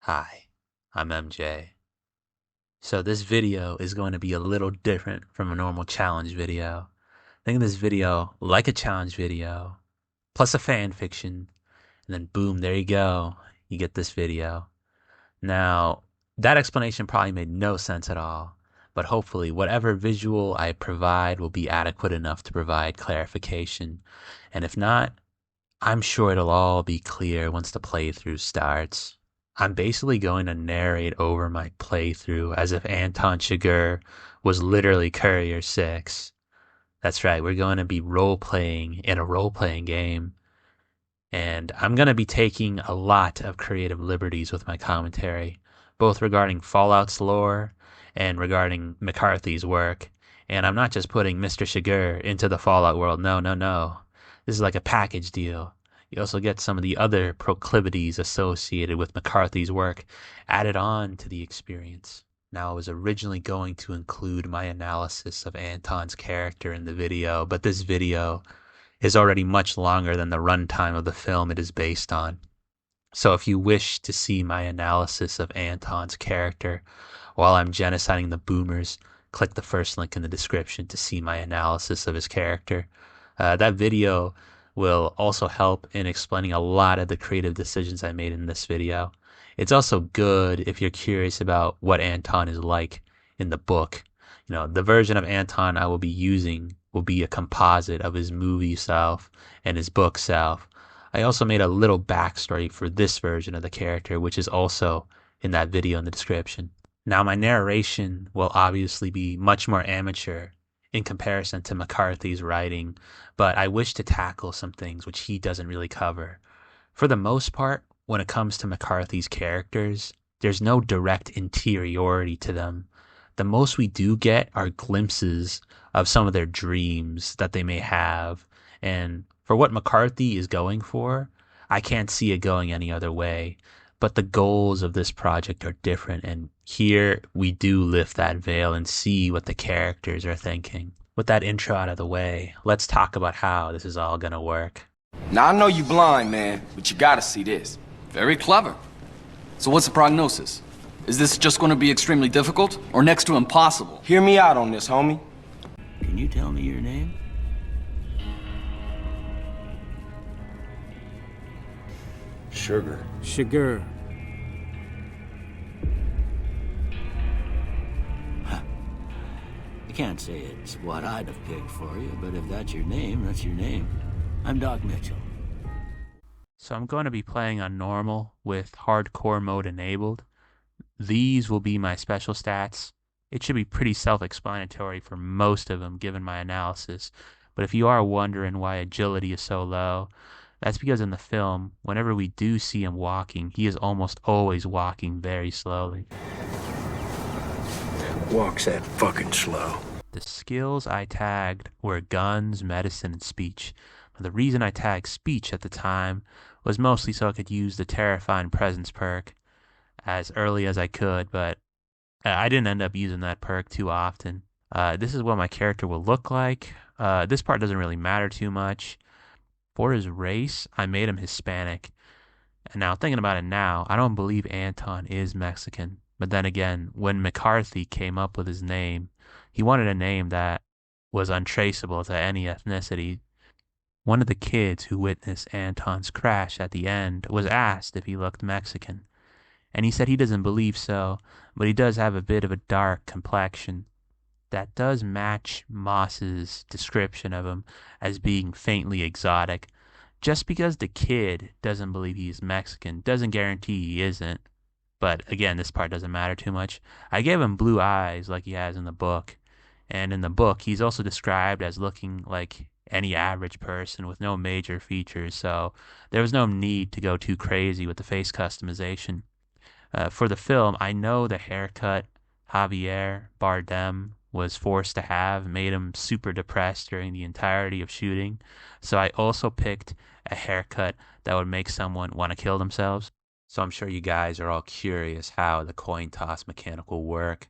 Hi, I'm MJ. So this video is going to be a little different from a normal challenge video. Think of this video like a challenge video, plus a fan fiction, and then boom, there you go. You get this video. Now, that explanation probably made no sense at all, but hopefully whatever visual I provide will be adequate enough to provide clarification. And if not, I'm sure it'll all be clear once the playthrough starts. I'm basically going to narrate over my playthrough as if Anton Chigurh was literally Courier 6. That's right, we're going to be role-playing in a role-playing game. And I'm going to be taking a lot of creative liberties with my commentary, both regarding Fallout's lore and regarding McCarthy's work. And I'm not just putting Mr. Chigurh into the Fallout world. No, no, no. This is like a package deal. You also get some of the other proclivities associated with McCarthy's work added on to the experience. Now, I was originally going to include my analysis of Anton's character in the video, but this video is already much longer than the runtime of the film it is based on. So if you wish to see my analysis of Anton's character while I'm genociding the boomers, click the first link in the description to see my analysis of his character. That video will also help in explaining a lot of the creative decisions I made in this video. It's also good if you're curious about what Anton is like in the book. You know, the version of Anton I will be using will be a composite of his movie self and his book self. I also made a little backstory for this version of the character, which is also in that video in the description. Now, my narration will obviously be much more amateur in comparison to McCarthy's writing, but I wish to tackle some things which he doesn't really cover. For the most part, when it comes to McCarthy's characters, there's no direct interiority to them. The most we do get are glimpses of some of their dreams that they may have, and for what McCarthy is going for, I can't see it going any other way. But the goals of this project are different, and here we do lift that veil and see what the characters are thinking. With that intro out of the way, let's talk about how this is all gonna work. Now, I know you blind, man, but you gotta see this. Very clever. So what's the prognosis? Is this just going to be extremely difficult, or next to impossible? Hear me out on this, homie. Can you tell me your name? Chigurh. I can't say it's what I'd have picked for you, but if that's your name, that's your name. I'm Doc Mitchell. So I'm going to be playing on normal with hardcore mode enabled. These will be my special stats. It should be pretty self-explanatory for most of them given my analysis, but if you are wondering why agility is so low, that's because in the film, whenever we do see him walking, he is almost always walking very slowly. Walks that fucking slow. The skills I tagged were guns, medicine, and speech. Now, the reason I tagged speech at the time was mostly so I could use the Terrifying Presence perk as early as I could, but I didn't end up using that perk too often. This is what my character will look like. This part doesn't really matter too much. For his race, I made him Hispanic. And now, thinking about it now, I don't believe Anton is Mexican. But then again, when McCarthy came up with his name, he wanted a name that was untraceable to any ethnicity. One of the kids who witnessed Anton's crash at the end was asked if he looked Mexican. And he said he doesn't believe so, but he does have a bit of a dark complexion. That does match Moss's description of him as being faintly exotic. Just because the kid doesn't believe he's Mexican doesn't guarantee he isn't. But again, this part doesn't matter too much. I gave him blue eyes like he has in the book. And in the book, he's also described as looking like any average person with no major features, so there was no need to go too crazy with the face customization. For the film, I know the haircut Javier Bardem was forced to have made him super depressed during the entirety of shooting, so I also picked a haircut that would make someone want to kill themselves. So I'm sure you guys are all curious how the coin toss mechanic will work.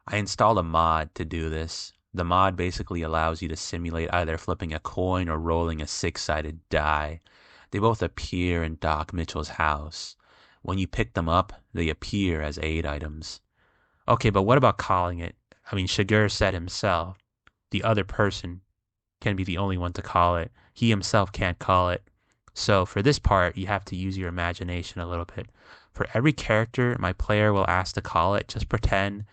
I installed a mod to do this. The mod basically allows you to simulate either flipping a coin or rolling a 6-sided die. They both appear in Doc Mitchell's house. when you pick them up, they appear as aid items. Okay, but what about calling it? I mean, Chigurh said himself, the other person can be the only one to call it. He himself can't call it. So for this part, you have to use your imagination a little bit. For every character my player will ask to call it, just pretend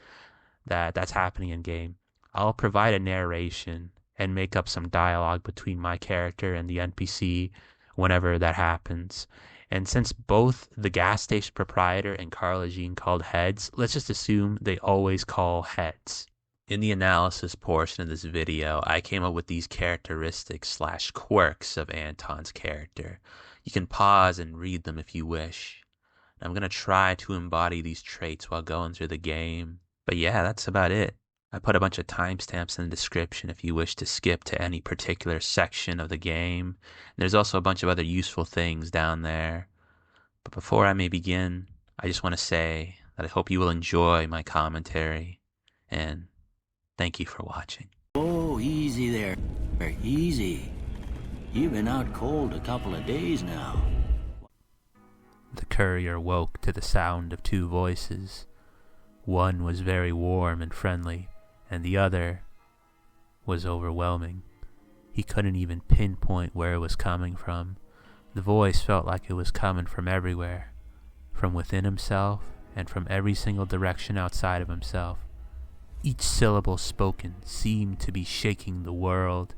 that that's happening in game. I'll provide a narration and make up some dialogue between my character and the NPC whenever that happens. And since both the gas station proprietor and Carla Jean called heads, let's just assume they always call heads. In the analysis portion of this video, I came up with these characteristics / quirks of Anton's character. You can pause and read them if you wish. I'm going to try to embody these traits while going through the game. But yeah, that's about it. I put a bunch of timestamps in the description if you wish to skip to any particular section of the game. There's also a bunch of other useful things down there. But before I may begin, I just want to say that I hope you will enjoy my commentary, and thank you for watching. Oh, easy there. Easy. You've been out cold a couple of days now. The courier woke to the sound of two voices. One was very warm and friendly, and the other was overwhelming. He couldn't even pinpoint where it was coming from. The voice felt like it was coming from everywhere, from within himself and from every single direction outside of himself. Each syllable spoken seemed to be shaking the world.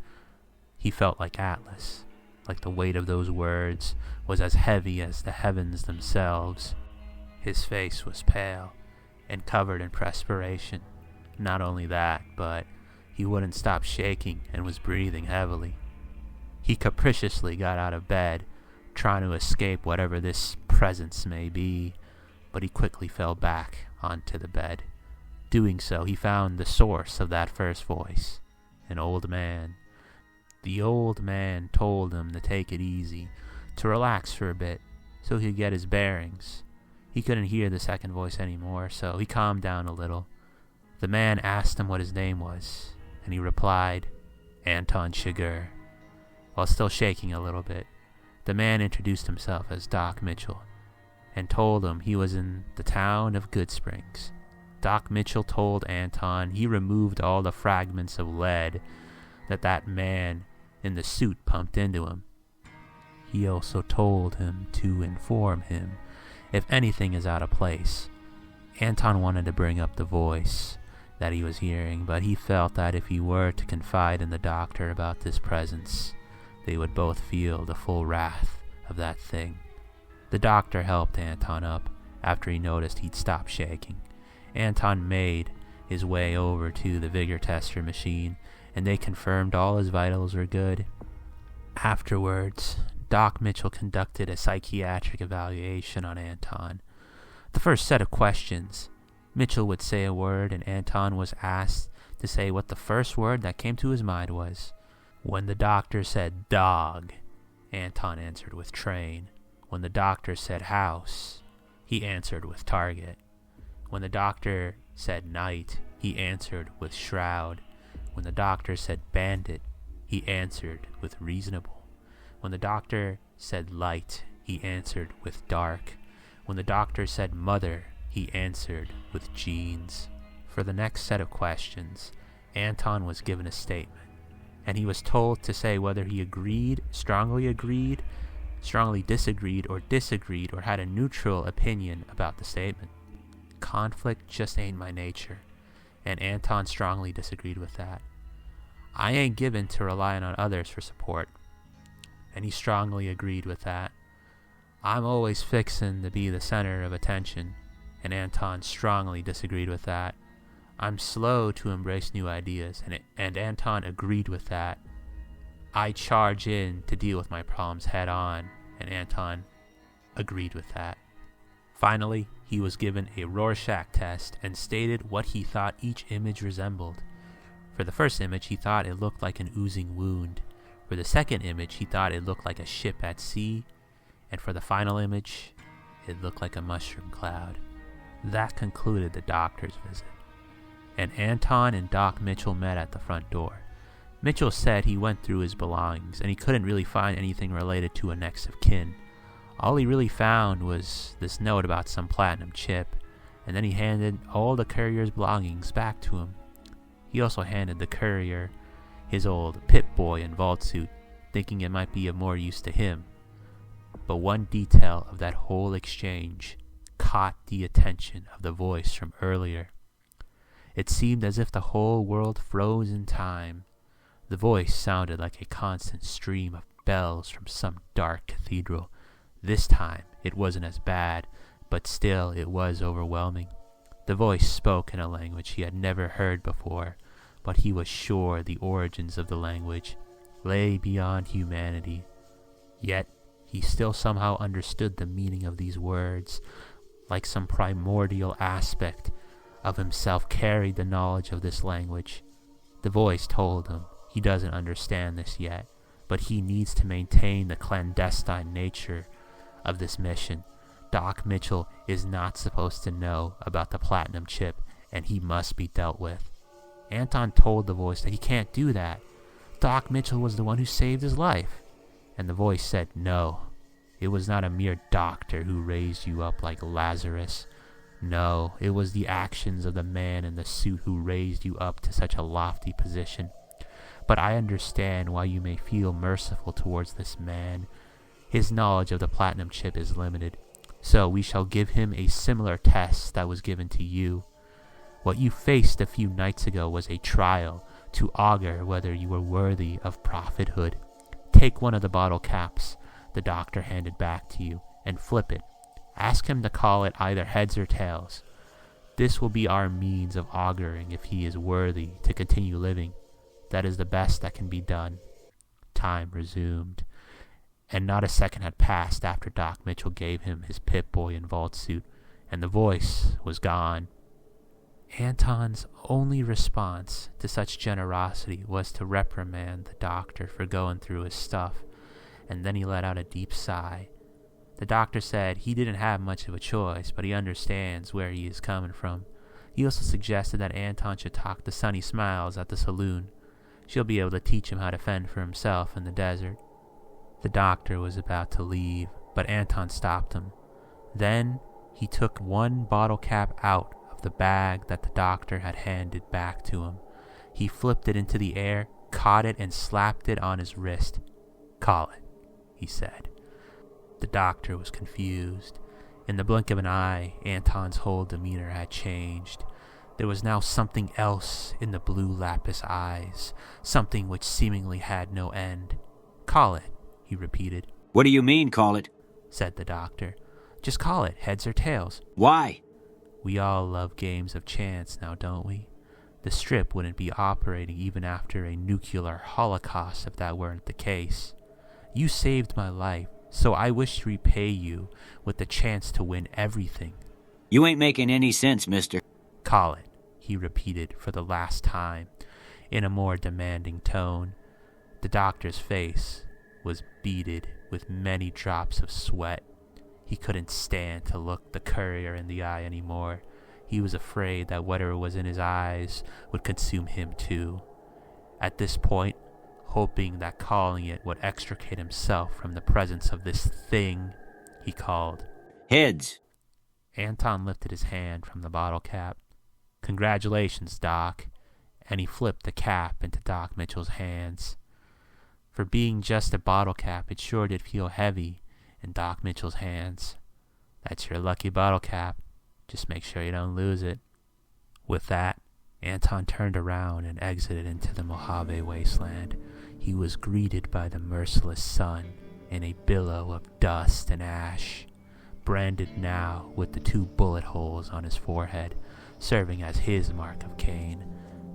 He felt like Atlas, like the weight of those words was as heavy as the heavens themselves. His face was pale and covered in perspiration. Not only that, but he wouldn't stop shaking and was breathing heavily. He capriciously got out of bed, trying to escape whatever this presence may be, but he quickly fell back onto the bed. Doing so, he found the source of that first voice, an old man. The old man told him to take it easy, to relax for a bit, so he could get his bearings. He couldn't hear the second voice anymore, so he calmed down a little. The man asked him what his name was, and he replied, Anton Chigurh. While still shaking a little bit, the man introduced himself as Doc Mitchell, and told him he was in the town of Goodsprings. Doc Mitchell told Anton he removed all the fragments of lead that man in the suit pumped into him. He also told him to inform him if anything is out of place. Anton wanted to bring up the voice that he was hearing, but he felt that if he were to confide in the doctor about this presence, they would both feel the full wrath of that thing. The doctor helped Anton up after he noticed he'd stopped shaking. Anton made his way over to the vigor tester machine, and they confirmed all his vitals were good. Afterwards, Doc Mitchell conducted a psychiatric evaluation on Anton. The first set of questions, Mitchell would say a word, and Anton was asked to say what the first word that came to his mind was. When the doctor said dog, Anton answered with train. When the doctor said house, he answered with target. When the doctor said night, he answered with shroud. When the doctor said bandit, he answered with reasonable. When the doctor said light, he answered with dark. When the doctor said mother, he answered with jeans. For the next set of questions, Anton was given a statement, and he was told to say whether he agreed, strongly disagreed, or had a neutral opinion about the statement. Conflict just ain't my nature, and Anton strongly disagreed with that. I ain't given to relying on others for support, and he strongly agreed with that. I'm always fixin' to be the center of attention, and Anton strongly disagreed with that. I'm slow to embrace new ideas, and Anton agreed with that. I charge in to deal with my problems head on, and Anton agreed with that. Finally, he was given a Rorschach test and stated what he thought each image resembled. For the first image, he thought it looked like an oozing wound. For the second image, he thought it looked like a ship at sea. And for the final image, it looked like a mushroom cloud. That concluded the doctor's visit, and Anton and Doc Mitchell met at the front door. Mitchell said he went through his belongings, and he couldn't really find anything related to a next of kin. All he really found was this note about some platinum chip, and then he handed all the courier's belongings back to him. He also handed the courier his old Pip-Boy and vault suit, thinking it might be of more use to him. But one detail of that whole exchange caught the attention of the voice from earlier. It seemed as if the whole world froze in time. The voice sounded like a constant stream of bells from some dark cathedral. This time it wasn't as bad, but still it was overwhelming. The voice spoke in a language he had never heard before, but he was sure the origins of the language lay beyond humanity. Yet he still somehow understood the meaning of these words, like some primordial aspect of himself carried the knowledge of this language. The voice told him he doesn't understand this yet, but he needs to maintain the clandestine nature of this mission. Doc Mitchell is not supposed to know about the platinum chip, and he must be dealt with. Anton told the voice that he can't do that. Doc Mitchell was the one who saved his life. And the voice said no. It was not a mere doctor who raised you up like Lazarus. No, it was the actions of the man in the suit who raised you up to such a lofty position. But I understand why you may feel merciful towards this man. His knowledge of the platinum chip is limited, so we shall give him a similar test that was given to you. What you faced a few nights ago was a trial to augur whether you were worthy of prophethood. Take one of the bottle caps the doctor handed back to you and flip it. Ask him to call it either heads or tails. This will be our means of auguring if he is worthy to continue living. That is the best that can be done. Time resumed, and not a second had passed after Doc Mitchell gave him his Pip-Boy and vault suit, and the voice was gone. Anton's only response to such generosity was to reprimand the doctor for going through his stuff, and then he let out a deep sigh. The doctor said he didn't have much of a choice, but he understands where he is coming from. He also suggested that Anton should talk to Sunny Smiles at the saloon. She'll be able to teach him how to fend for himself in the desert. The doctor was about to leave, but Anton stopped him. Then he took one bottle cap out of the bag that the doctor had handed back to him. He flipped it into the air, caught it, and slapped it on his wrist. "Call it," he said. The doctor was confused. In the blink of an eye, Anton's whole demeanor had changed. There was now something else in the blue lapis eyes, something which seemingly had no end. "Call it," he repeated. "What do you mean, call it?" said the doctor. "Just call it, heads or tails." "Why?" "We all love games of chance now, don't we? The Strip wouldn't be operating even after a nuclear holocaust if that weren't the case. You saved my life, so I wish to repay you with the chance to win everything." "You ain't making any sense, mister." "Call it," he repeated for the last time, in a more demanding tone. The doctor's face was beaded with many drops of sweat. He couldn't stand to look the courier in the eye anymore. He was afraid that whatever was in his eyes would consume him too. At this point, hoping that calling it would extricate himself from the presence of this thing, he called, "Heads." Anton lifted his hand from the bottle cap. "Congratulations, Doc," and he flipped the cap into Doc Mitchell's hands. For being just a bottle cap, it sure did feel heavy in Doc Mitchell's hands. "That's your lucky bottle cap. Just make sure you don't lose it." With that, Anton turned around and exited into the Mojave wasteland. He was greeted by the merciless sun in a billow of dust and ash, branded now with the 2 bullet holes on his forehead, serving as his mark of Cain,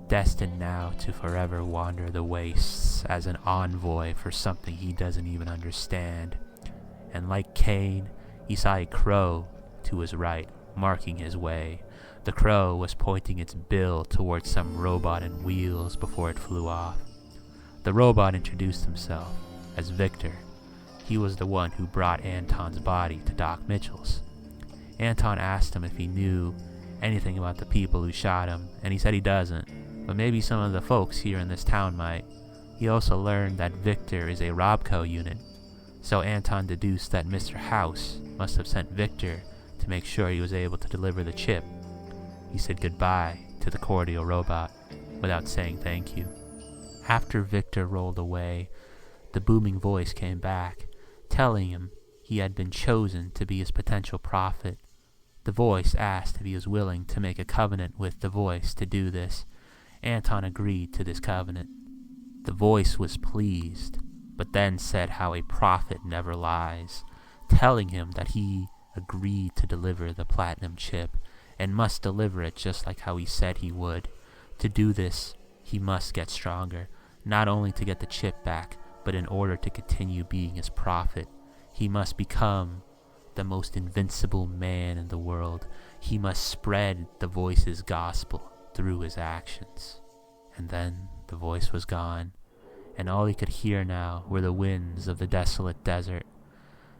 destined now to forever wander the wastes as an envoy for something he doesn't even understand. And like Cain, he saw a crow to his right, marking his way. The crow was pointing its bill towards some robot in wheels before it flew off. The robot introduced himself as Victor. He was the one who brought Anton's body to Doc Mitchell's. Anton asked him if he knew anything about the people who shot him, and he said he doesn't, but maybe some of the folks here in this town might. He also learned that Victor is a Robco unit. So Anton deduced that Mr. House must have sent Victor to make sure he was able to deliver the chip. He said goodbye to the cordial robot without saying thank you. After Victor rolled away, the booming voice came back, telling him he had been chosen to be his potential prophet. The voice asked if he was willing to make a covenant with the voice to do this. Anton agreed to this covenant. The voice was pleased, but then said how a prophet never lies, telling him that he agreed to deliver the platinum chip and must deliver it just like how he said he would. To do this, he must get stronger, not only to get the chip back, but in order to continue being his prophet. He must become the most invincible man in the world. He must spread the voice's gospel through his actions. And then the voice was gone, and all he could hear now were the winds of the desolate desert.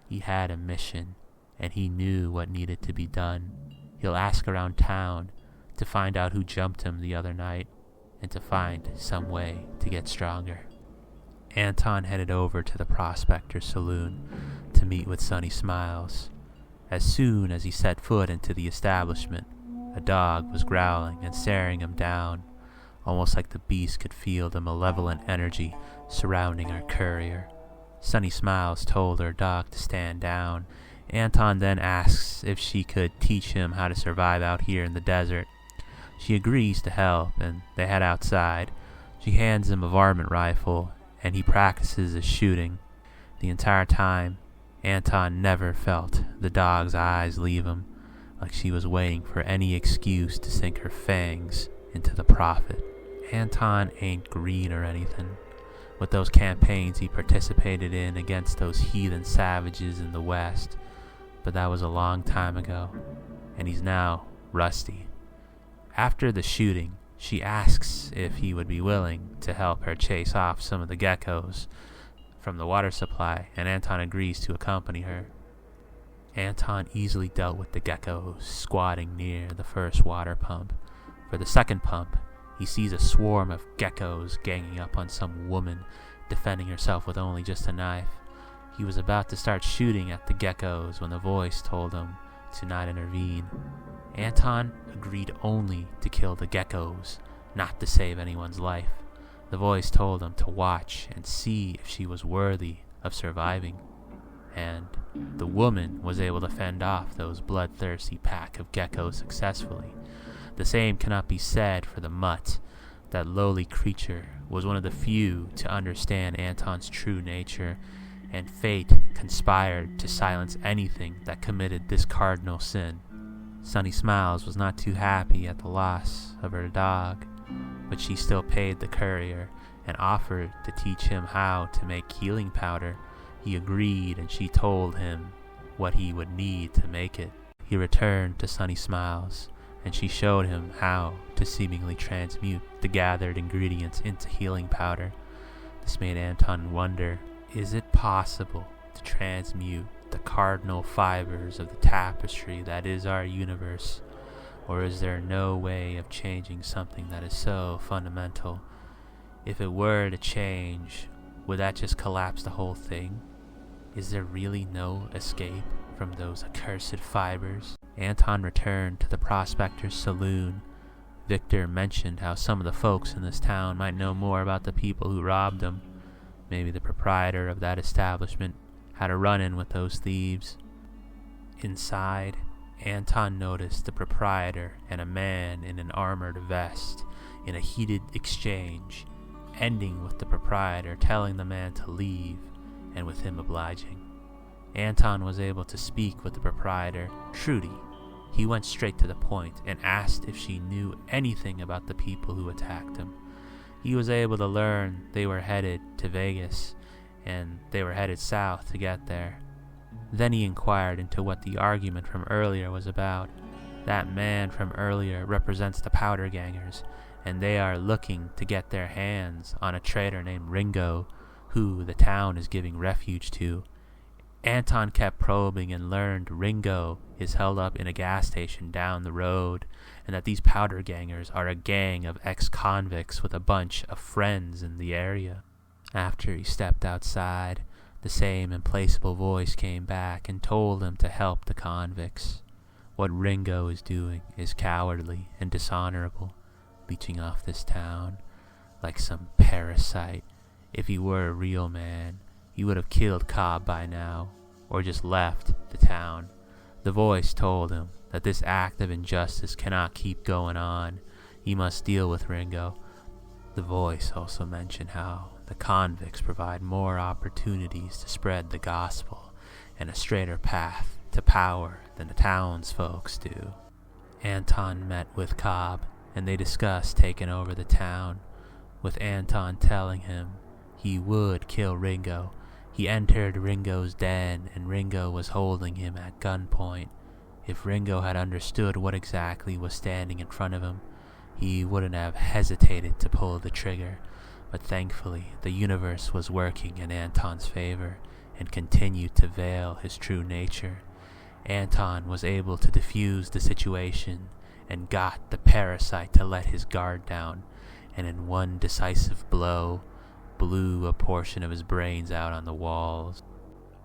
He had a mission, and he knew what needed to be done. He'll ask around town to find out who jumped him the other night, and to find some way to get stronger. Anton headed over to the Prospector Saloon to meet with Sunny Smiles. As soon as he set foot into the establishment, a dog was growling and staring him down, almost like the beast could feel the malevolent energy surrounding our courier. Sunny Smiles told her dog to stand down. Anton then asks if she could teach him how to survive out here in the desert. She agrees to help, and they head outside. She hands him a varmint rifle, and he practices his shooting. The entire time, Anton never felt the dog's eyes leave him, like she was waiting for any excuse to sink her fangs into the prophet. Anton ain't green or anything. With those campaigns he participated in against those heathen savages in the West, but that was a long time ago, and he's now rusty. After the shooting, she asks if he would be willing to help her chase off some of the geckos from the water supply, and Anton agrees to accompany her. Anton easily dealt with the geckos squatting near the first water pump. For the second pump, he sees a swarm of geckos ganging up on some woman defending herself with only just a knife. He was about to start shooting at the geckos when the voice told him to not intervene. Anton agreed only to kill the geckos, not to save anyone's life. The voice told him to watch and see if she was worthy of surviving. And the woman was able to fend off those bloodthirsty pack of geckos successfully. The same cannot be said for the mutt. That lowly creature was one of the few to understand Anton's true nature, and fate conspired to silence anything that committed this cardinal sin. Sunny Smiles was not too happy at the loss of her dog, but she still paid the courier and offered to teach him how to make healing powder. He agreed, and she told him what he would need to make it. He returned to Sunny Smiles, and she showed him how to seemingly transmute the gathered ingredients into healing powder. This made Anton wonder, is it possible to transmute the cardinal fibers of the tapestry that is our universe? Or is there no way of changing something that is so fundamental? If it were to change, would that just collapse the whole thing? Is there really no escape from those accursed fibers? Anton returned to the Prospector's Saloon. Victor mentioned how some of the folks in this town might know more about the people who robbed him. Maybe the proprietor of that establishment had a run-in with those thieves. Inside, Anton noticed the proprietor and a man in an armored vest in a heated exchange, ending with the proprietor telling the man to leave, and with him obliging. Anton was able to speak with the proprietor, Trudy. He went straight to the point and asked if she knew anything about the people who attacked him. He was able to learn they were headed to Vegas, and they were headed south to get there. Then he inquired into what the argument from earlier was about. That man from earlier represents the powder gangers, and they are looking to get their hands on a traitor named Ringo, who the town is giving refuge to. Anton kept probing and learned Ringo is held up in a gas station down the road, and that these powder gangers are a gang of ex-convicts with a bunch of friends in the area. After he stepped outside, The same implacable voice came back and told him to help the convicts. What Ringo is doing is cowardly and dishonorable, leeching off this town like some parasite. If he were a real man, he would have killed Cobb by now, or just left the town. The voice told him that this act of injustice cannot keep going on. He must deal with Ringo. The voice also mentioned how the convicts provide more opportunities to spread the gospel and a straighter path to power than the townsfolks do. Anton met with Cobb, and they discussed taking over the town, with Anton telling him he would kill Ringo. He entered Ringo's den, and Ringo was holding him at gunpoint. If Ringo had understood what exactly was standing in front of him, he wouldn't have hesitated to pull the trigger. But thankfully, the universe was working in Anton's favor and continued to veil his true nature. Anton was able to defuse the situation and got the parasite to let his guard down, and in one decisive blow, blew a portion of his brains out on the walls,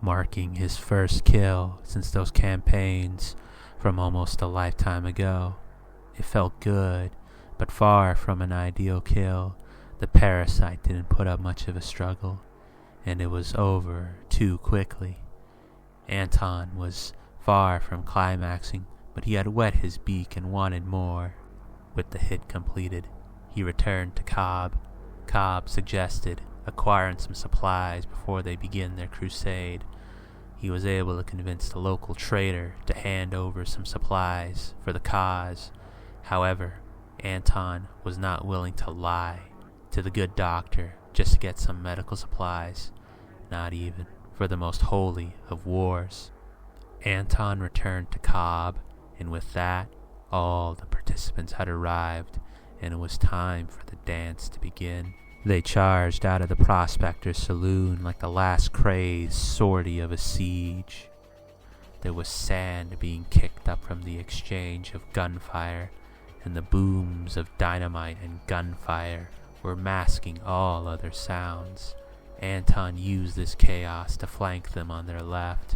marking his first kill since those campaigns from almost a lifetime ago. It felt good, but far from an ideal kill. The parasite didn't put up much of a struggle, and it was over too quickly. Anton was far from climaxing, but he had wet his beak and wanted more. With the hit completed, he returned to Cobb. Cobb suggested acquiring some supplies before they begin their crusade. He was able to convince the local trader to hand over some supplies for the cause. However, Anton was not willing to lie to the good doctor just to get some medical supplies, not even for the most holy of wars. Anton returned to Cobb, and with that, all the participants had arrived, and it was time for the dance to begin. They charged out of the Prospector's saloon like the last crazed sortie of a siege. There was sand being kicked up from the exchange of gunfire, and the booms of dynamite and gunfire were masking all other sounds. Anton used this chaos to flank them on their left.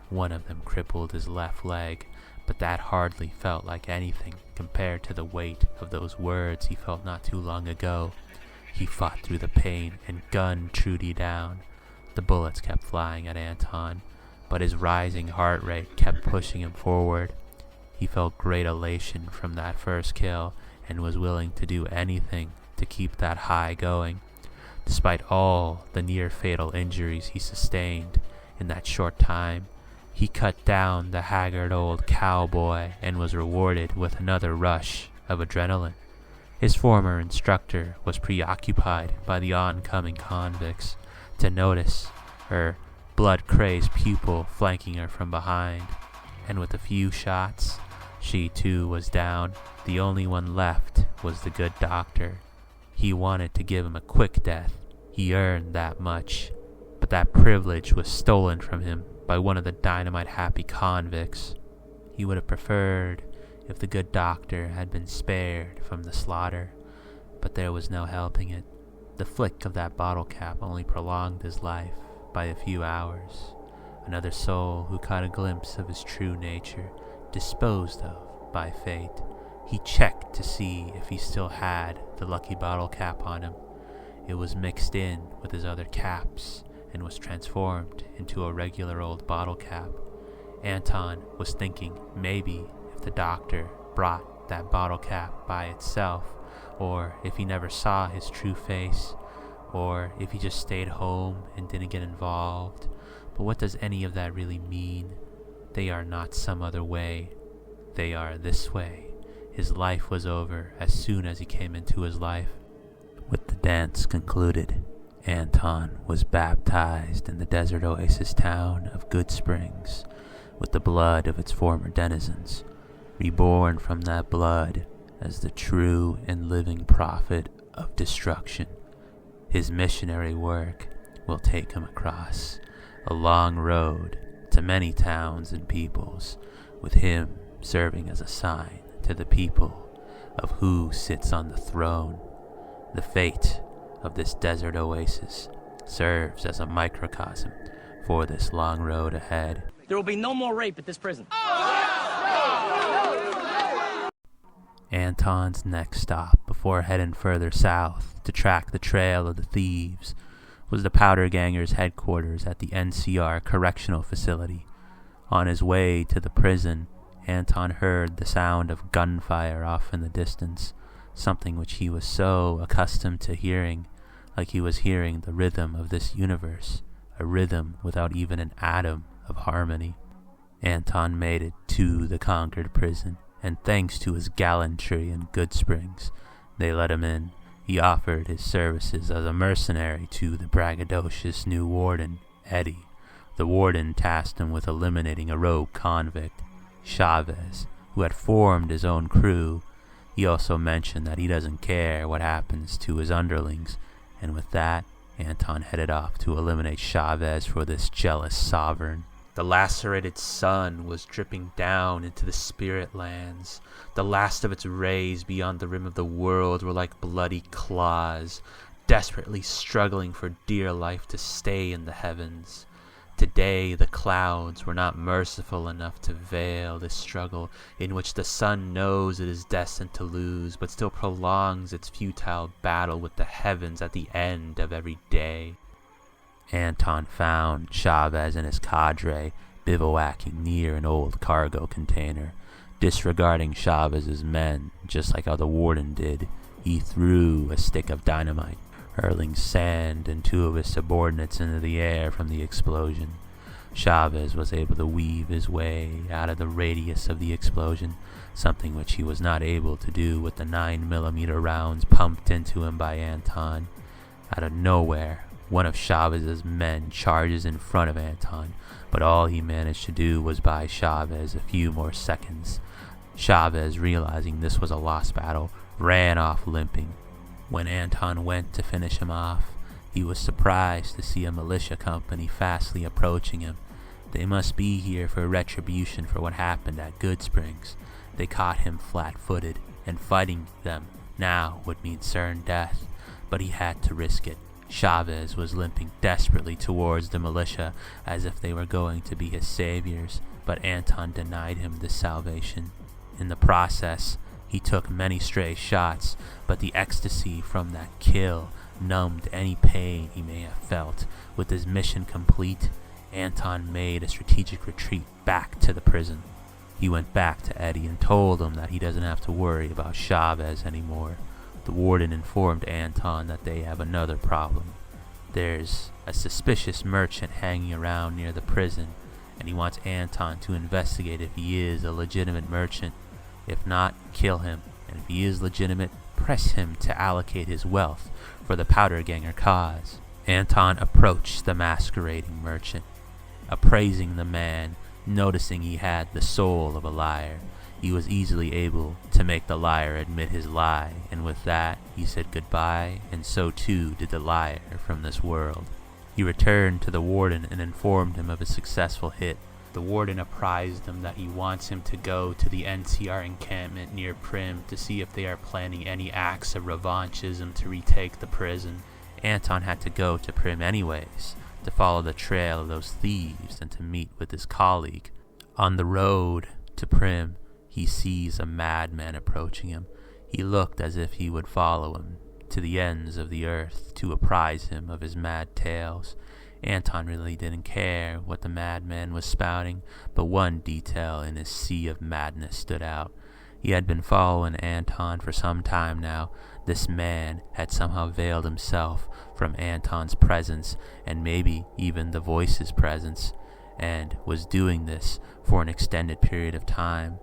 One of them crippled his left leg, but that hardly felt like anything compared to the weight of those words he felt not too long ago. He fought through the pain and gunned Trudy down. The bullets kept flying at Anton, but his rising heart rate kept pushing him forward. He felt great elation from that first kill and was willing to do anything to keep that high going. Despite all the near-fatal injuries he sustained in that short time, he cut down the haggard old cowboy and was rewarded with another rush of adrenaline. His former instructor was preoccupied by the oncoming convicts to notice her blood-crazed pupil flanking her from behind, and with a few shots, she too was down. The only one left was the good doctor. He wanted to give him a quick death. He earned that much, but that privilege was stolen from him by one of the dynamite-happy convicts. He would have preferred if the good doctor had been spared from the slaughter, but there was no helping it. The flick of that bottle cap only prolonged his life by a few hours. Another soul who caught a glimpse of his true nature, disposed of by fate. He checked to see if he still had the lucky bottle cap on him. It was mixed in with his other caps and was transformed into a regular old bottle cap. Anton was thinking maybe if the doctor brought that bottle cap by itself, or if he never saw his true face, or if he just stayed home and didn't get involved. But what does any of that really mean? They are not some other way. They are this way. His life was over as soon as he came into his life. With the dance concluded, Anton was baptized in the desert oasis town of Goodsprings with the blood of its former denizens, reborn from that blood as the true and living prophet of destruction. His missionary work will take him across a long road to many towns and peoples, with him serving as a sign to the people of who sits on the throne. The fate of this desert oasis serves as a microcosm for this long road ahead. There will be no more rape at this prison. Anton's next stop before heading further south to track the trail of the thieves was the Powder Gangers' headquarters at the NCR Correctional Facility. On his way to the prison, Anton heard the sound of gunfire off in the distance, something which he was so accustomed to hearing, like he was hearing the rhythm of this universe, a rhythm without even an atom of harmony. Anton made it to the conquered prison, and thanks to his gallantry in Goodsprings, they let him in. He offered his services as a mercenary to the braggadocious new warden, Eddie. The warden tasked him with eliminating a rogue convict, Chavez, who had formed his own crew. He also mentioned that he doesn't care what happens to his underlings, and with that, Anton headed off to eliminate Chavez for this jealous sovereign. The lacerated sun was dripping down into the spirit lands. The last of its rays beyond the rim of the world were like bloody claws, desperately struggling for dear life to stay in the heavens. Today the clouds were not merciful enough to veil this struggle in which the sun knows it is destined to lose, but still prolongs its futile battle with the heavens at the end of every day. Anton found Chavez and his cadre bivouacking near an old cargo container. Disregarding Chavez's men, just like how the warden did, he threw a stick of dynamite, hurling sand and two of his subordinates into the air from the explosion. Chavez was able to weave his way out of the radius of the explosion, something which he was not able to do with the 9mm rounds pumped into him by Anton. Out of nowhere, one of Chavez's men charges in front of Anton, but all he managed to do was buy Chavez a few more seconds. Chavez, realizing this was a lost battle, ran off limping. When Anton went to finish him off, he was surprised to see a militia company fastly approaching him. They must be here for retribution for what happened at Goodsprings. They caught him flat-footed, and fighting them now would mean certain death, but he had to risk it. Chavez was limping desperately towards the militia as if they were going to be his saviors, but Anton denied him this salvation. In the process, he took many stray shots, but the ecstasy from that kill numbed any pain he may have felt. With his mission complete, Anton made a strategic retreat back to the prison. He went back to Eddie and told him that he doesn't have to worry about Chavez anymore. The warden informed Anton that they have another problem. There's a suspicious merchant hanging around near the prison, and he wants Anton to investigate if he is a legitimate merchant. If not, kill him, and if he is legitimate, press him to allocate his wealth for the Powder Ganger cause. Anton approached the masquerading merchant, appraising the man, noticing he had the soul of a liar. He was easily able to make the liar admit his lie, and with that, he said goodbye, and so too did the liar from this world. He returned to the warden and informed him of his successful hit. The warden apprised him that he wants him to go to the NCR encampment near Primm to see if they are planning any acts of revanchism to retake the prison. Anton had to go to Primm anyways, to follow the trail of those thieves and to meet with his colleague. On the road to Primm, he sees a madman approaching him. He looked as if he would follow him to the ends of the earth to apprise him of his mad tales. Anton really didn't care what the madman was spouting, but one detail in his sea of madness stood out. He had been following Anton for some time now. This man had somehow veiled himself from Anton's presence, and maybe even the voice's presence, and was doing this for an extended period of time.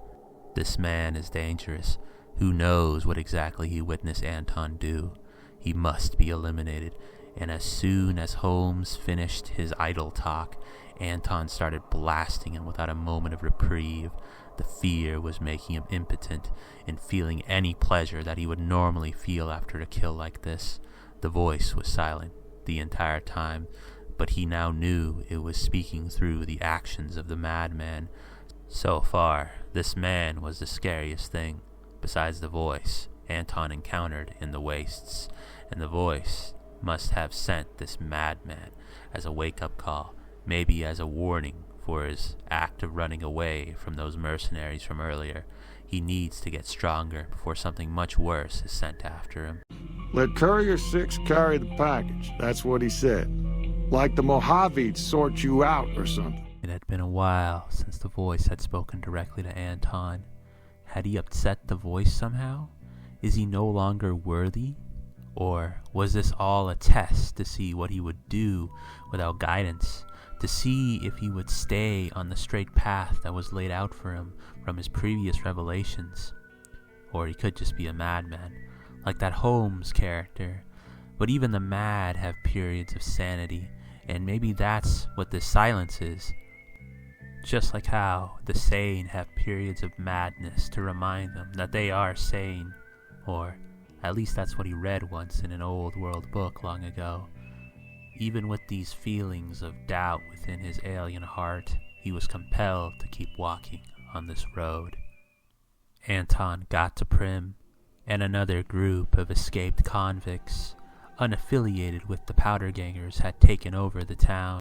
This man is dangerous. Who knows what exactly he witnessed Anton do? He must be eliminated. And as soon as Holmes finished his idle talk, Anton started blasting him without a moment of reprieve. The fear was making him impotent in feeling any pleasure that he would normally feel after a kill like this. The voice was silent the entire time, but he now knew it was speaking through the actions of the madman. So far, this man was the scariest thing, besides the voice Anton encountered in the wastes, and the voice must have sent this madman as a wake-up call. maybe as a warning for his act of running away from those mercenaries from earlier. He needs to get stronger before something much worse is sent after him. Let Courier 6 carry the package. That's what he said. Like the Mojave'd sort you out or something. It had been a while since the voice had spoken directly to Anton. Had he upset the voice somehow? Is he no longer worthy? Or was this all a test to see what he would do without guidance? To see if he would stay on the straight path that was laid out for him from his previous revelations? Or he could just be a madman, like that Holmes character. But even the mad have periods of sanity, and maybe that's what this silence is. Just like how the sane have periods of madness to remind them that they are sane. Or at least that's what he read once in an old world book long ago. Even with these feelings of doubt within his alien heart, he was compelled to keep walking on this road. Anton got to Primm, and another group of escaped convicts, unaffiliated with the powder gangers, had taken over the town.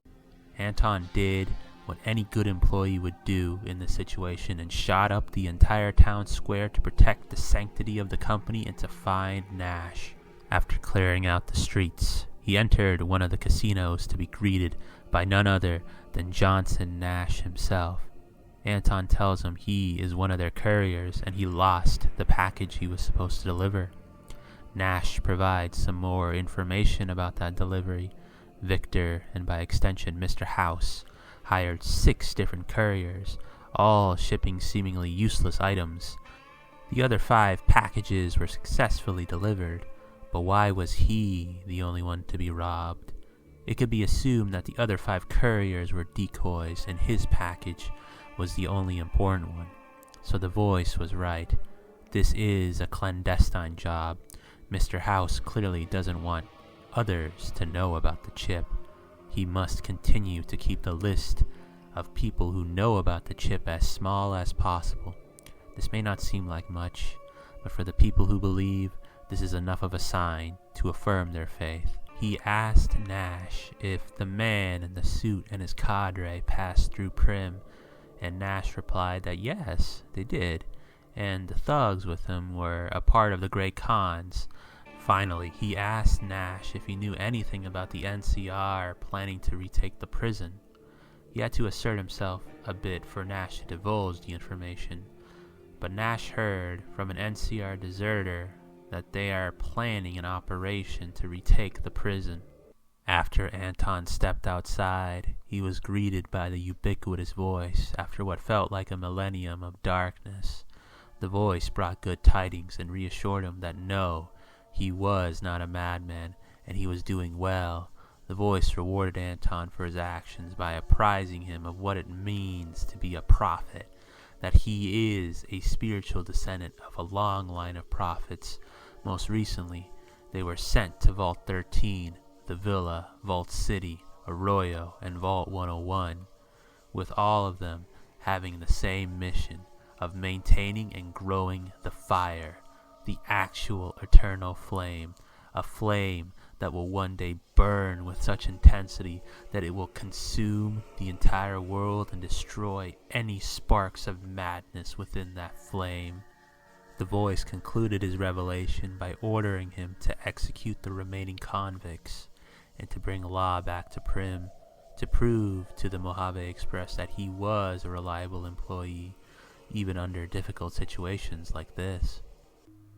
Anton did what any good employee would do in this situation and shot up the entire town square to protect the sanctity of the company and to find Nash. After clearing out the streets, he entered one of the casinos to be greeted by none other than Johnson Nash himself. Anton tells him he is one of their couriers and he lost the package he was supposed to deliver. Nash provides some more information about that delivery. Victor, and by extension Mr. House, hired 6 different couriers, all shipping seemingly useless items. The other 5 packages were successfully delivered, but why was he the only one to be robbed? It could be assumed that the other 5 couriers were decoys and his package was the only important one. So the voice was right. This is a clandestine job. Mr. House clearly doesn't want others to know about the chip. He must continue to keep the list of people who know about the chip as small as possible. This may not seem like much, but for the people who believe, this is enough of a sign to affirm their faith. He asked Nash if the man in the suit and his cadre passed through Primm, and Nash replied that yes, they did, and the thugs with him were a part of the Great Khans. Finally, he asked Nash if he knew anything about the NCR planning to retake the prison. He had to assert himself a bit for Nash to divulge the information, but Nash heard from an NCR deserter that they are planning an operation to retake the prison. After Anton stepped outside, he was greeted by the ubiquitous voice after what felt like a millennium of darkness. The voice brought good tidings and reassured him that no, he was not a madman, and he was doing well. The voice rewarded Anton for his actions by apprising him of what it means to be a prophet, that he is a spiritual descendant of a long line of prophets. Most recently, they were sent to Vault 13, the Villa, Vault City, Arroyo, and Vault 101, with all of them having the same mission of maintaining and growing the fire, the actual eternal flame, a flame that will one day burn with such intensity that it will consume the entire world and destroy any sparks of madness within that flame. The voice concluded his revelation by ordering him to execute the remaining convicts and to bring law back to Primm, to prove to the Mojave Express that he was a reliable employee, even under difficult situations like this.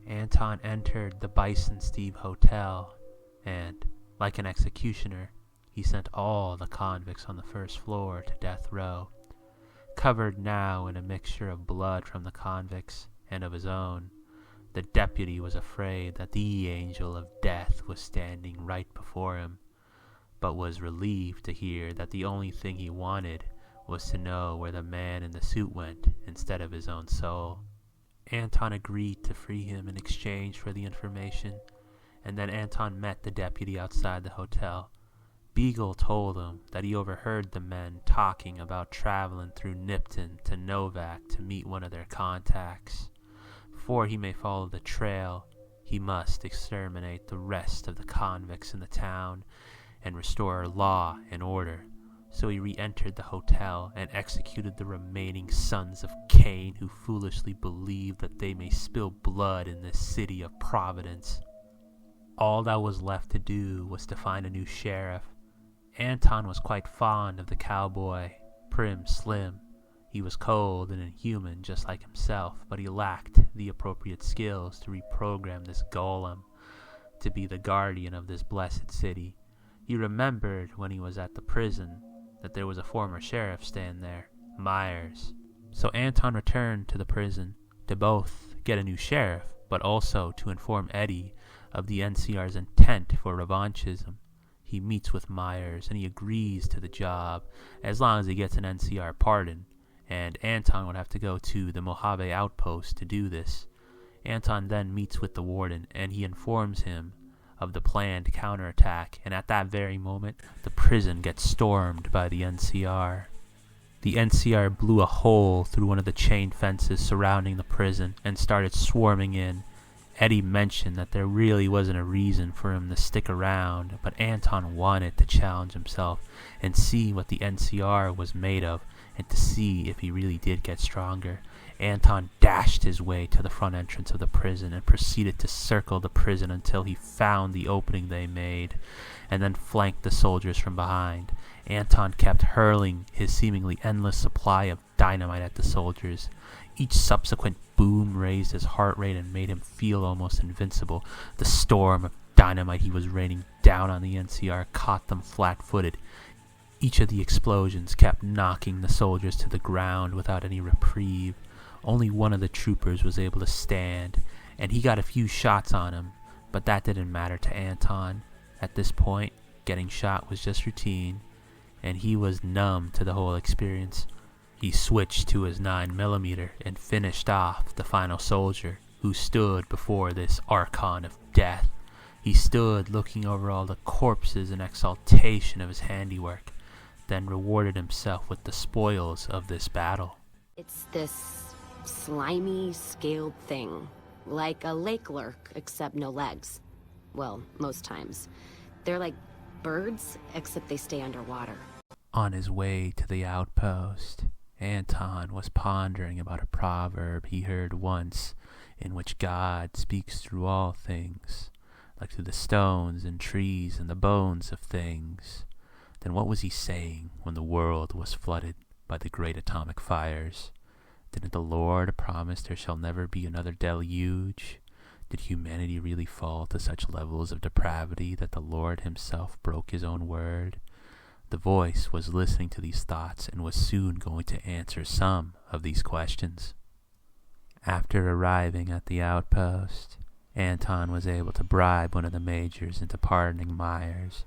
Anton entered the Bison Steve Hotel, and, like an executioner, he sent all the convicts on the first floor to death row. Covered now in a mixture of blood from the convicts and of his own, the deputy was afraid that the angel of death was standing right before him, but was relieved to hear that the only thing he wanted was to know where the man in the suit went instead of his own soul. Anton agreed to free him in exchange for the information, and then Anton met the deputy outside the hotel. Beagle told him that he overheard the men talking about traveling through Nipton to Novac to meet one of their contacts. Before he may follow the trail, he must exterminate the rest of the convicts in the town and restore law and order. So he re-entered the hotel and executed the remaining sons of Cain who foolishly believed that they may spill blood in this city of Providence. All that was left to do was to find a new sheriff. Anton was quite fond of the cowboy, Primm Slim. He was cold and inhuman just like himself, but he lacked the appropriate skills to reprogram this golem to be the guardian of this blessed city. He remembered when he was at the prison that there was a former sheriff staying there, Myers. So Anton returned to the prison to both get a new sheriff, but also to inform Eddie of the NCR's intent for revanchism. He meets with Myers and he agrees to the job as long as he gets an NCR pardon, and Anton would have to go to the Mojave Outpost to do this. Anton then meets with the warden and he informs him of the planned counterattack, and at that very moment, the prison gets stormed by the NCR. The NCR blew a hole through one of the chain fences surrounding the prison and started swarming in. Eddie mentioned that there really wasn't a reason for him to stick around, but Anton wanted to challenge himself and see what the NCR was made of and to see if he really did get stronger. Anton dashed his way to the front entrance of the prison and proceeded to circle the prison until he found the opening they made, and then flanked the soldiers from behind. Anton kept hurling his seemingly endless supply of dynamite at the soldiers. Each subsequent boom raised his heart rate and made him feel almost invincible. The storm of dynamite he was raining down on the NCR caught them flat-footed. Each of the explosions kept knocking the soldiers to the ground without any reprieve. Only one of the troopers was able to stand, and he got a few shots on him, but that didn't matter to Anton. At this point, getting shot was just routine, and he was numb to the whole experience. He switched to his 9mm and finished off the final soldier, who stood before this archon of death. He stood looking over all the corpses in exaltation of his handiwork, then rewarded himself with the spoils of this battle. It's this slimy, scaled thing. Like a lake lurk, except no legs. Well, most times. They're like birds, except they stay underwater. On his way to the outpost, Anton was pondering about a proverb he heard once, in which God speaks through all things, like through the stones and trees and the bones of things. Then what was he saying when the world was flooded by the great atomic fires? Didn't the Lord promise there shall never be another deluge? Did humanity really fall to such levels of depravity that the Lord himself broke his own word? The voice was listening to these thoughts and was soon going to answer some of these questions. After arriving at the outpost, Anton was able to bribe one of the majors into pardoning Myers.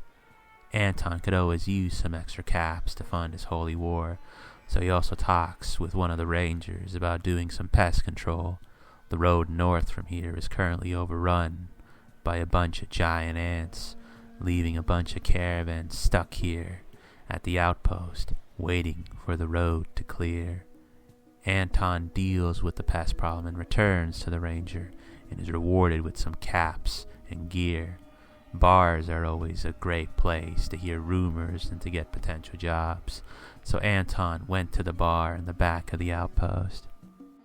Anton could always use some extra caps to fund his holy war, so he also talks with one of the rangers about doing some pest control. The road north from here is currently overrun by a bunch of giant ants, leaving a bunch of caravans stuck here at the outpost, waiting for the road to clear. Anton deals with the pest problem and returns to the ranger and is rewarded with some caps and gear. Bars are always a great place to hear rumors and to get potential jobs, so Anton went to the bar in the back of the outpost.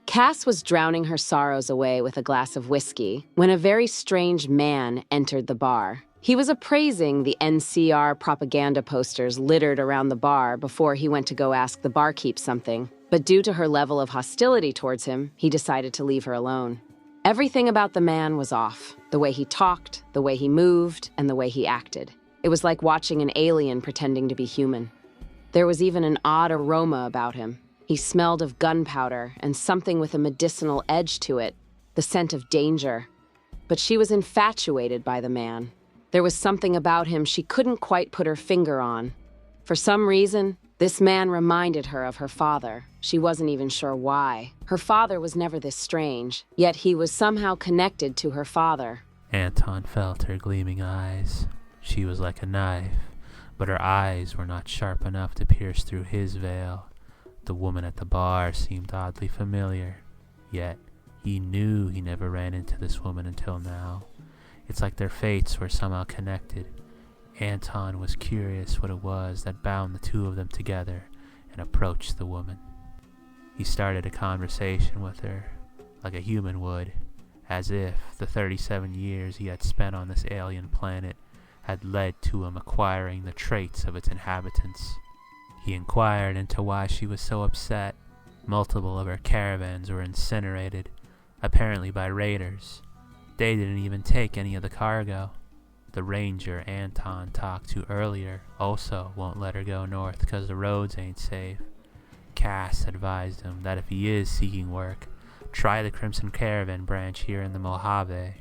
Cass was drowning her sorrows away with a glass of whiskey when a very strange man entered the bar. He was appraising the NCR propaganda posters littered around the bar before he went to go ask the barkeep something, but due to her level of hostility towards him, he decided to leave her alone. Everything about the man was off. The way he talked, the way he moved, and the way he acted. It was like watching an alien pretending to be human. There was even an odd aroma about him. He smelled of gunpowder and something with a medicinal edge to it, the scent of danger. But she was infatuated by the man. There was something about him she couldn't quite put her finger on. For some reason, this man reminded her of her father. She wasn't even sure why. Her father was never this strange, yet he was somehow connected to her father. Anton felt her gleaming eyes. She was like a knife, but her eyes were not sharp enough to pierce through his veil. The woman at the bar seemed oddly familiar, yet he knew he never ran into this woman until now. It's like their fates were somehow connected. Anton was curious what it was that bound the two of them together and approached the woman. He started a conversation with her like a human would, as if the 37 years he had spent on this alien planet had led to him acquiring the traits of its inhabitants. He inquired into why she was so upset. Multiple of her caravans were incinerated, apparently by raiders. They didn't even take any of the cargo. The ranger Anton talked to earlier also won't let her go north because the roads ain't safe. Cass advised him that if he is seeking work, try the Crimson Caravan branch here in the Mojave.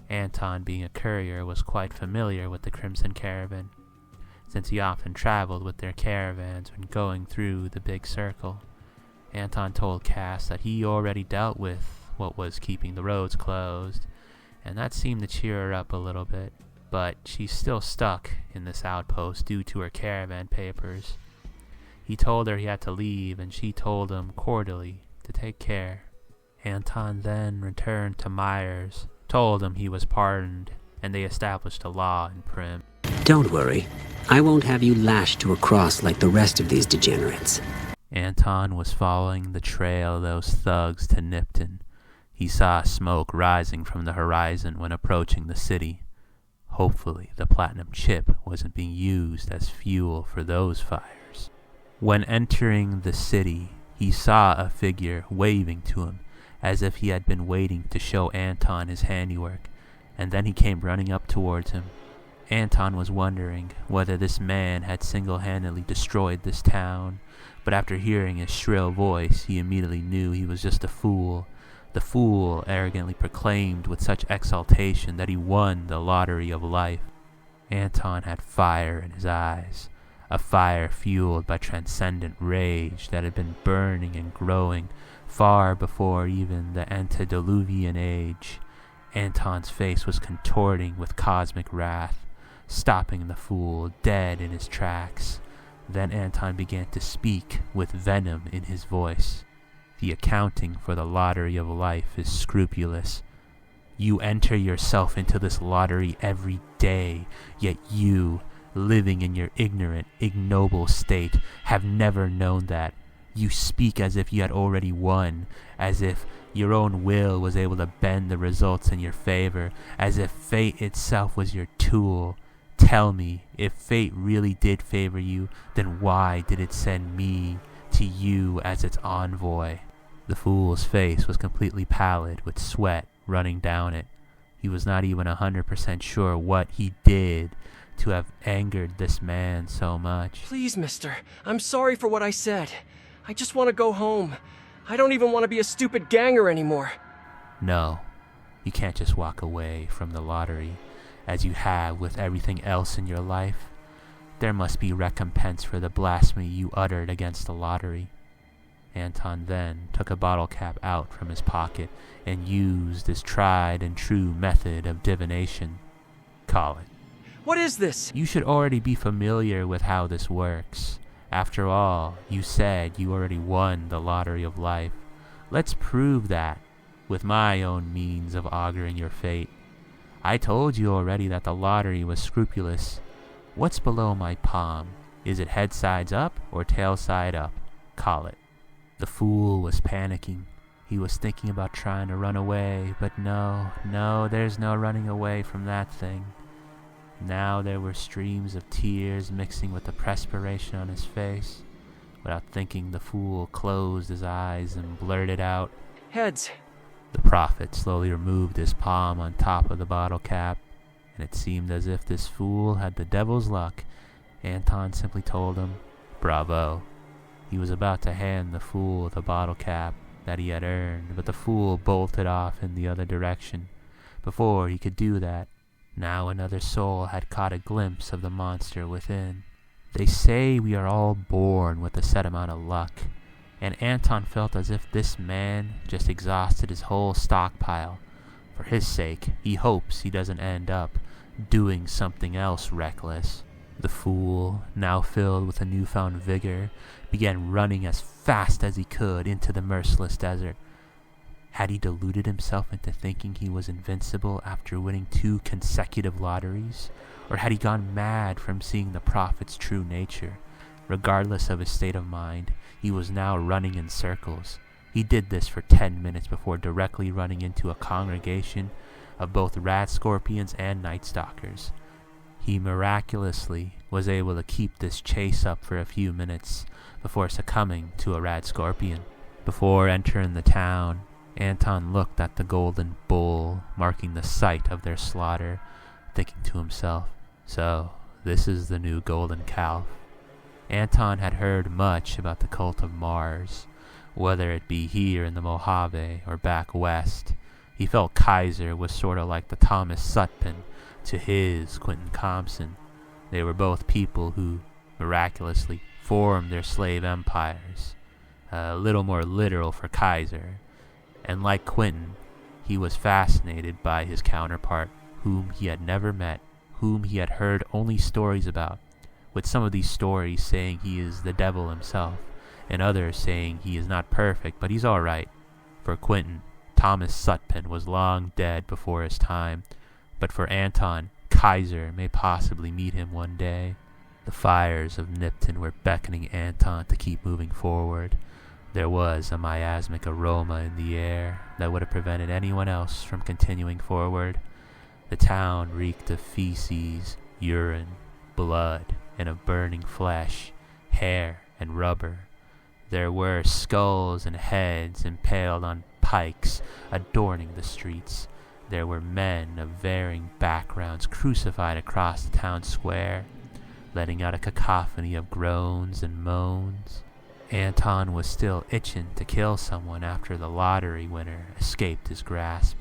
Anton, being a courier, was quite familiar with the Crimson Caravan, since he often traveled with their caravans when going through the big circle. Anton told Cass that he already dealt with what was keeping the roads closed, and that seemed to cheer her up a little bit, but she's still stuck in this outpost due to her caravan papers. He told her he had to leave, and she told him cordially to take care. Anton then returned to Myers, told him he was pardoned, and they established a law in Primm. Don't worry. I won't have you lashed to a cross like the rest of these degenerates. Anton was following the trail of those thugs to Nipton. He saw smoke rising from the horizon when approaching the city. Hopefully, the platinum chip wasn't being used as fuel for those fires. When entering the city, he saw a figure waving to him, as if he had been waiting to show Anton his handiwork, and then he came running up towards him. Anton was wondering whether this man had single-handedly destroyed this town, but after hearing his shrill voice, he immediately knew he was just a fool. The fool arrogantly proclaimed with such exultation that he won the lottery of life. Anton had fire in his eyes, a fire fueled by transcendent rage that had been burning and growing far before even the antediluvian age. Anton's face was contorting with cosmic wrath, stopping the fool dead in his tracks. Then Anton began to speak with venom in his voice. The accounting for the lottery of life is scrupulous. You enter yourself into this lottery every day, yet you, living in your ignorant, ignoble state, have never known that. You speak as if you had already won, as if your own will was able to bend the results in your favor, as if fate itself was your tool. Tell me, if fate really did favor you, then why did it send me to you as its envoy? The fool's face was completely pallid, with sweat running down it. He was not even 100% sure what he did to have angered this man so much. Please, mister. I'm sorry for what I said. I just want to go home. I don't even want to be a stupid ganger anymore. No, you can't just walk away from the lottery, as you have with everything else in your life. There must be recompense for the blasphemy you uttered against the lottery. Anton then took a bottle cap out from his pocket and used his tried and true method of divination. Call it. What is this? You should already be familiar with how this works. After all, you said you already won the lottery of life. Let's prove that with my own means of auguring your fate. I told you already that the lottery was scrupulous. What's below my palm? Is it head sides up or tail side up? Call it. The fool was panicking. He was thinking about trying to run away, but no, there's no running away from that thing. Now there were streams of tears mixing with the perspiration on his face. Without thinking, the fool closed his eyes and blurted out, Heads. The prophet slowly removed his palm on top of the bottle cap, and it seemed as if this fool had the devil's luck. Anton simply told him, Bravo. He was about to hand the fool the bottle cap that he had earned, but the fool bolted off in the other direction. Before he could do that, now another soul had caught a glimpse of the monster within. They say we are all born with a set amount of luck, and Anton felt as if this man just exhausted his whole stockpile. For his sake, he hopes he doesn't end up doing something else reckless. The fool, now filled with a newfound vigor, began running as fast as he could into the merciless desert. Had he deluded himself into thinking he was invincible after winning 2 consecutive lotteries? Or had he gone mad from seeing the prophet's true nature? Regardless of his state of mind, he was now running in circles. He did this for 10 minutes before directly running into a congregation of both rat scorpions and night stalkers. He miraculously was able to keep this chase up for a few minutes before succumbing to a rat scorpion. Before entering the town, Anton looked at the golden bull marking the site of their slaughter, thinking to himself, so this is the new golden calf. Anton had heard much about the cult of Mars, whether it be here in the Mojave or back west. He felt Kaiser was sort of like the Thomas Sutpen to his Quentin Compson. They were both people who miraculously formed their slave empires. A little more literal for Kaiser. And like Quentin, he was fascinated by his counterpart, whom he had never met, whom he had heard only stories about, with some of these stories saying he is the devil himself, and others saying he is not perfect, but he's alright. For Quentin, Thomas Sutpen was long dead before his time, but for Anton, Kaiser may possibly meet him one day. The fires of Nipton were beckoning Anton to keep moving forward. There was a miasmic aroma in the air that would have prevented anyone else from continuing forward. The town reeked of feces, urine, blood, and of burning flesh, hair, and rubber. There were skulls and heads impaled on pikes adorning the streets. There were men of varying backgrounds crucified across the town square, letting out a cacophony of groans and moans. Anton was still itching to kill someone after the lottery winner escaped his grasp,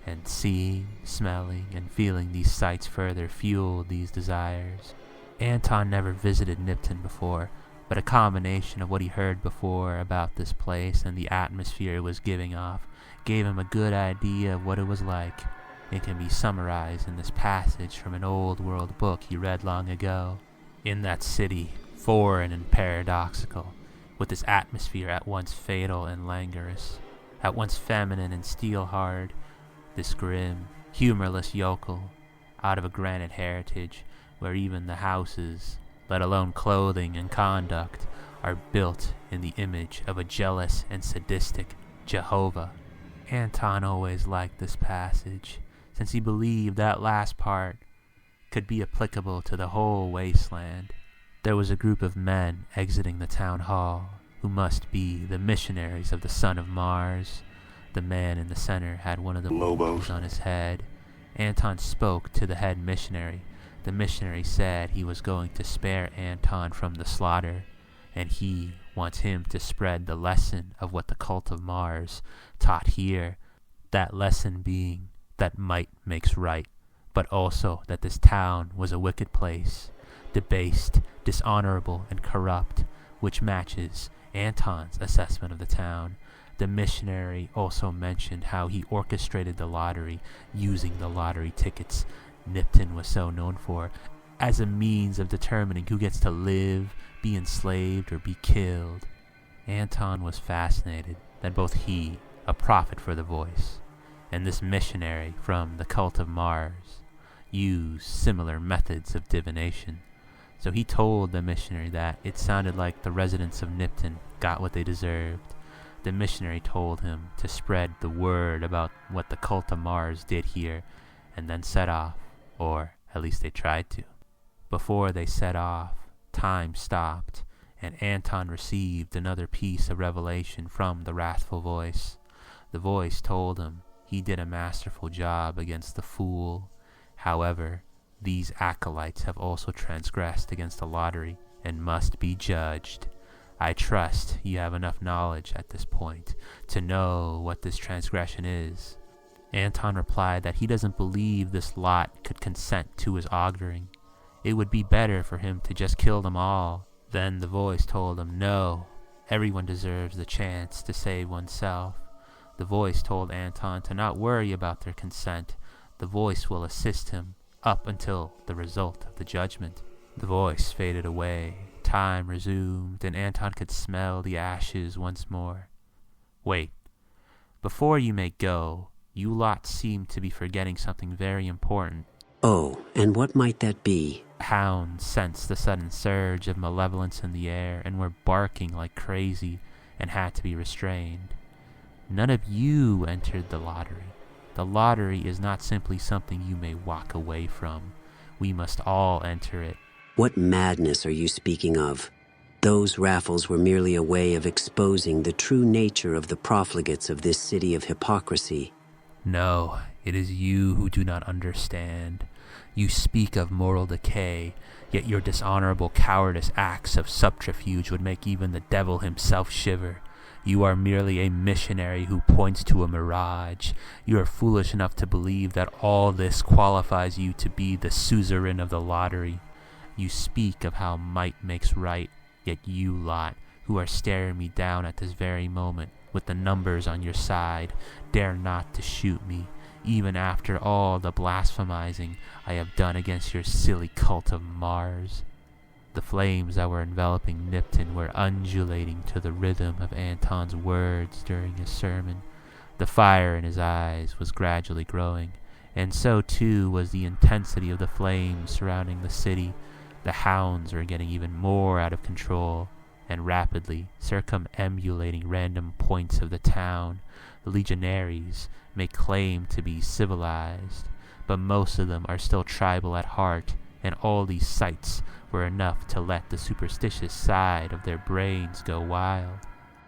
and seeing, smelling, and feeling these sights further fueled these desires. Anton never visited Nipton before, but a combination of what he heard before about this place and the atmosphere it was giving off gave him a good idea of what it was like. It can be summarized in this passage from an old world book he read long ago. In that city, foreign and paradoxical, with this atmosphere at once fatal and languorous, at once feminine and steel-hard, this grim, humorless yokel, out of a granite heritage, where even the houses, let alone clothing and conduct, are built in the image of a jealous and sadistic Jehovah. Anton always liked this passage, since he believed that last part could be applicable to the whole wasteland. There was a group of men exiting the town hall, who must be the missionaries of the son of Mars. The man in the center had one of the lobos on his head. Anton spoke to the head missionary. The missionary said he was going to spare Anton from the slaughter, and he wants him to spread the lesson of what the cult of Mars taught here. That lesson being that might makes right, but also that this town was a wicked place, debased, dishonorable, and corrupt, which matches Anton's assessment of the town. The missionary also mentioned how he orchestrated the lottery using the lottery tickets Nipton was so known for as a means of determining who gets to live, be enslaved, or be killed. Anton was fascinated that both he, a prophet for the voice, and this missionary from the cult of Mars used similar methods of divination. So he told the missionary that it sounded like the residents of Nipton got what they deserved. The missionary told him to spread the word about what the cult of Mars did here, and then set off, or at least they tried to. Before they set off, time stopped, and Anton received another piece of revelation from the wrathful voice. The voice told him he did a masterful job against the fool. However, these acolytes have also transgressed against the lottery and must be judged. I trust you have enough knowledge at this point to know what this transgression is. Anton replied that he doesn't believe this lot could consent to his auguring. It would be better for him to just kill them all. Then the voice told him, no, everyone deserves the chance to save oneself. The voice told Anton to not worry about their consent. The voice will assist him up until the result of the judgment. The voice faded away. Time resumed, and Anton could smell the ashes once more. Wait, before you may go, you lot seem to be forgetting something very important. Oh, and what might that be? Hounds sensed the sudden surge of malevolence in the air and were barking like crazy and had to be restrained. None of you entered the lottery. The lottery is not simply something you may walk away from. We must all enter it. What madness are you speaking of? Those raffles were merely a way of exposing the true nature of the profligates of this city of hypocrisy. No, it is you who do not understand. You speak of moral decay, yet your dishonorable cowardice acts of subterfuge would make even the devil himself shiver. You are merely a missionary who points to a mirage. You are foolish enough to believe that all this qualifies you to be the suzerain of the lottery. You speak of how might makes right, yet you lot, who are staring me down at this very moment, with the numbers on your side, dare not to shoot me, even after all the blasphemizing I have done against your silly cult of Mars. The flames that were enveloping Nipton were undulating to the rhythm of Anton's words during his sermon. The fire in his eyes was gradually growing, and so too was the intensity of the flames surrounding the city. The hounds were getting even more out of control and rapidly circumambulating random points of the town. The legionaries may claim to be civilized, but most of them are still tribal at heart, and all these sights were enough to let the superstitious side of their brains go wild.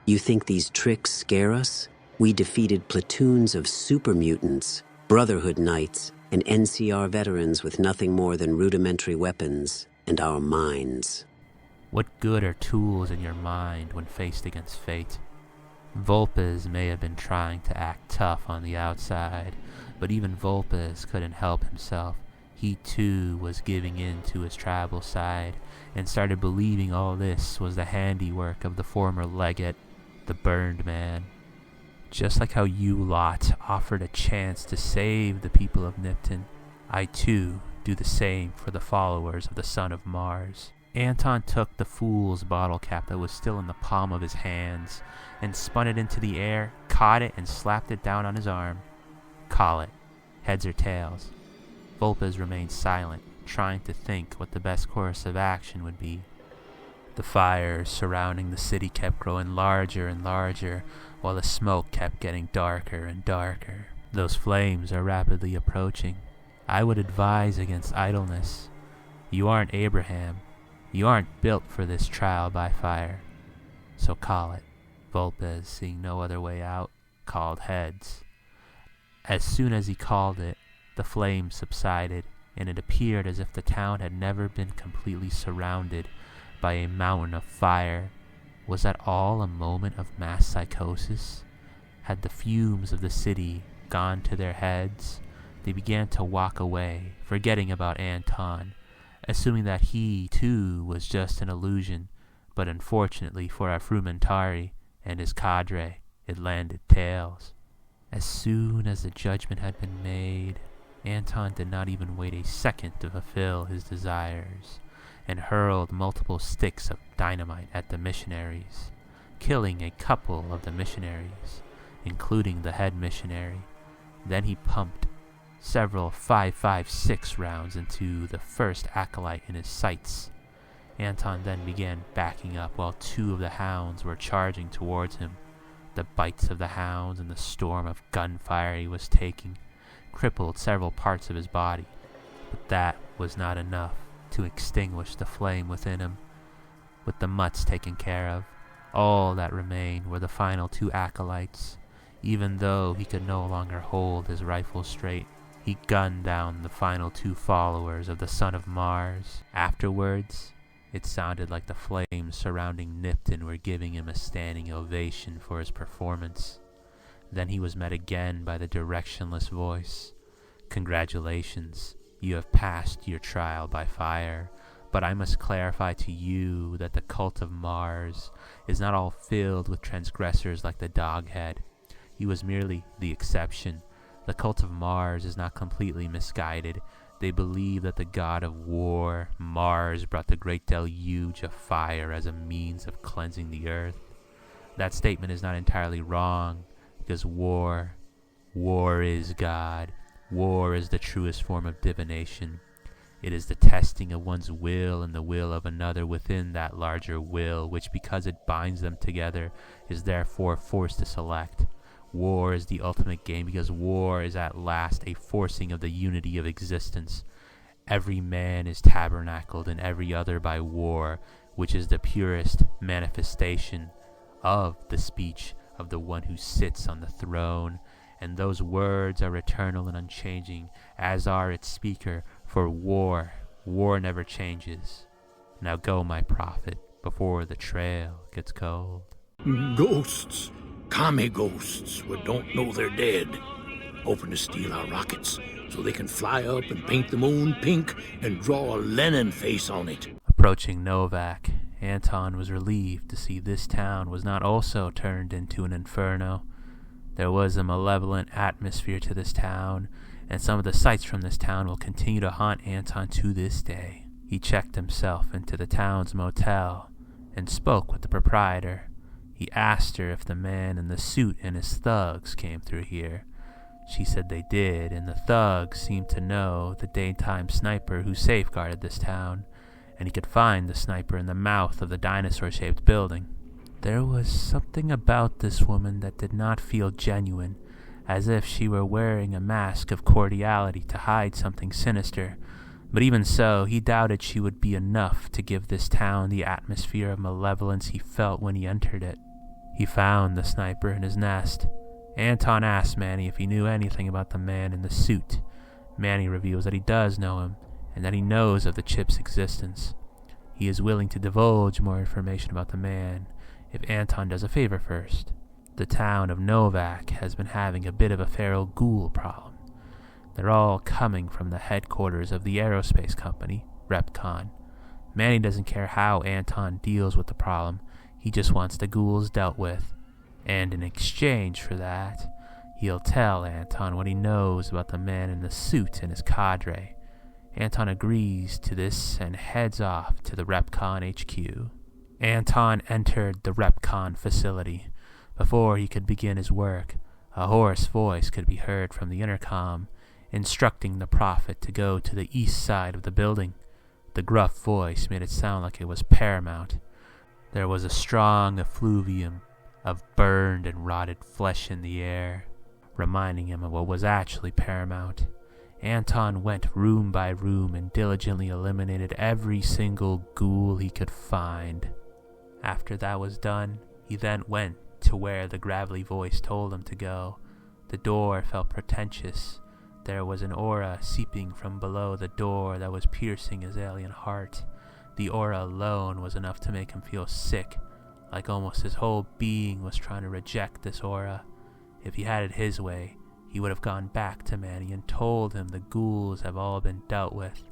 You think these tricks scare us? We defeated platoons of super mutants, Brotherhood Knights, and NCR veterans with nothing more than rudimentary weapons and our minds. What good are tools in your mind when faced against fate? Volpes may have been trying to act tough on the outside, but even Volpes couldn't help himself. He too was giving in to his tribal side and started believing all this was the handiwork of the former legate, the Burned Man. Just like how you lot offered a chance to save the people of Nipton, I too do the same for the followers of the Son of Mars. Anton took the fool's bottle cap that was still in the palm of his hands and spun it into the air, caught it, and slapped it down on his arm. Call it. Heads or tails. Volpes remained silent, trying to think what the best course of action would be. The fires surrounding the city kept growing larger and larger, while the smoke kept getting darker and darker. Those flames are rapidly approaching. I would advise against idleness. You aren't Abraham. You aren't built for this trial by fire. So call it. Volpes, seeing no other way out, called heads. As soon as he called it, the flames subsided, and it appeared as if the town had never been completely surrounded by a mountain of fire. Was that all a moment of mass psychosis? Had the fumes of the city gone to their heads? They began to walk away, forgetting about Anton, assuming that he, too, was just an illusion, but unfortunately for our Frumentari and his cadre, it landed tails. As soon as the judgment had been made, Anton did not even wait a second to fulfill his desires, and hurled multiple sticks of dynamite at the missionaries, killing a couple of the missionaries, including the head missionary. Then he pumped several 5.56 rounds into the first acolyte in his sights. Anton then began backing up while two of the hounds were charging towards him. The bites of the hounds and the storm of gunfire he was taking crippled several parts of his body, but that was not enough to extinguish the flame within him. With the mutts taken care of, all that remained were the final two acolytes. Even though he could no longer hold his rifle straight, he gunned down the final two followers of the Son of Mars. Afterwards, it sounded like the flames surrounding Nipton were giving him a standing ovation for his performance. Then he was met again by the directionless voice. Congratulations, you have passed your trial by fire, but I must clarify to you that the cult of Mars is not all filled with transgressors like the Doghead. He was merely the exception. The cult of Mars is not completely misguided. They believe that the god of war, Mars, brought the great deluge of fire as a means of cleansing the earth. That statement is not entirely wrong, because war is God. War is the truest form of divination. It is the testing of one's will and the will of another within that larger will, which, because it binds them together, is therefore forced to select. War is the ultimate game because war is at last a forcing of the unity of existence. Every man is tabernacled and every other by war, which is the purest manifestation of the speech of the one who sits on the throne. And those words are eternal and unchanging, as are its speaker, for war never changes. Now go, my prophet, before the trail gets cold. Ghosts. Commie ghosts who don't know they're dead. Hoping to steal our rockets so they can fly up and paint the moon pink and draw a Lenin face on it. Approaching Novac, Anton was relieved to see this town was not also turned into an inferno. There was a malevolent atmosphere to this town, and some of the sights from this town will continue to haunt Anton to this day. He checked himself into the town's motel and spoke with the proprietor. He asked her if the man in the suit and his thugs came through here. She said they did, and the thugs seemed to know the daytime sniper who safeguarded this town, and he could find the sniper in the mouth of the dinosaur-shaped building. There was something about this woman that did not feel genuine, as if she were wearing a mask of cordiality to hide something sinister. But even so, he doubted she would be enough to give this town the atmosphere of malevolence he felt when he entered it. He found the sniper in his nest. Anton asked Manny if he knew anything about the man in the suit. Manny reveals that he does know him, and that he knows of the chip's existence. He is willing to divulge more information about the man if Anton does a favor first. The town of Novac has been having a bit of a feral ghoul problem. They're all coming from the headquarters of the aerospace company, Repcon. Manny doesn't care how Anton deals with the problem. He just wants the ghouls dealt with. And in exchange for that, he'll tell Anton what he knows about the man in the suit and his cadre. Anton agrees to this and heads off to the Repcon HQ. Anton entered the Repcon facility. Before he could begin his work, a hoarse voice could be heard from the intercom, instructing the prophet to go to the east side of the building. The gruff voice made it sound like it was paramount. There was a strong effluvium of burned and rotted flesh in the air, reminding him of what was actually paramount. Anton went room by room and diligently eliminated every single ghoul he could find. After that was done, he then went to where the gravelly voice told him to go. The door felt pretentious. There was an aura seeping from below the door that was piercing his alien heart. The aura alone was enough to make him feel sick, like almost his whole being was trying to reject this aura. If he had it his way, he would have gone back to Manny and told him the ghouls have all been dealt with,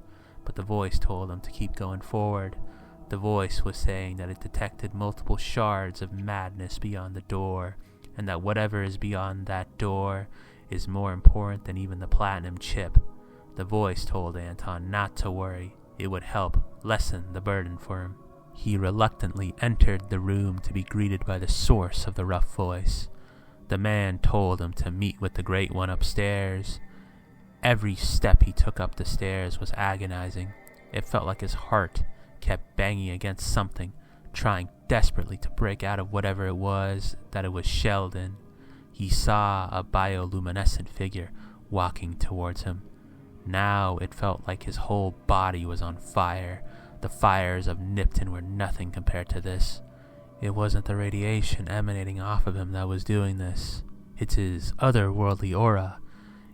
but the voice told him to keep going forward. The voice was saying that it detected multiple shards of madness beyond the door, and that whatever is beyond that door is more important than even the platinum chip. The voice told Anton not to worry. It would help lessen the burden for him. He reluctantly entered the room to be greeted by the source of the rough voice. The man told him to meet with the Great One upstairs. Every step he took up the stairs was agonizing. It felt like his heart kept banging against something, trying desperately to break out of whatever it was that it was shelled in. He saw a bioluminescent figure walking towards him. Now it felt like his whole body was on fire. The fires of Nipton were nothing compared to this. It wasn't the radiation emanating off of him that was doing this. It's his otherworldly aura.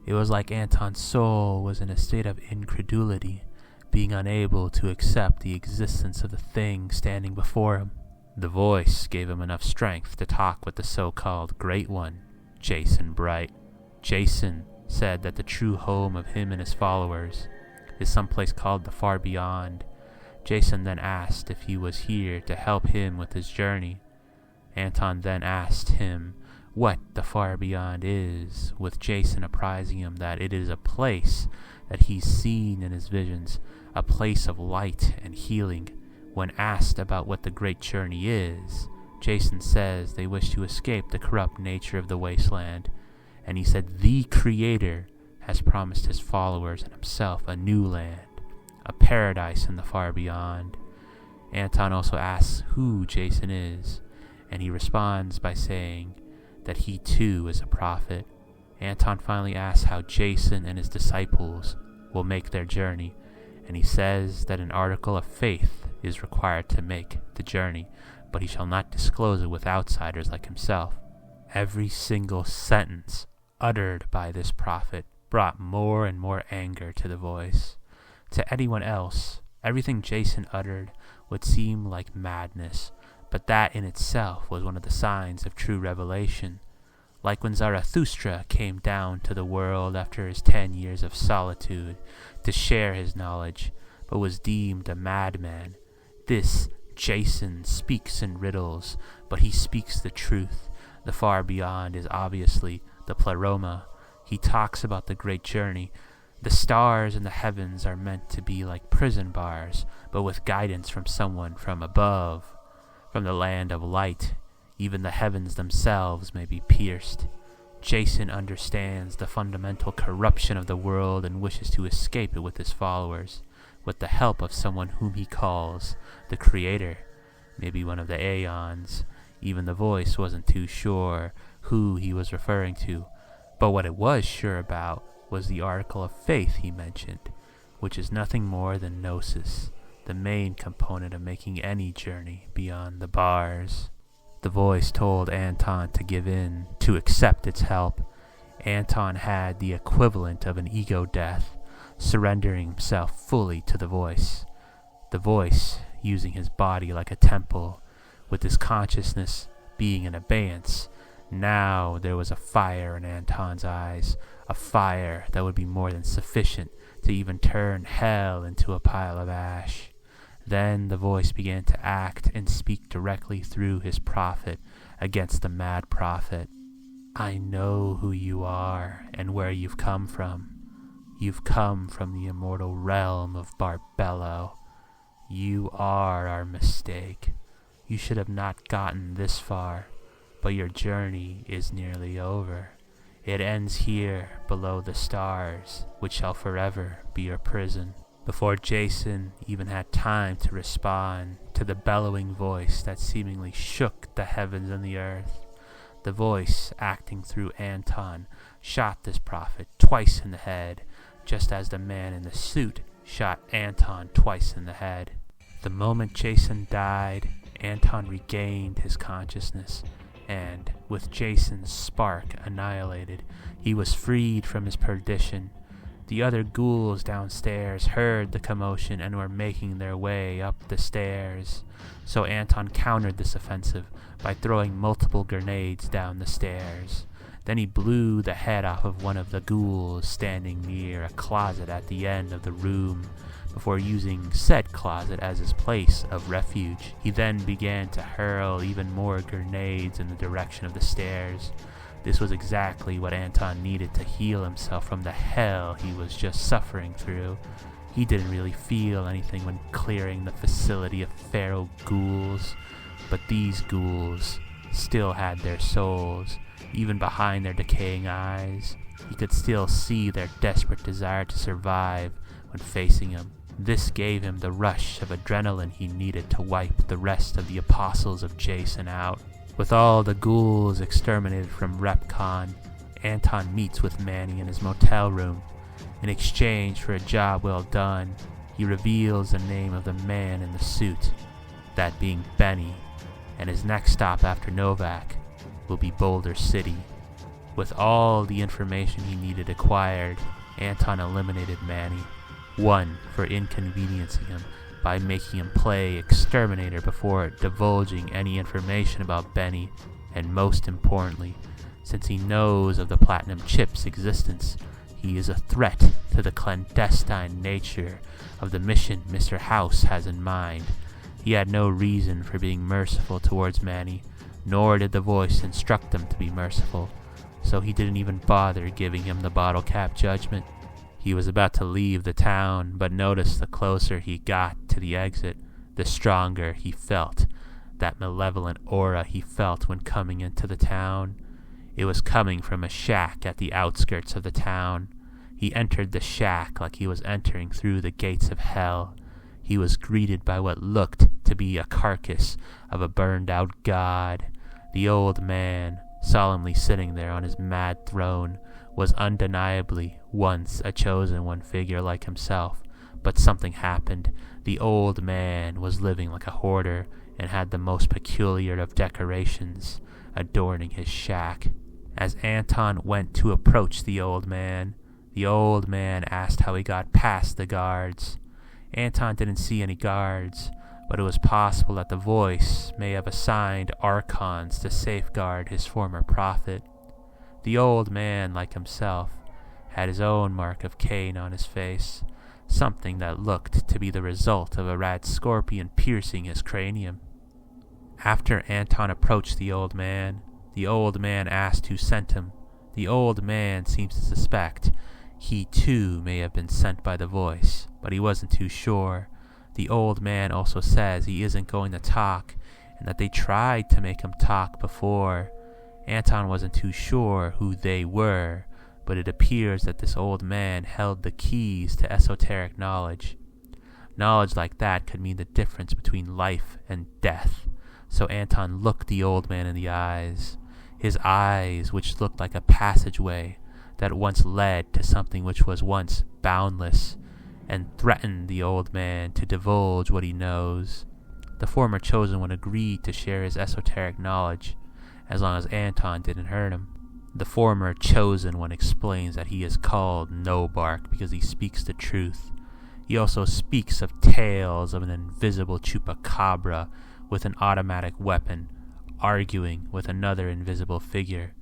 It was like Anton's soul was in a state of incredulity, being unable to accept the existence of the thing standing before him. The voice gave him enough strength to talk with the so-called Great One, Jason Bright. Jason said that the true home of him and his followers is someplace called the Far Beyond. Jason then asked if he was here to help him with his journey. Anton then asked him what the Far Beyond is, with Jason apprising him that it is a place that he's seen in his visions, a place of light and healing. When asked about what the Great Journey is, Jason says they wish to escape the corrupt nature of the wasteland, and he said the Creator has promised his followers and himself a new land, a paradise in the far beyond. Anton also asks who Jason is, and he responds by saying that he too is a prophet. Anton finally asks how Jason and his disciples will make their journey, and he says that an article of faith is required to make the journey, but he shall not disclose it with outsiders like himself. Every single sentence uttered by this prophet brought more and more anger to the voice. To anyone else, everything Jason uttered would seem like madness, but that in itself was one of the signs of true revelation. Like when Zarathustra came down to the world after his 10 years of solitude to share his knowledge, but was deemed a madman. This Jason speaks in riddles, but he speaks the truth. The far beyond is obviously the pleroma. He talks about the great journey. The stars in the heavens are meant to be like prison bars, but with guidance from someone from above. From the land of light, even the heavens themselves may be pierced. Jason understands the fundamental corruption of the world and wishes to escape it with his followers, with the help of someone whom he calls the Creator, maybe one of the Aeons. Even the voice wasn't too sure who he was referring to, but what it was sure about was the article of faith he mentioned, which is nothing more than gnosis, the main component of making any journey beyond the bars. The voice told Anton to give in, to accept its help. Anton had the equivalent of an ego death, surrendering himself fully to the voice. The voice using his body like a temple, with his consciousness being in abeyance. Now there was a fire in Anton's eyes, a fire that would be more than sufficient to even turn hell into a pile of ash. Then the voice began to act and speak directly through his prophet against the mad prophet. I know who you are and where you've come from. You've come from the immortal realm of Barbello. You are our mistake. You should have not gotten this far, but your journey is nearly over. It ends here below the stars, which shall forever be your prison. Before Jason even had time to respond to the bellowing voice that seemingly shook the heavens and the earth, the voice acting through Anton shot this prophet twice in the head, just as the man in the suit shot Anton twice in the head. The moment Jason died, Anton regained his consciousness, and, with Jason's spark annihilated, he was freed from his perdition. The other ghouls downstairs heard the commotion and were making their way up the stairs, so Anton countered this offensive by throwing multiple grenades down the stairs. Then he blew the head off of one of the ghouls standing near a closet at the end of the room, before using said closet as his place of refuge. He then began to hurl even more grenades in the direction of the stairs. This was exactly what Anton needed to heal himself from the hell he was just suffering through. He didn't really feel anything when clearing the facility of feral ghouls, but these ghouls still had their souls. Even behind their decaying eyes, he could still see their desperate desire to survive when facing him. This gave him the rush of adrenaline he needed to wipe the rest of the apostles of Jason out. With all the ghouls exterminated from RepCon, Anton meets with Manny in his motel room. In exchange for a job well done, he reveals the name of the man in the suit, that being Benny, and his next stop after Novac will be Boulder City. With all the information he needed acquired, Anton eliminated Manny. One, for inconveniencing him by making him play exterminator before divulging any information about Benny, and most importantly, since he knows of the platinum chip's existence, he is a threat to the clandestine nature of the mission Mr. House has in mind. He had no reason for being merciful towards Manny, nor did the voice instruct him to be merciful, so he didn't even bother giving him the bottle cap judgment. He was about to leave the town, but noticed the closer he got to the exit, the stronger he felt that malevolent aura he felt when coming into the town. It was coming from a shack at the outskirts of the town. He entered the shack like he was entering through the gates of hell. He was greeted by what looked to be a carcass of a burned-out god. The old man, solemnly sitting there on his mad throne, was undeniably once a chosen one figure like himself. But something happened. The old man was living like a hoarder and had the most peculiar of decorations adorning his shack. As Anton went to approach the old man asked how he got past the guards. Anton didn't see any guards, but it was possible that the voice may have assigned archons to safeguard his former prophet. The old man, like himself, had his own mark of Cain on his face, something that looked to be the result of a rat scorpion piercing his cranium. After Anton approached the old man asked who sent him. The old man seems to suspect he too may have been sent by the voice, but he wasn't too sure. The old man also says he isn't going to talk, and that they tried to make him talk before. Anton wasn't too sure who they were, but it appears that this old man held the keys to esoteric knowledge. Knowledge like that could mean the difference between life and death. So Anton looked the old man in the eyes. His eyes, which looked like a passageway that once led to something which was once boundless, and threatened the old man to divulge what he knows. The former chosen one agreed to share his esoteric knowledge, as long as Anton didn't hurt him. The former chosen one explains that he is called No-Bark because he speaks the truth. He also speaks of tales of an invisible chupacabra with an automatic weapon, arguing with another invisible figure.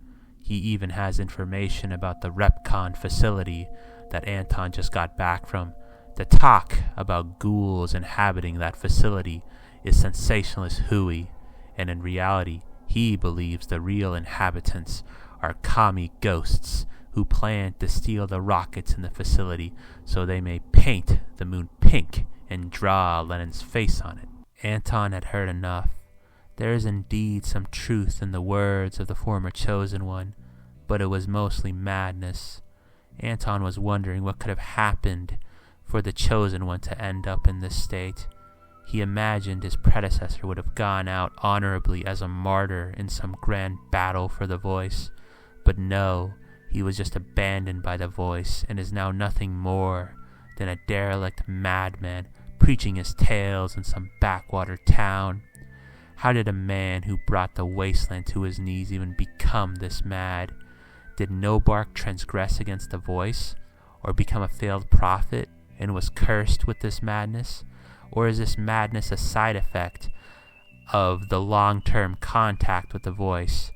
He even has information about the Repcon facility that Anton just got back from. The talk about ghouls inhabiting that facility is sensationalist hooey, and in reality, he believes the real inhabitants are commie ghosts who plan to steal the rockets in the facility so they may paint the moon pink and draw Lenin's face on it. Anton had heard enough. There is indeed some truth in the words of the former chosen one, but it was mostly madness. Anton was wondering what could have happened for the chosen one to end up in this state. He imagined his predecessor would have gone out honorably as a martyr in some grand battle for the voice, but no, he was just abandoned by the voice and is now nothing more than a derelict madman preaching his tales in some backwater town. How did a man who brought the wasteland to his knees even become this mad? Did No-Bark transgress against the voice, or become a failed prophet and was cursed with this madness? Or is this madness a side effect of the long-term contact with the voice?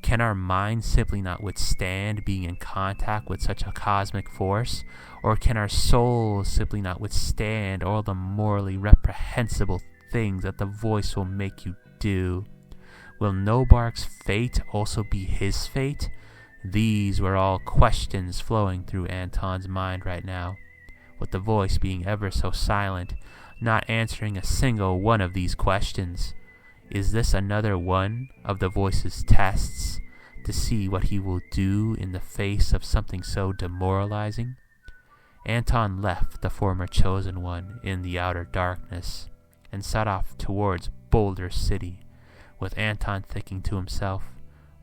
Can our minds simply not withstand being in contact with such a cosmic force? Or can our souls simply not withstand all the morally reprehensible things that the voice will make you do? Will No-Bark's fate also be his fate? These were all questions flowing through Anton's mind right now, with the voice being ever so silent, not answering a single one of these questions. Is this another one of the voice's tests to see what he will do in the face of something so demoralizing? Anton left the former chosen one in the outer darkness and set off towards Boulder City, with Anton thinking to himself,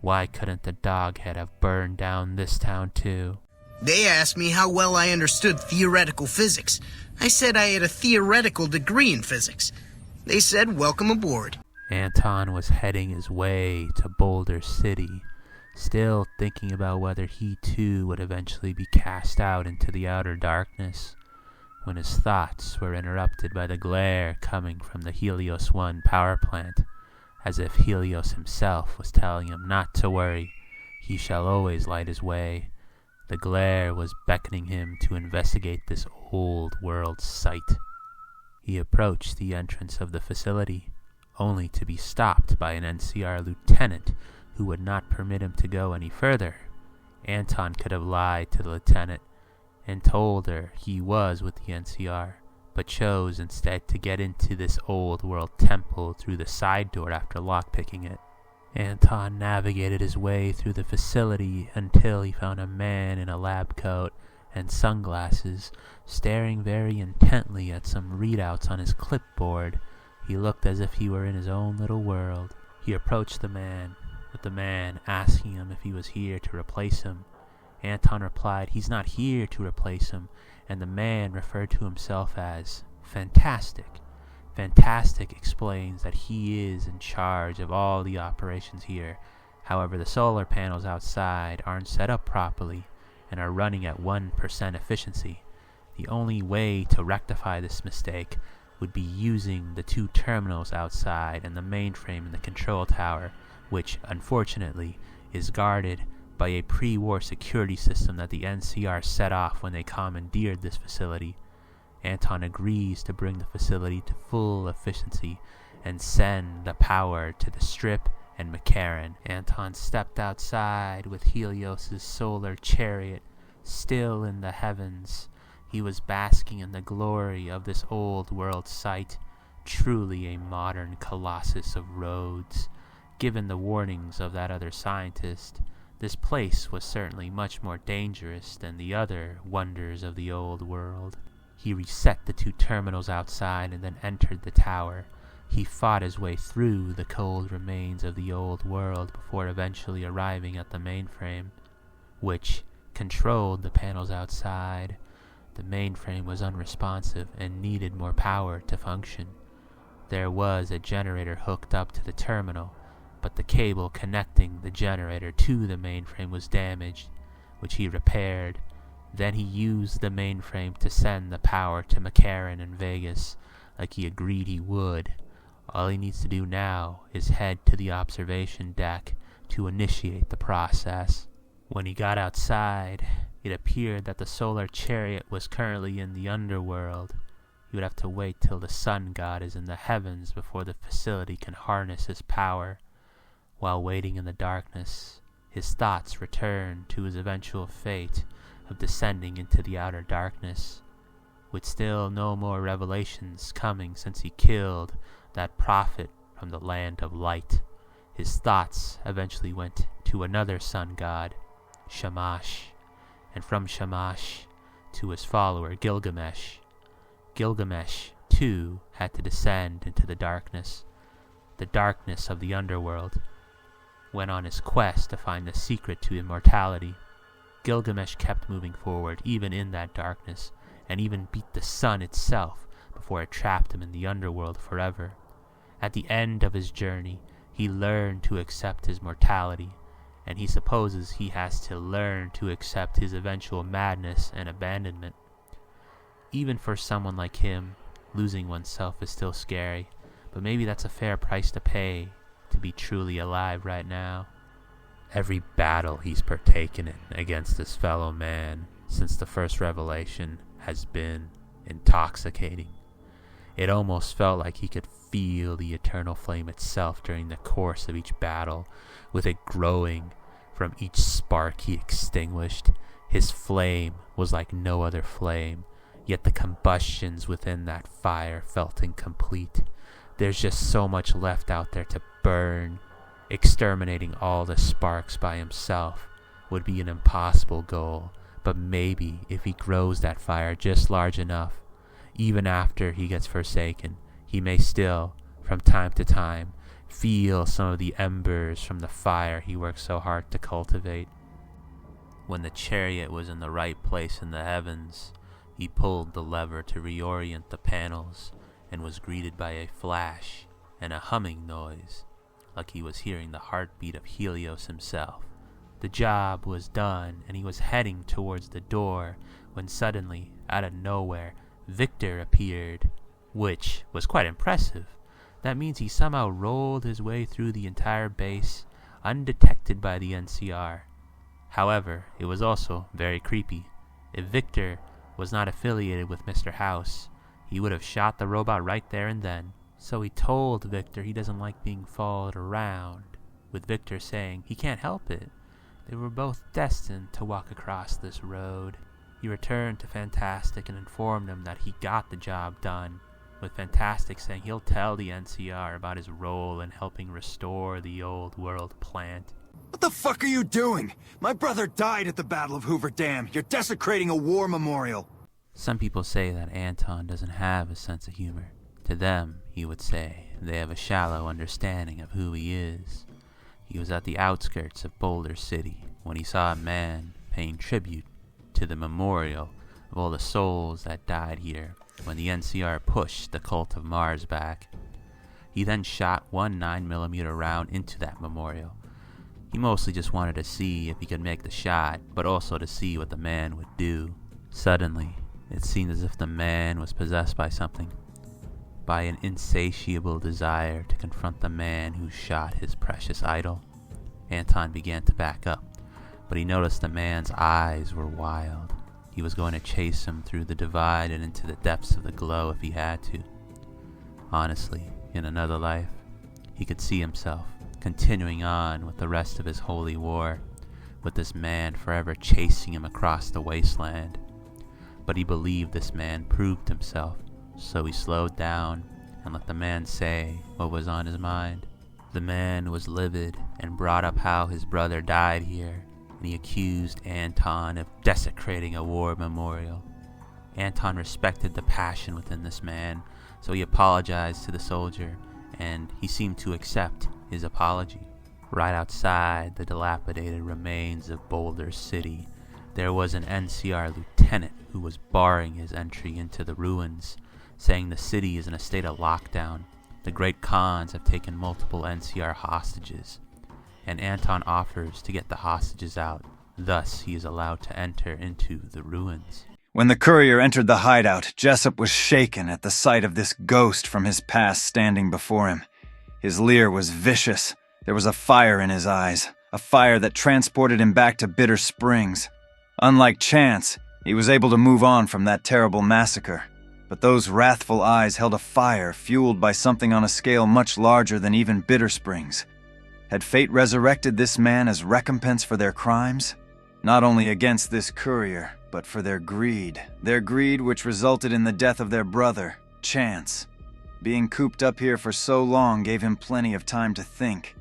why couldn't the doghead have burned down this town too? They asked me how well I understood theoretical physics. I said I had a theoretical degree in physics. They said, welcome aboard. Anton was heading his way to Boulder City, still thinking about whether he too would eventually be cast out into the outer darkness, when his thoughts were interrupted by the glare coming from the HELIOS One power plant, as if Helios himself was telling him not to worry, he shall always light his way. The glare was beckoning him to investigate this old world site. He approached the entrance of the facility, only to be stopped by an NCR lieutenant who would not permit him to go any further. Anton could have lied to the lieutenant and told her he was with the NCR, but chose instead to get into this old world temple through the side door after lockpicking it. Anton navigated his way through the facility until he found a man in a lab coat and sunglasses, staring very intently at some readouts on his clipboard. He looked as if he were in his own little world. He approached the man, with the man asking him if he was here to replace him. Anton replied, "He's not here to replace him," and the man referred to himself as Fantastic. Fantastic explains that he is in charge of all the operations here. However, the solar panels outside aren't set up properly and are running at 1% efficiency. The only way to rectify this mistake would be using the 2 terminals outside and the mainframe in the control tower, which, unfortunately, is guarded by a pre-war security system that the NCR set off when they commandeered this facility. Anton agrees to bring the facility to full efficiency and send the power to the Strip and McCarran. Anton stepped outside with Helios' solar chariot still in the heavens. He was basking in the glory of this old world site, truly a modern colossus of roads. Given the warnings of that other scientist, this place was certainly much more dangerous than the other wonders of the old world. He reset the 2 terminals outside and then entered the tower. He fought his way through the cold remains of the old world before eventually arriving at the mainframe, which controlled the panels outside. The mainframe was unresponsive and needed more power to function. There was a generator hooked up to the terminal, but the cable connecting the generator to the mainframe was damaged, which he repaired. Then he used the mainframe to send the power to McCarran in Vegas, like he agreed he would. All he needs to do now is head to the observation deck to initiate the process. When he got outside, it appeared that the solar chariot was currently in the underworld. He would have to wait till the sun god is in the heavens before the facility can harness his power. While waiting in the darkness, his thoughts returned to his eventual fate of descending into the outer darkness, with still no more revelations coming since he killed that prophet from the land of light. His thoughts eventually went to another sun god, Shamash, and from Shamash to his follower Gilgamesh. Gilgamesh, too, had to descend into the darkness of the underworld, went on his quest to find the secret to immortality. Gilgamesh kept moving forward, even in that darkness, and even beat the sun itself before it trapped him in the underworld forever. At the end of his journey, he learned to accept his mortality, and he supposes he has to learn to accept his eventual madness and abandonment. Even for someone like him, losing oneself is still scary, but maybe that's a fair price to pay to be truly alive right now. Every battle he's partaken in against his fellow man since the first revelation has been intoxicating. It almost felt like he could feel the eternal flame itself during the course of each battle, with it growing from each spark he extinguished. His flame was like no other flame, yet the combustions within that fire felt incomplete. There's just so much left out there to burn. Exterminating all the sparks by himself would be an impossible goal, but maybe if he grows that fire just large enough, even after he gets forsaken, he may still, from time to time, feel some of the embers from the fire he worked so hard to cultivate. When the chariot was in the right place in the heavens, he pulled the lever to reorient the panels and was greeted by a flash and a humming noise, like he was hearing the heartbeat of Helios himself. The job was done, and he was heading towards the door when suddenly, out of nowhere, Victor appeared, which was quite impressive. That means he somehow rolled his way through the entire base, undetected by the NCR. However, it was also very creepy. If Victor was not affiliated with Mr. House, he would have shot the robot right there and then. So he told Victor he doesn't like being followed around, with Victor saying he can't help it. They were both destined to walk across this road. He returned to Fantastic and informed him that he got the job done, with Fantastic saying he'll tell the NCR about his role in helping restore the old world plant. What the fuck are you doing? My brother died at the Battle of Hoover Dam. You're desecrating a war memorial. Some people say that Anton doesn't have a sense of humor. To them, he would say, they have a shallow understanding of who he is. He was at the outskirts of Boulder City when he saw a man paying tribute to the memorial of all the souls that died here when the NCR pushed the cult of Mars back. He then shot one 9mm round into that memorial. He mostly just wanted to see if he could make the shot, but also to see what the man would do. Suddenly, it seemed as if the man was possessed by something, by an insatiable desire to confront the man who shot his precious idol. Anton began to back up, but he noticed the man's eyes were wild. He was going to chase him through the divide and into the depths of the glow if he had to. Honestly, in another life, he could see himself continuing on with the rest of his holy war, with this man forever chasing him across the wasteland. But he believed this man proved himself, so he slowed down and let the man say what was on his mind. The man was livid and brought up how his brother died here, and he accused Anton of desecrating a war memorial. Anton respected the passion within this man, so he apologized to the soldier, and he seemed to accept his apology. Right outside the dilapidated remains of Boulder City, there was an NCR lieutenant who was barring his entry into the ruins, saying the city is in a state of lockdown. The Great Khans have taken multiple NCR hostages, and Anton offers to get the hostages out. Thus, he is allowed to enter into the ruins. When the courier entered the hideout, Jessup was shaken at the sight of this ghost from his past standing before him. His leer was vicious. There was a fire in his eyes, a fire that transported him back to Bitter Springs. Unlike Chance, he was able to move on from that terrible massacre. But those wrathful eyes held a fire fueled by something on a scale much larger than even Bitter Springs. Had fate resurrected this man as recompense for their crimes? Not only against this courier, but for their greed which resulted in the death of their brother, Chance. Being cooped up here for so long gave him plenty of time to think.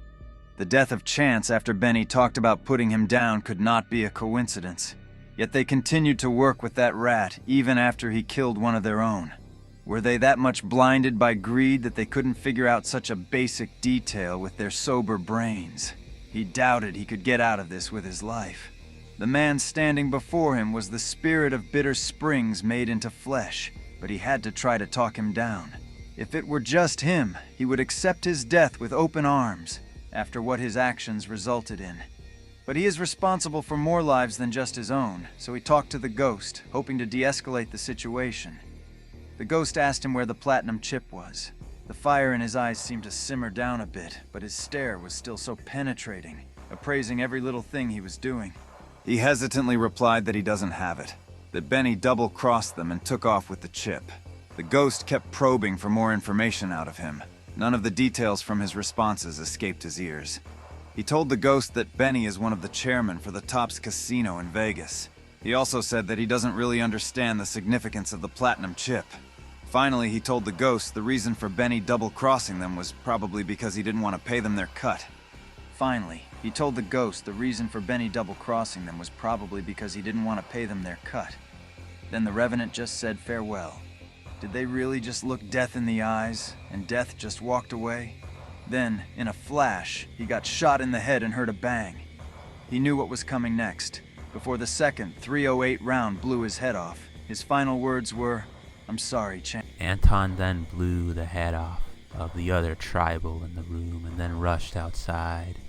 The death of Chance after Benny talked about putting him down could not be a coincidence. Yet they continued to work with that rat even after he killed one of their own. Were they that much blinded by greed that they couldn't figure out such a basic detail with their sober brains? He doubted he could get out of this with his life. The man standing before him was the spirit of Bitter Springs made into flesh, but he had to try to talk him down. If it were just him, he would accept his death with open arms after what his actions resulted in. But he is responsible for more lives than just his own, so he talked to the ghost, hoping to de-escalate the situation. The ghost asked him where the platinum chip was. The fire in his eyes seemed to simmer down a bit, but his stare was still so penetrating, appraising every little thing he was doing. He hesitantly replied that he doesn't have it, that Benny double-crossed them and took off with the chip. The ghost kept probing for more information out of him. None of the details from his responses escaped his ears. He told the ghost that Benny is one of the chairmen for the Tops Casino in Vegas. He also said that he doesn't really understand the significance of the platinum chip. Finally, he told the ghost the reason for Benny double-crossing them was probably because he didn't want to pay them their cut. Finally, he told the ghost the reason for Benny double-crossing them was probably because he didn't want to pay them their cut. Then the Revenant just said farewell. Did they really just look death in the eyes, and death just walked away? Then, in a flash, he got shot in the head and heard a bang. He knew what was coming next. Before the second .308 round blew his head off, his final words were, "I'm sorry, Chan." Anton then blew the head off of the other tribal in the room and then rushed outside.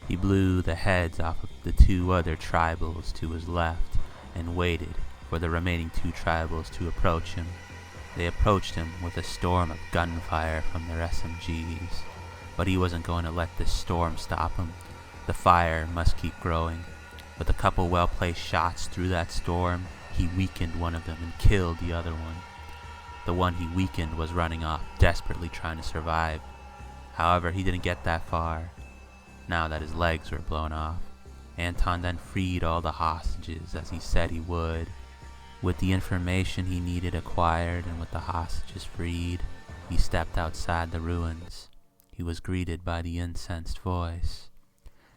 He blew the heads off of the two other tribals to his left and waited for the remaining two tribals to approach him. They approached him with a storm of gunfire from their SMGs. But he wasn't going to let this storm stop him. The fire must keep growing. With a couple well-placed shots through that storm, he weakened one of them and killed the other one. The one he weakened was running off, desperately trying to survive. However, he didn't get that far, now that his legs were blown off. Anton then freed all the hostages as he said he would. With the information he needed acquired and with the hostages freed, he stepped outside the ruins. He was greeted by the incensed voice.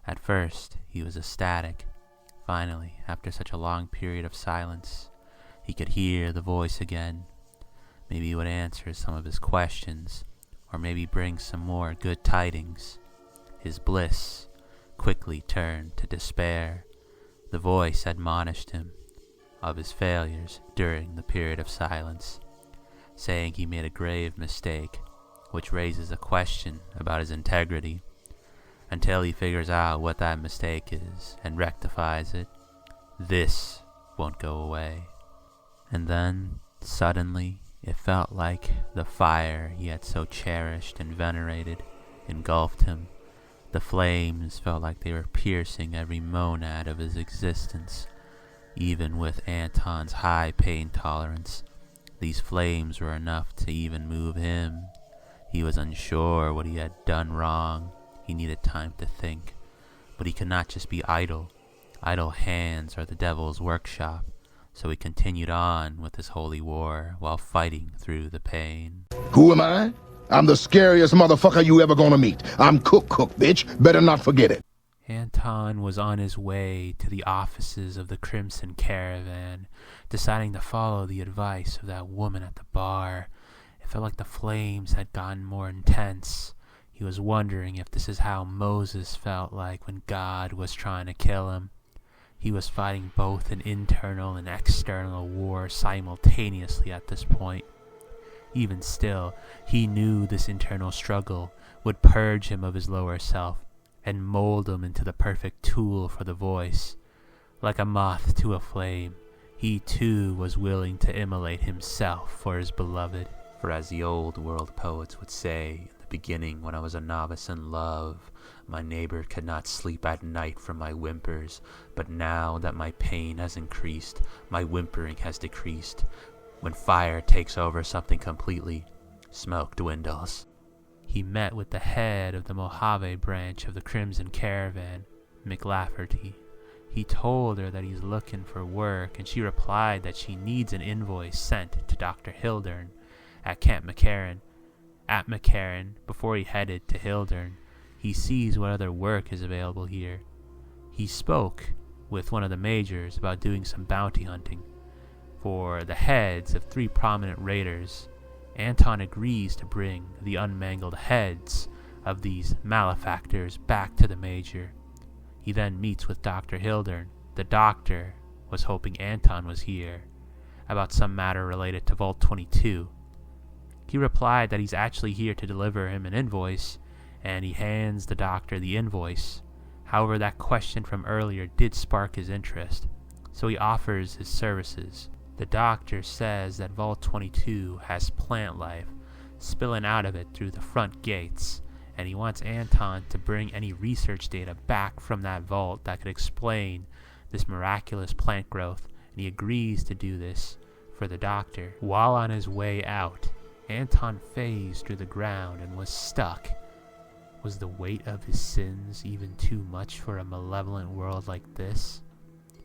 At first, he was ecstatic. Finally, after such a long period of silence, he could hear the voice again. Maybe he would answer some of his questions, or maybe bring some more good tidings. His bliss quickly turned to despair. The voice admonished him of his failures during the period of silence, saying he made a grave mistake, which raises a question about his integrity. Until he figures out what that mistake is and rectifies it, this won't go away. And then, suddenly, it felt like the fire he had so cherished and venerated engulfed him. The flames felt like they were piercing every monad of his existence. Even with Anton's high pain tolerance, these flames were enough to even move him. He was unsure what he had done wrong. He needed time to think. But he could not just be idle. Idle hands are the devil's workshop. So he continued on with his holy war while fighting through the pain. Who am I? I'm the scariest motherfucker you ever gonna meet. I'm Cook, bitch. Better not forget it. Anton was on his way to the offices of the Crimson Caravan, deciding to follow the advice of that woman at the bar. It felt like the flames had gotten more intense. He was wondering if this is how Moses felt like when God was trying to kill him. He was fighting both an internal and external war simultaneously at this point. Even still, he knew this internal struggle would purge him of his lower self and mold him into the perfect tool for the voice. Like a moth to a flame, he too was willing to immolate himself for his beloved. For as the old world poets would say, beginning when I was a novice in love, my neighbor could not sleep at night from my whimpers, but now that my pain has increased, my whimpering has decreased. When fire takes over something completely, smoke dwindles. He met with the head of the Mojave branch of the Crimson Caravan, McLafferty. He told her that he's looking for work, and she replied that she needs an invoice sent to Dr. Hildern at Camp McCarran. At McCarran, before he headed to Hildern, he sees what other work is available here. He spoke with one of the majors about doing some bounty hunting for the heads of 3 prominent raiders. Anton agrees to bring the unmangled heads of these malefactors back to the major. He then meets with Dr. Hildern. The doctor was hoping Anton was here about some matter related to Vault 22. He replied that he's actually here to deliver him an invoice, and he hands the doctor the invoice. However, that question from earlier did spark his interest, so he offers his services. The doctor says that Vault 22 has plant life spilling out of it through the front gates, and he wants Anton to bring any research data back from that vault that could explain this miraculous plant growth, and he agrees to do this for the doctor. While on his way out, Anton phased through the ground and was stuck. Was the weight of his sins even too much for a malevolent world like this?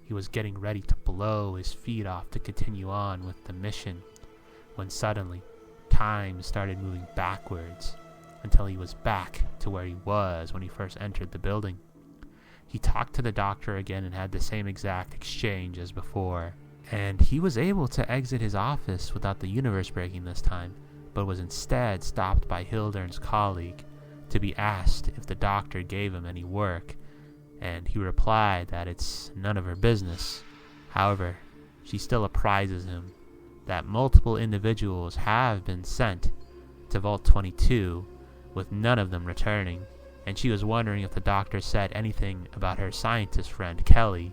He was getting ready to blow his feet off to continue on with the mission, when suddenly, time started moving backwards until he was back to where he was when he first entered the building. He talked to the doctor again and had the same exact exchange as before, and he was able to exit his office without the universe breaking this time, but was instead stopped by Hildern's colleague to be asked if the doctor gave him any work, and he replied that it's none of her business. However, she still apprises him that multiple individuals have been sent to Vault 22, with none of them returning, and she was wondering if the doctor said anything about her scientist friend, Kelly.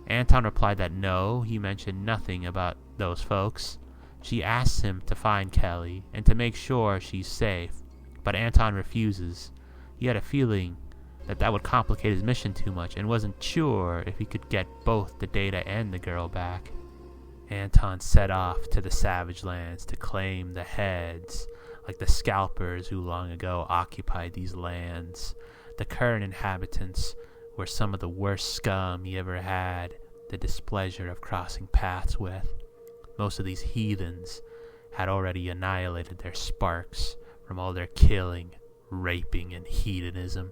Anton replied that no, he mentioned nothing about those folks. She asks him to find Kelly and to make sure she's safe, but Anton refuses. He had a feeling that would complicate his mission too much and wasn't sure if he could get both the data and the girl back. Anton set off to the Savage Lands to claim the heads, like the scalpers who long ago occupied these lands. The current inhabitants were some of the worst scum he ever had the displeasure of crossing paths with. Most of these heathens had already annihilated their sparks from all their killing, raping, and hedonism.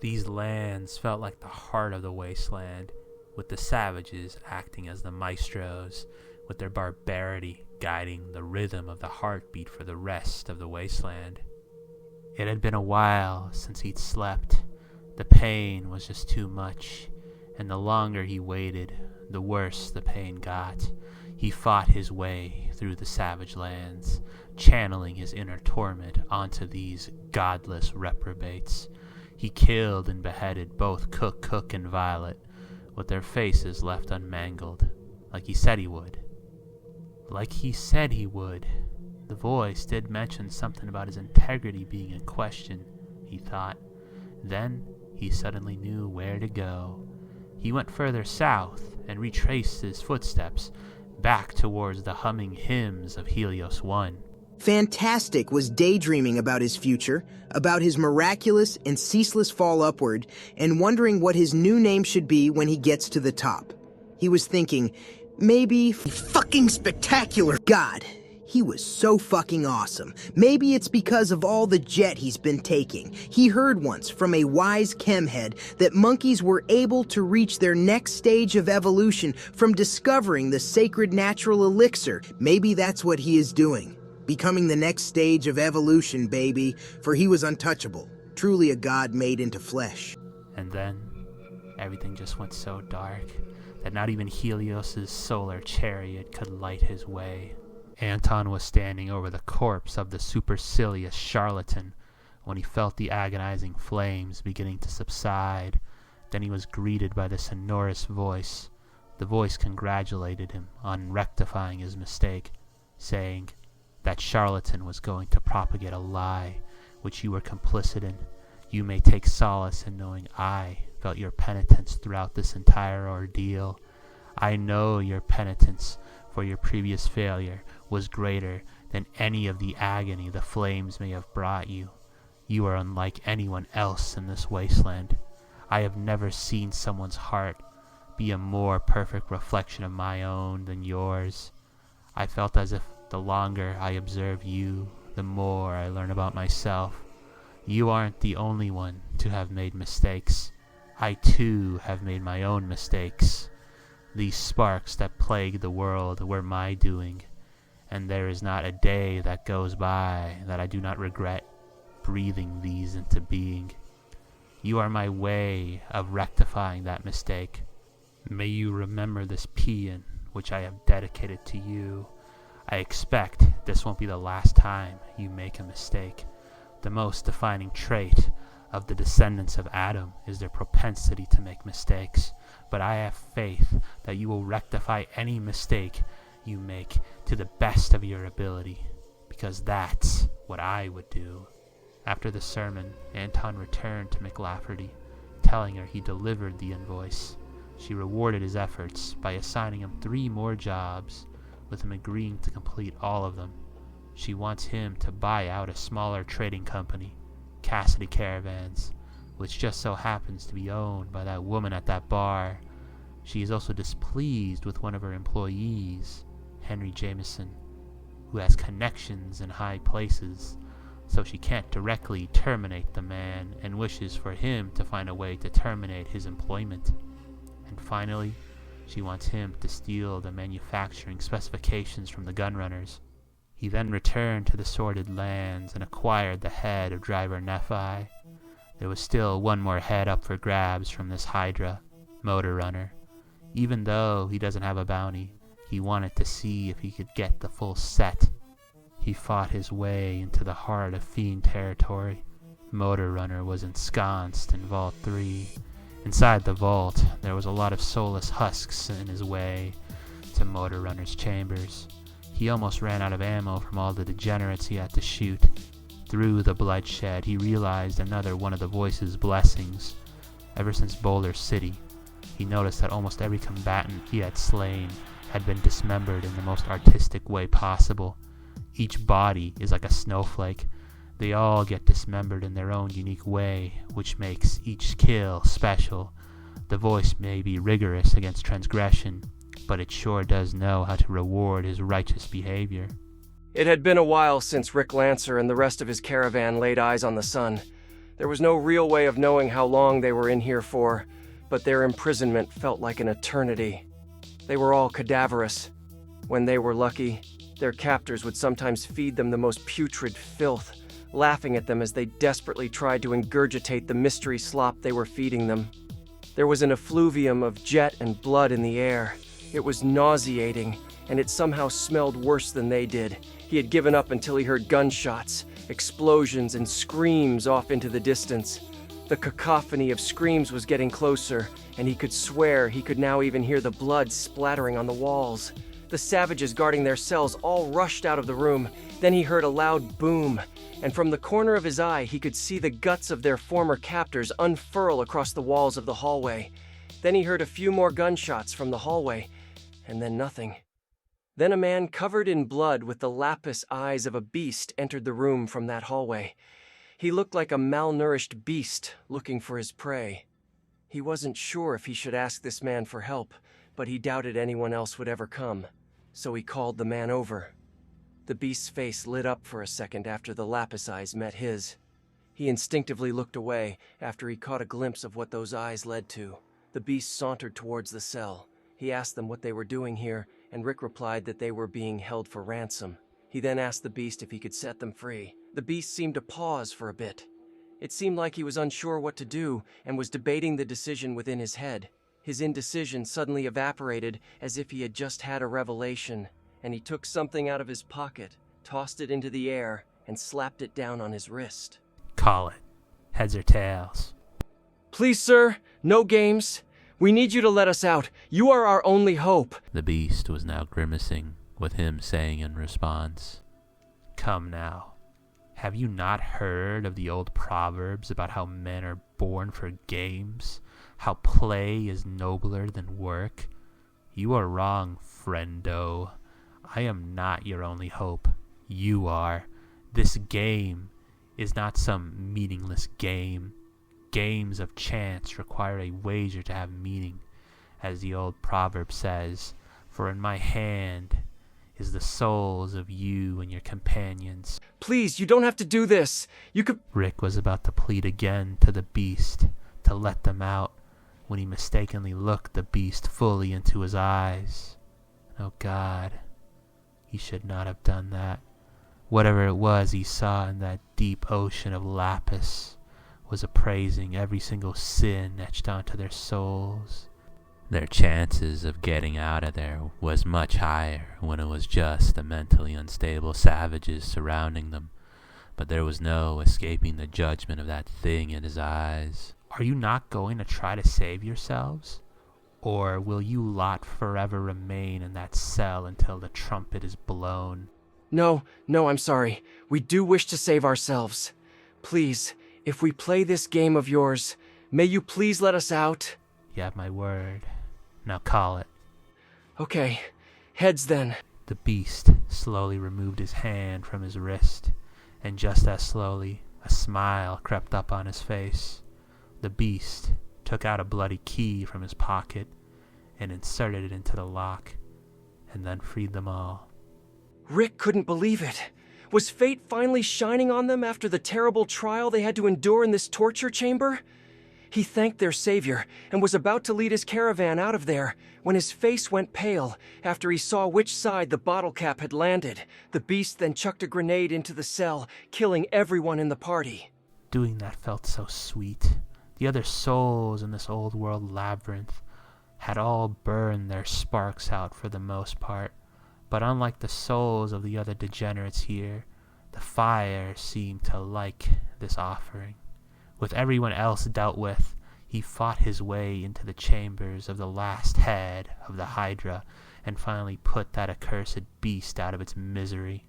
These lands felt like the heart of the wasteland, with the savages acting as the maestros, with their barbarity guiding the rhythm of the heartbeat for the rest of the wasteland. It had been a while since he'd slept. The pain was just too much, and the longer he waited, the worse the pain got. He fought his way through the savage lands, channeling his inner torment onto these godless reprobates. He killed and beheaded both Cook and Violet, with their faces left unmangled, like he said he would. Like he said he would. The voice did mention something about his integrity being in question, he thought. Then he suddenly knew where to go. He went further south and retraced his footsteps back towards the humming hymns of Helios One. Fantastic was daydreaming about his future, about his miraculous and ceaseless fall upward, and wondering what his new name should be when he gets to the top. He was thinking, maybe fucking spectacular. God, he was so fucking awesome. Maybe it's because of all the jet he's been taking. He heard once from a wise chemhead that monkeys were able to reach their next stage of evolution from discovering the sacred natural elixir. Maybe that's what he is doing. Becoming the next stage of evolution, baby, for he was untouchable, truly a god made into flesh. And then, everything just went so dark that not even Helios's solar chariot could light his way. Anton was standing over the corpse of the supercilious charlatan when he felt the agonizing flames beginning to subside. Then he was greeted by the sonorous voice. The voice congratulated him on rectifying his mistake, saying, that charlatan was going to propagate a lie which you were complicit in. You may take solace in knowing I felt your penitence throughout this entire ordeal. I know your penitence for your previous failure was greater than any of the agony the flames may have brought you. You are unlike anyone else in this wasteland. I have never seen someone's heart be a more perfect reflection of my own than yours. I felt as if the longer I observe you, the more I learn about myself. You aren't the only one to have made mistakes. I too have made my own mistakes. These sparks that plague the world were my doing, and there is not a day that goes by that I do not regret breathing these into being. You are my way of rectifying that mistake. May you remember this paean which I have dedicated to you. I expect this won't be the last time you make a mistake. The most defining trait of the descendants of Adam is their propensity to make mistakes, but I have faith that you will rectify any mistake you make to the best of your ability, because that's what I would do. After the sermon, Anton returned to McLafferty, telling her he delivered the invoice. She rewarded his efforts by assigning him 3 more jobs, with him agreeing to complete all of them. She wants him to buy out a smaller trading company, Cassidy Caravans, which just so happens to be owned by that woman at that bar. She is also displeased with one of her employees, Henry Jameson, who has connections in high places, so she can't directly terminate the man and wishes for him to find a way to terminate his employment. And finally, she wants him to steal the manufacturing specifications from the gunrunners. He then returned to the sordid lands and acquired the head of driver Nephi. There was still one more head up for grabs from this Hydra, Motor Runner. Even though he doesn't have a bounty, he wanted to see if he could get the full set. He fought his way into the heart of Fiend territory. Motor Runner was ensconced in Vault 3. Inside the vault, there was a lot of soulless husks in his way to Motor Runner's chambers. He almost ran out of ammo from all the degenerates he had to shoot. Through the bloodshed, he realized another one of the Voice's blessings. Ever since Boulder City, he noticed that almost every combatant he had slain had been dismembered in the most artistic way possible. Each body is like a snowflake. They all get dismembered in their own unique way, which makes each kill special. The Voice may be rigorous against transgression, but it sure does know how to reward his righteous behavior. It had been a while since Rick Lancer and the rest of his caravan laid eyes on the sun. There was no real way of knowing how long they were in here for, but their imprisonment felt like an eternity. They were all cadaverous. When they were lucky, their captors would sometimes feed them the most putrid filth, laughing at them as they desperately tried to ingurgitate the mystery slop they were feeding them. There was an effluvium of jet and blood in the air. It was nauseating, and it somehow smelled worse than they did. He had given up until he heard gunshots, explosions, and screams off into the distance. The cacophony of screams was getting closer, and he could swear he could now even hear the blood splattering on the walls. The savages guarding their cells all rushed out of the room. Then he heard a loud boom, and from the corner of his eye he could see the guts of their former captors unfurl across the walls of the hallway. Then he heard a few more gunshots from the hallway, and then nothing. Then a man covered in blood with the lapis eyes of a beast entered the room from that hallway. He looked like a malnourished beast looking for his prey. He wasn't sure if he should ask this man for help, but he doubted anyone else would ever come. So he called the man over. The beast's face lit up for a second after the lapis eyes met his. He instinctively looked away after he caught a glimpse of what those eyes led to. The beast sauntered towards the cell. He asked them what they were doing here, and Rick replied that they were being held for ransom. He then asked the beast if he could set them free. The beast seemed to pause for a bit. It seemed like he was unsure what to do and was debating the decision within his head. His indecision suddenly evaporated as if he had just had a revelation, and he took something out of his pocket, tossed it into the air, and slapped it down on his wrist. Call it. Heads or tails. Please, sir, no games. We need you to let us out. You are our only hope. The beast was now grimacing, with him saying in response, Come now. Have you not heard of the old proverbs about how men are born for games? How play is nobler than work? You are wrong, friendo. I am not your only hope. You are. This game is not some meaningless game. Games of chance require a wager to have meaning. As the old proverb says, for in my hand is the souls of you and your companions. Please, you don't have to do this. You could... Rick was about to plead again to the beast to let them out when he mistakenly looked the beast fully into his eyes. Oh God, he should not have done that. Whatever it was he saw in that deep ocean of lapis was appraising every single sin etched onto their souls. Their chances of getting out of there was much higher when it was just the mentally unstable savages surrounding them, but there was no escaping the judgment of that thing in his eyes. Are you not going to try to save yourselves? Or will you lot forever remain in that cell until the trumpet is blown? No, I'm sorry. We do wish to save ourselves. Please, if we play this game of yours, may you please let us out? You have my word. Now call it. Okay, heads then. The beast slowly removed his hand from his wrist, and just as slowly, a smile crept up on his face. The beast took out a bloody key from his pocket and inserted it into the lock, and then freed them all. Rick couldn't believe it. Was fate finally shining on them after the terrible trial they had to endure in this torture chamber? He thanked their savior and was about to lead his caravan out of there when his face went pale after he saw which side the bottle cap had landed. The beast then chucked a grenade into the cell, killing everyone in the party. Doing that felt so sweet. The other souls in this old world labyrinth had all burned their sparks out for the most part, but unlike the souls of the other degenerates here, the fire seemed to like this offering. With everyone else dealt with, he fought his way into the chambers of the last head of the Hydra and finally put that accursed beast out of its misery.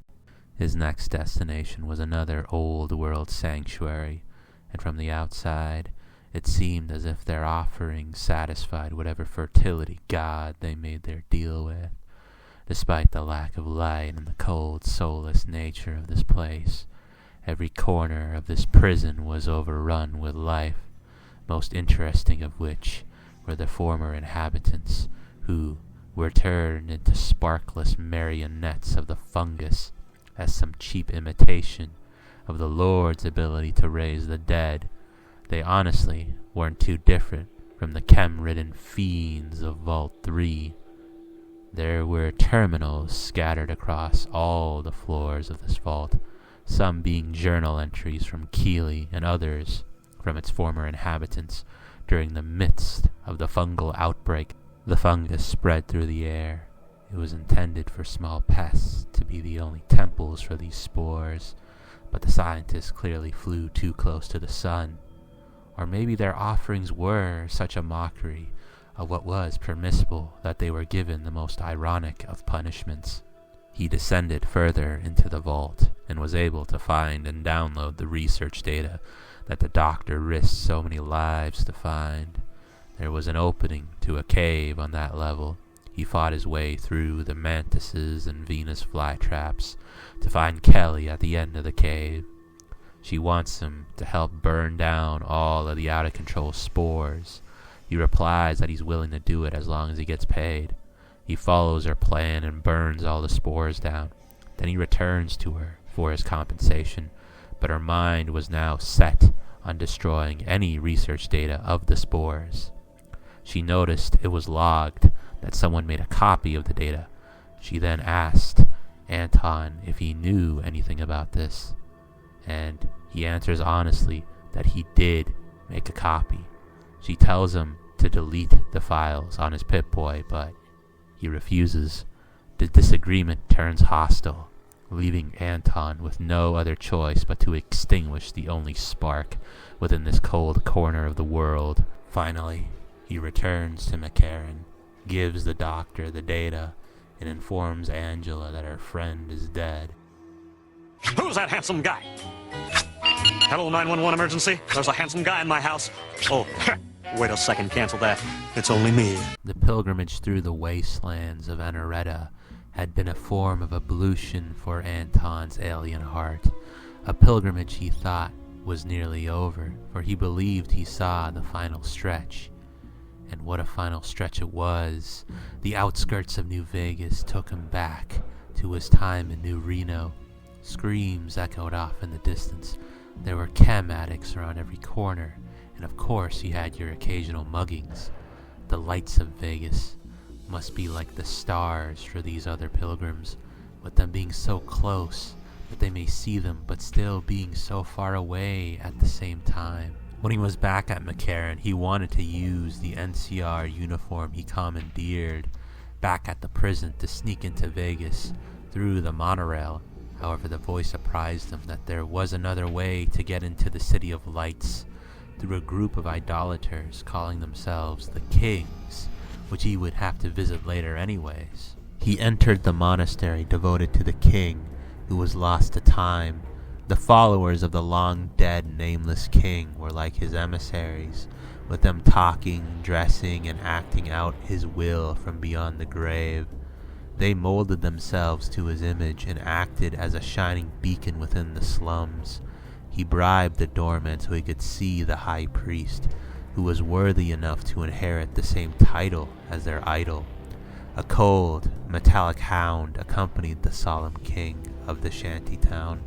His next destination was another old world sanctuary, and from the outside, it seemed as if their offering satisfied whatever fertility god they made their deal with. Despite the lack of light and the cold, soulless nature of this place, every corner of this prison was overrun with life, most interesting of which were the former inhabitants, who were turned into sparkless marionettes of the fungus as some cheap imitation of the Lord's ability to raise the dead, They honestly weren't too different from the chem-ridden fiends of Vault 3. There were terminals scattered across all the floors of this vault, some being journal entries from Keeley and others from its former inhabitants during the midst of the fungal outbreak. The fungus spread through the air. It was intended for small pests to be the only temples for these spores, but the scientists clearly flew too close to the sun. Or maybe their offerings were such a mockery of what was permissible that they were given the most ironic of punishments. He descended further into the vault and was able to find and download the research data that the doctor risked so many lives to find. There was an opening to a cave on that level. He fought his way through the mantises and Venus flytraps to find Kelly at the end of the cave. She wants him to help burn down all of the out-of-control spores. He replies that he's willing to do it as long as he gets paid. He follows her plan and burns all the spores down. Then he returns to her for his compensation, but her mind was now set on destroying any research data of the spores. She noticed it was logged that someone made a copy of the data. She then asked Anton if he knew anything about this, and he answers honestly that he did make a copy. She tells him to delete the files on his Pip-Boy, but he refuses. The disagreement turns hostile, leaving Anton with no other choice but to extinguish the only spark within this cold corner of the world. Finally, he returns to McCarran, gives the doctor the data, and informs Angela that her friend is dead. Who's that handsome guy? Hello, 911 emergency. There's a handsome guy in my house. Oh, wait a second, cancel that. It's only me. The pilgrimage through the wastelands of Anoretta had been a form of ablution for Anton's alien heart. A pilgrimage he thought was nearly over, for he believed he saw the final stretch. And what a final stretch it was. The outskirts of New Vegas took him back to his time in New Reno. Screams echoed off in the distance. There were chem addicts around every corner, and of course you had your occasional muggings. The lights of Vegas must be like the stars for these other pilgrims, with them being so close that they may see them but still being so far away at the same time. When he was back at McCarran, he wanted to use the NCR uniform he commandeered back at the prison to sneak into Vegas through the monorail. However, the voice apprised him that there was another way to get into the City of Lights, through a group of idolaters calling themselves the Kings, which he would have to visit later anyways. He entered the monastery devoted to the king, who was lost to time. The followers of the long-dead nameless king were like his emissaries, with them talking, dressing, and acting out his will from beyond the grave. They molded themselves to his image and acted as a shining beacon within the slums. He bribed the doorman so he could see the high priest, who was worthy enough to inherit the same title as their idol. A cold, metallic hound accompanied the solemn king of the shanty town.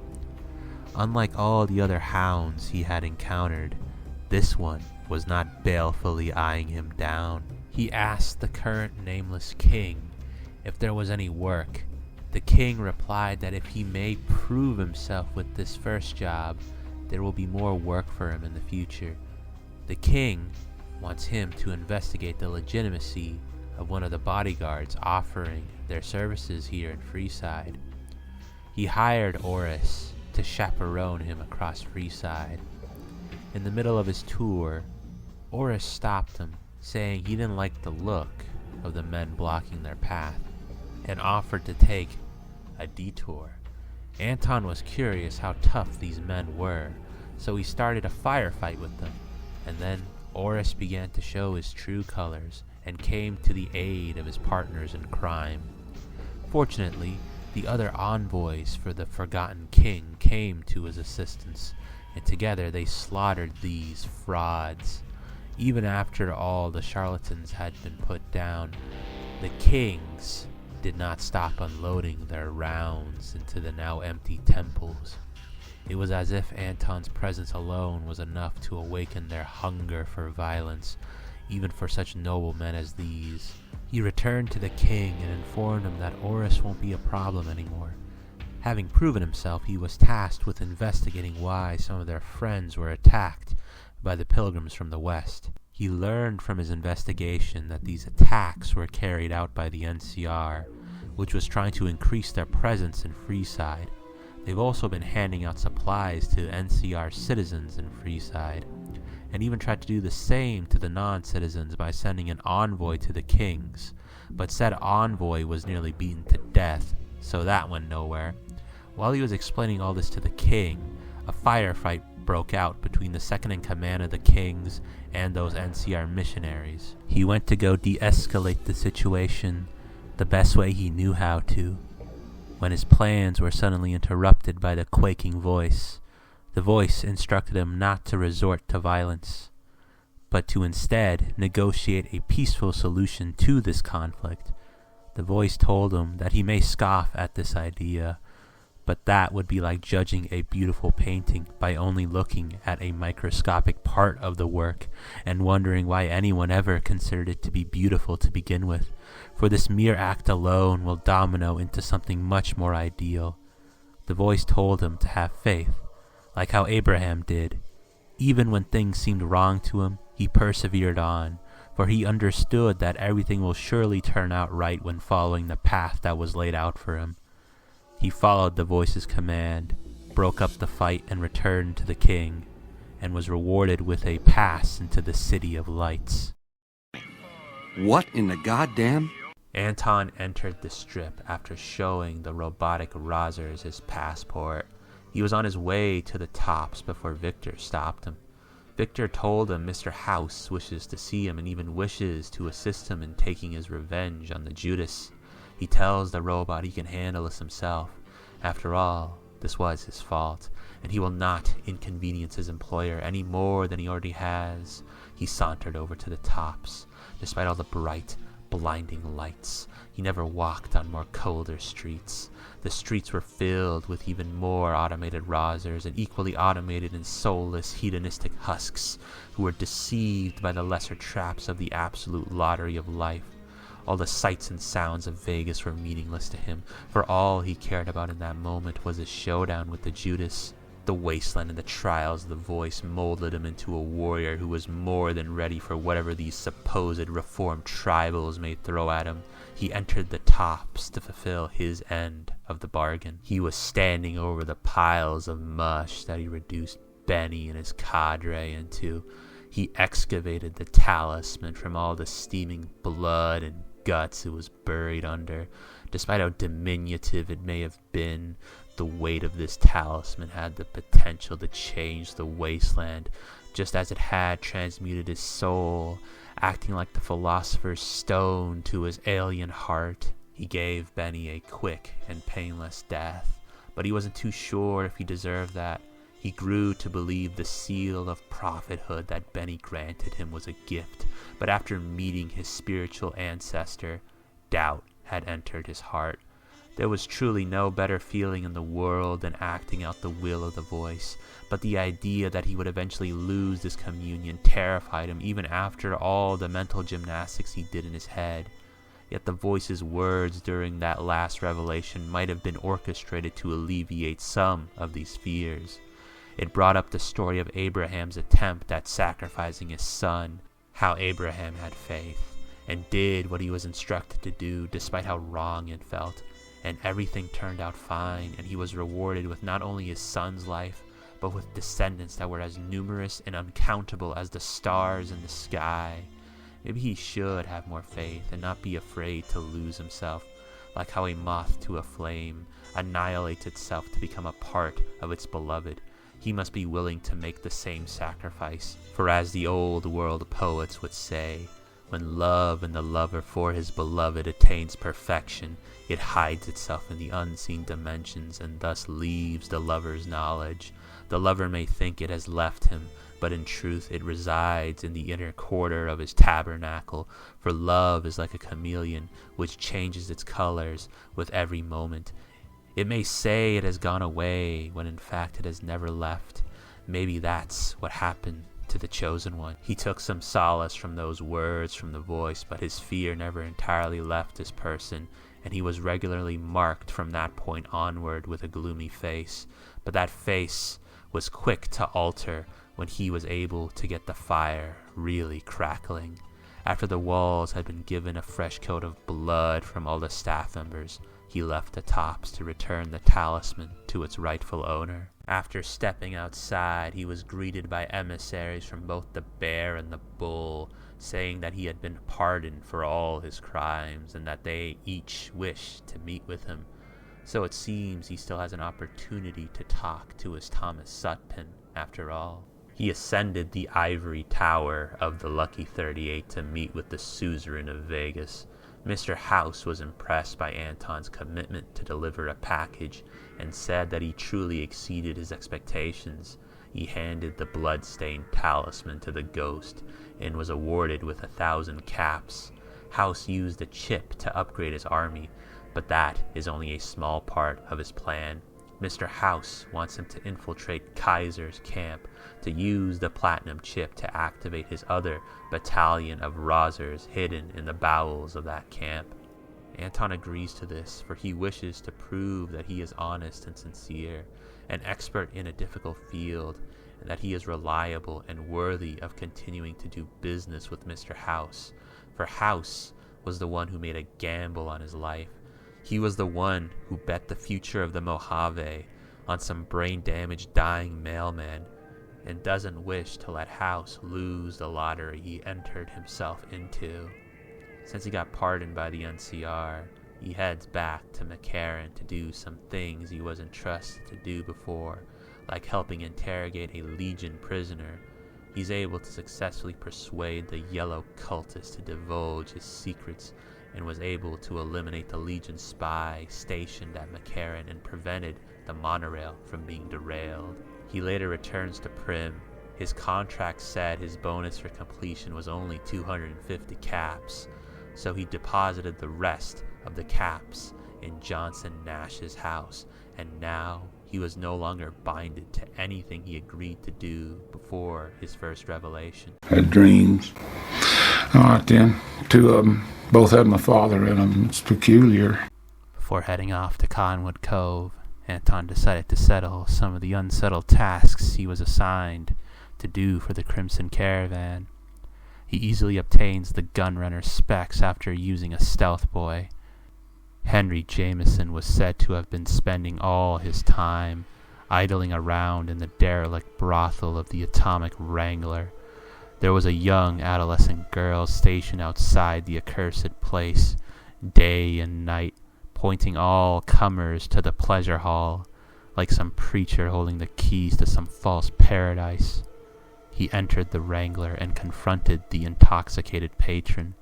Unlike all the other hounds he had encountered, this one was not balefully eyeing him down. He asked the current nameless king if there was any work. The king replied that if he may prove himself with this first job, there will be more work for him in the future. The king wants him to investigate the legitimacy of one of the bodyguards offering their services here in Freeside. He hired Oris to chaperone him across Freeside. In the middle of his tour, Oris stopped him, saying he didn't like the look of the men blocking their path, and offered to take a detour. Anton was curious how tough these men were, so he started a firefight with them, and then Oris began to show his true colors and came to the aid of his partners in crime. Fortunately, the other envoys for the Forgotten King came to his assistance, and together they slaughtered these frauds. Even after all the charlatans had been put down, the kings did not stop unloading their rounds into the now empty temples. It was as if Anton's presence alone was enough to awaken their hunger for violence, even for such noble men as these. He returned to the king and informed him that Oris won't be a problem anymore. Having proven himself, he was tasked with investigating why some of their friends were attacked by the pilgrims from the west. He learned from his investigation that these attacks were carried out by the NCR, which was trying to increase their presence in Freeside. They've also been handing out supplies to NCR citizens in Freeside, and even tried to do the same to the non-citizens by sending an envoy to the kings, but said envoy was nearly beaten to death, so that went nowhere. While he was explaining all this to the king, a firefight broke out between the second-in-command of the kings and those NCR missionaries. He went to go de-escalate the situation the best way he knew how to, when his plans were suddenly interrupted by the quaking voice. The voice instructed him not to resort to violence, but to instead negotiate a peaceful solution to this conflict. The voice told him that he may scoff at this idea, but that would be like judging a beautiful painting by only looking at a microscopic part of the work and wondering why anyone ever considered it to be beautiful to begin with, for this mere act alone will domino into something much more ideal. The voice told him to have faith, like how Abraham did. Even when things seemed wrong to him, he persevered on, for he understood that everything will surely turn out right when following the path that was laid out for him. He followed the voice's command, broke up the fight and returned to the king, and was rewarded with a pass into the City of Lights. What in the goddamn? Anton entered the strip after showing the robotic Razors his passport. He was on his way to the tops before Victor stopped him. Victor told him Mr. House wishes to see him and even wishes to assist him in taking his revenge on the Judas. He tells the robot he can handle this himself. After all, this was his fault, and he will not inconvenience his employer any more than he already has. He sauntered over to the tops. Despite all the bright, blinding lights, he never walked on more colder streets. The streets were filled with even more automated Razors and equally automated and soulless hedonistic husks who were deceived by the lesser traps of the absolute lottery of life. All the sights and sounds of Vegas were meaningless to him, for all he cared about in that moment was his showdown with the Judas. The wasteland and the trials of the voice molded him into a warrior who was more than ready for whatever these supposed reformed tribals may throw at him. He entered the tops to fulfill his end of the bargain. He was standing over the piles of mush that he reduced Benny and his cadre into. He excavated the talisman from all the steaming blood and guts it was buried under. Despite how diminutive it may have been, the weight of this talisman had the potential to change the wasteland, just as it had transmuted his soul, acting like the philosopher's stone to his alien heart. He gave Benny a quick and painless death, but he wasn't too sure if he deserved that. He grew to believe the seal of prophethood that Benny granted him was a gift, but after meeting his spiritual ancestor, doubt had entered his heart. There was truly no better feeling in the world than acting out the will of the voice, but the idea that he would eventually lose this communion terrified him even after all the mental gymnastics he did in his head. Yet the voice's words during that last revelation might have been orchestrated to alleviate some of these fears. It brought up the story of Abraham's attempt at sacrificing his son, how Abraham had faith, and did what he was instructed to do despite how wrong it felt, and everything turned out fine, and he was rewarded with not only his son's life, but with descendants that were as numerous and uncountable as the stars in the sky. Maybe he should have more faith and not be afraid to lose himself, like how a moth to a flame annihilates itself to become a part of its beloved. He must be willing to make the same sacrifice, for as the old world poets would say, when love in the lover for his beloved attains perfection, it hides itself in the unseen dimensions and thus leaves the lover's knowledge. The lover may think it has left him, but in truth it resides in the inner quarter of his tabernacle, for love is like a chameleon which changes its colors with every moment. It may say it has gone away when in fact it has never left. Maybe that's what happened to the chosen one. He took some solace from those words from the voice, but his fear never entirely left his person, and he was regularly marked from that point onward with a gloomy face. But that face was quick to alter when he was able to get the fire really crackling. After the walls had been given a fresh coat of blood from all the staff members, he left the tops to return the talisman to its rightful owner. After stepping outside, he was greeted by emissaries from both the bear and the bull, saying that he had been pardoned for all his crimes and that they each wished to meet with him. So it seems he still has an opportunity to talk to his Thomas Sutpen after all. He ascended the ivory tower of the Lucky 38 to meet with the suzerain of Vegas. Mr. House was impressed by Anton's commitment to deliver a package and said that he truly exceeded his expectations. He handed the blood-stained talisman to the ghost and was awarded with 1,000 caps. House used a chip to upgrade his army, but that is only a small part of his plan. Mr. House wants him to infiltrate Kaiser's camp to use the platinum chip to activate his other battalion of Rozzers hidden in the bowels of that camp. Anton agrees to this, for he wishes to prove that he is honest and sincere, an expert in a difficult field, and that he is reliable and worthy of continuing to do business with Mr. House. For House was the one who made a gamble on his life. He was the one who bet the future of the Mojave on some brain-damaged dying mailman, and doesn't wish to let House lose the lottery he entered himself into. Since he got pardoned by the NCR, he heads back to McCarran to do some things he was entrusted to do before, like helping interrogate a Legion prisoner. He's able to successfully persuade the yellow cultist to divulge his secrets, and was able to eliminate the Legion spy stationed at McCarran and prevented the monorail from being derailed. He later returns to Primm. His contract said his bonus for completion was only 250 caps, so he deposited the rest of the caps in Johnson Nash's house, and now he was no longer binded to anything he agreed to do before his first revelation. Had dreams. All right then, two of them. Both had my father in them. It's peculiar. Before heading off to Cottonwood Cove, Anton decided to settle some of the unsettled tasks he was assigned to do for the Crimson Caravan. He easily obtains the gunrunner specs after using a stealth boy. Henry Jameson was said to have been spending all his time idling around in the derelict brothel of the Atomic Wrangler. There was a young adolescent girl stationed outside the accursed place, day and night, pointing all comers to the pleasure hall, like some preacher holding the keys to some false paradise. He entered the Wrangler and confronted the intoxicated patron.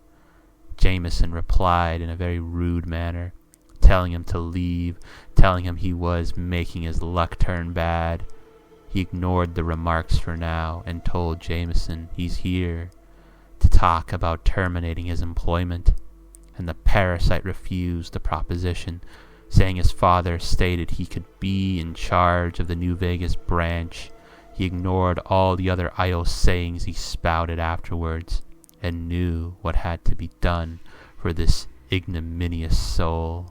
Jameson replied in a very rude manner, telling him to leave, telling him he was making his luck turn bad. He ignored the remarks for now and told Jameson he's here to talk about terminating his employment, and the parasite refused the proposition, saying his father stated he could be in charge of the New Vegas branch. He ignored all the other idle sayings he spouted afterwards, and knew what had to be done for this ignominious soul.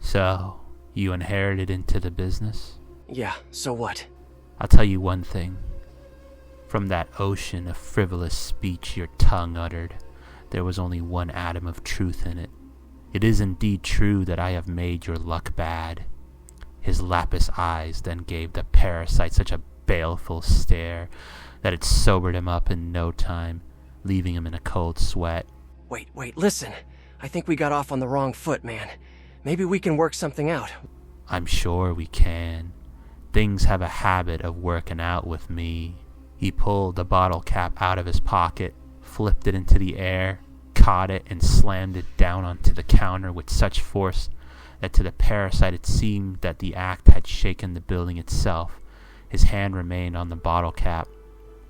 So, you inherited into the business? Yeah, so what? I'll tell you one thing. From that ocean of frivolous speech your tongue uttered, there was only one atom of truth in it. It is indeed true that I have made your luck bad. His lapis eyes then gave the parasite such a baleful stare that it sobered him up in no time, leaving him in a cold sweat. Wait, listen. I think we got off on the wrong foot, man. Maybe we can work something out. I'm sure we can. Things have a habit of working out with me. He pulled the bottle cap out of his pocket, flipped it into the air, caught it, and slammed it down onto the counter with such force that to the parasite it seemed that the act had shaken the building itself. His hand remained on the bottle cap.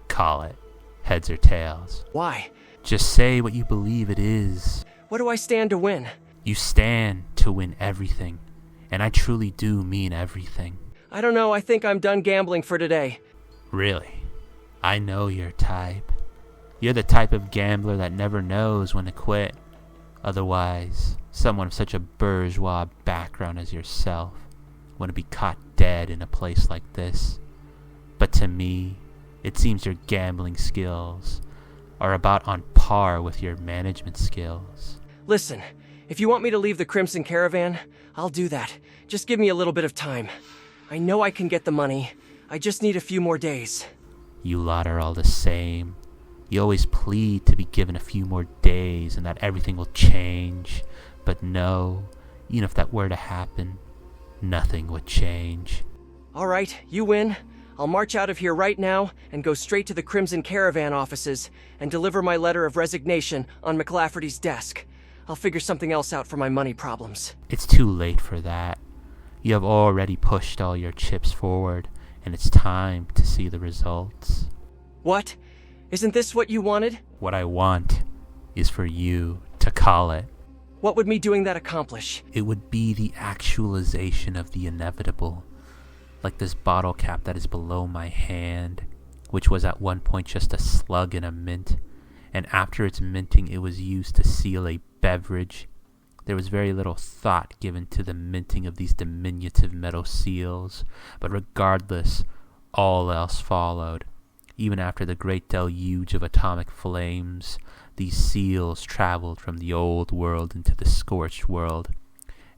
Call it. Heads or tails. Why? Just say what you believe it is. What do I stand to win? You stand to win everything. And I truly do mean everything. I don't know, I think I'm done gambling for today. Really? I know your type. You're the type of gambler that never knows when to quit. Otherwise, someone of such a bourgeois background as yourself wouldn't be caught dead in a place like this. But to me, it seems your gambling skills are about on par with your management skills. Listen, if you want me to leave the Crimson Caravan, I'll do that. Just give me a little bit of time. I know I can get the money. I just need a few more days. You lot are all the same. You always plead to be given a few more days and that everything will change. But no, even if that were to happen, nothing would change. All right, you win. I'll march out of here right now and go straight to the Crimson Caravan offices and deliver my letter of resignation on McLafferty's desk. I'll figure something else out for my money problems. It's too late for that. You have already pushed all your chips forward, and it's time to see the results. What? Isn't this what you wanted? What I want is for you to call it. What would me doing that accomplish? It would be the actualization of the inevitable. Like this bottle cap that is below my hand, which was at one point just a slug in a mint, and after its minting it was used to seal a beverage. There was very little thought given to the minting of these diminutive metal seals, but regardless, all else followed. Even after the great deluge of atomic flames, these seals traveled from the old world into the scorched world,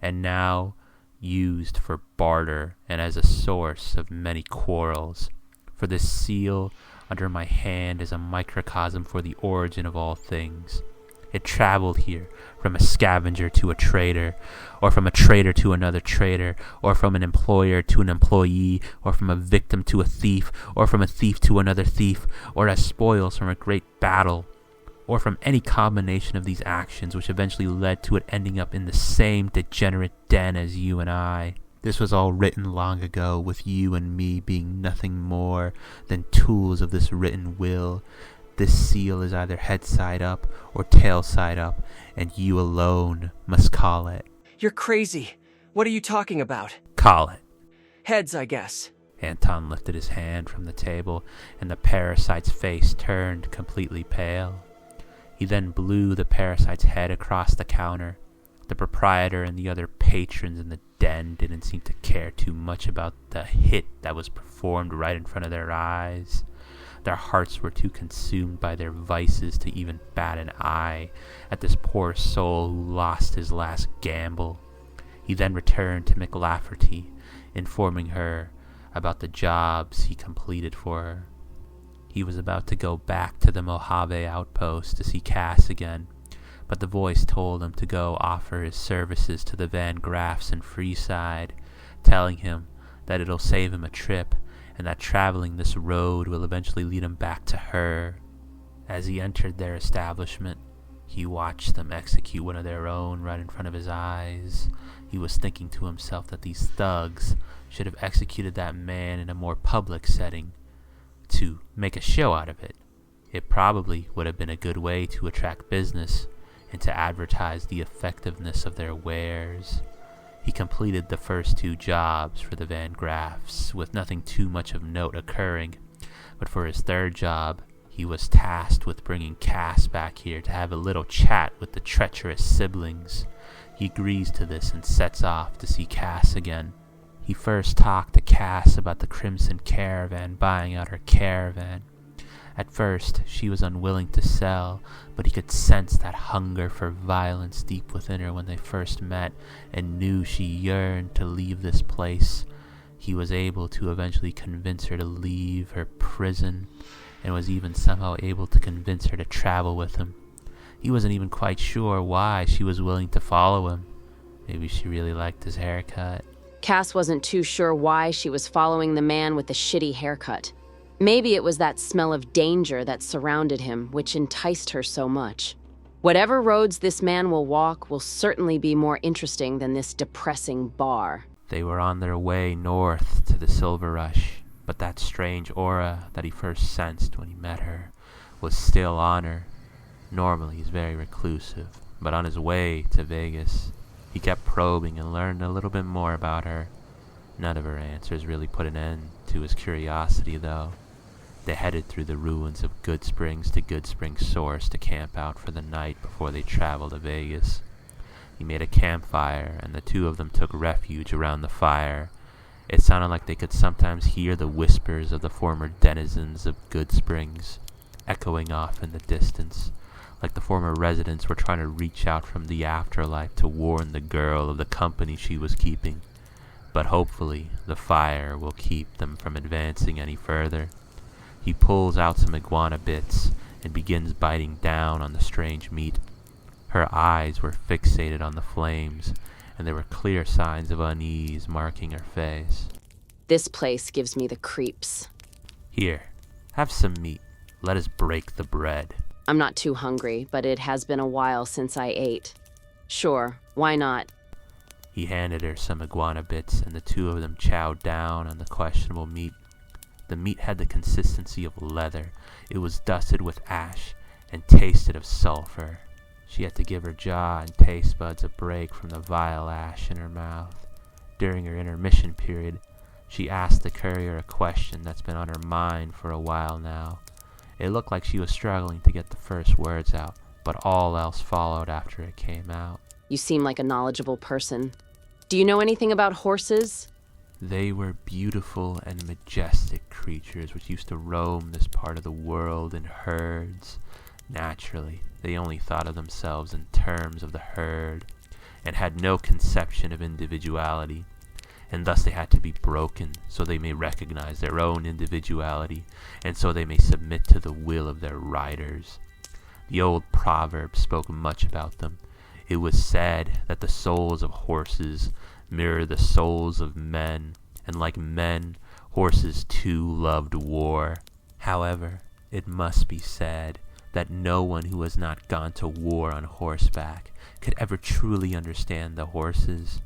and now used for barter and as a source of many quarrels. For this seal under my hand is a microcosm for the origin of all things. It traveled here from a scavenger to a trader, or from a trader to another trader, or from an employer to an employee, or from a victim to a thief, or from a thief to another thief, or as spoils from a great battle, or from any combination of these actions which eventually led to it ending up in the same degenerate den as you and I. This was all written long ago, with you and me being nothing more than tools of this written will. This seal is either head side up or tail side up, and you alone must call it. You're crazy. What are you talking about? Call it. Heads, I guess. Anton lifted his hand from the table, and the parasite's face turned completely pale. He then blew the parasite's head across the counter. The proprietor and the other patrons in the den didn't seem to care too much about the hit that was performed right in front of their eyes. Their hearts were too consumed by their vices to even bat an eye at this poor soul who lost his last gamble. He then returned to McLafferty, informing her about the jobs he completed for her. He was about to go back to the Mojave Outpost to see Cass again, but the voice told him to go offer his services to the Van Graffs in Freeside, telling him that it'll save him a trip, and that traveling this road will eventually lead him back to her. As he entered their establishment, he watched them execute one of their own right in front of his eyes. He was thinking to himself that these thugs should have executed that man in a more public setting to make a show out of it. It probably would have been a good way to attract business and to advertise the effectiveness of their wares. He completed the first two jobs for the Van Graffs, with nothing too much of note occurring, but for his third job, he was tasked with bringing Cass back here to have a little chat with the treacherous siblings. He agrees to this and sets off to see Cass again. He first talked to Cass about the Crimson Caravan buying out her caravan. At first, she was unwilling to sell, but he could sense that hunger for violence deep within her when they first met, and knew she yearned to leave this place. He was able to eventually convince her to leave her prison, and was even somehow able to convince her to travel with him. He wasn't even quite sure why she was willing to follow him. Maybe she really liked his haircut. Cass wasn't too sure why she was following the man with the shitty haircut. Maybe it was that smell of danger that surrounded him, which enticed her so much. Whatever roads this man will walk will certainly be more interesting than this depressing bar. They were on their way north to the Silver Rush, but that strange aura that he first sensed when he met her was still on her. Normally he's very reclusive, but on his way to Vegas, he kept probing and learned a little bit more about her. None of her answers really put an end to his curiosity, though. They headed through the ruins of Goodsprings to Goodsprings Source to camp out for the night before they traveled to Vegas. He made a campfire, and the two of them took refuge around the fire. It sounded like they could sometimes hear the whispers of the former denizens of Goodsprings echoing off in the distance, like the former residents were trying to reach out from the afterlife to warn the girl of the company she was keeping. But hopefully, the fire will keep them from advancing any further. He pulls out some iguana bits and begins biting down on the strange meat. Her eyes were fixated on the flames, and there were clear signs of unease marking her face. This place gives me the creeps. Here, have some meat. Let us break the bread. I'm not too hungry, but it has been a while since I ate. Sure, why not? He handed her some iguana bits, and the two of them chowed down on the questionable meat. The meat had the consistency of leather. It was dusted with ash and tasted of sulfur. She had to give her jaw and taste buds a break from the vile ash in her mouth. During her intermission period, she asked the courier a question that's been on her mind for a while now. It looked like she was struggling to get the first words out, but all else followed after it came out. You seem like a knowledgeable person. Do you know anything about horses? They were beautiful and majestic creatures which used to roam this part of the world in herds. Naturally, they only thought of themselves in terms of the herd, and had no conception of individuality, and thus they had to be broken so they may recognize their own individuality, and so they may submit to the will of their riders. The old proverb spoke much about them. It was said that the souls of horses mirror the souls of men, and like men, horses too loved war. However, it must be said that no one who has not gone to war on horseback could ever truly understand the horses.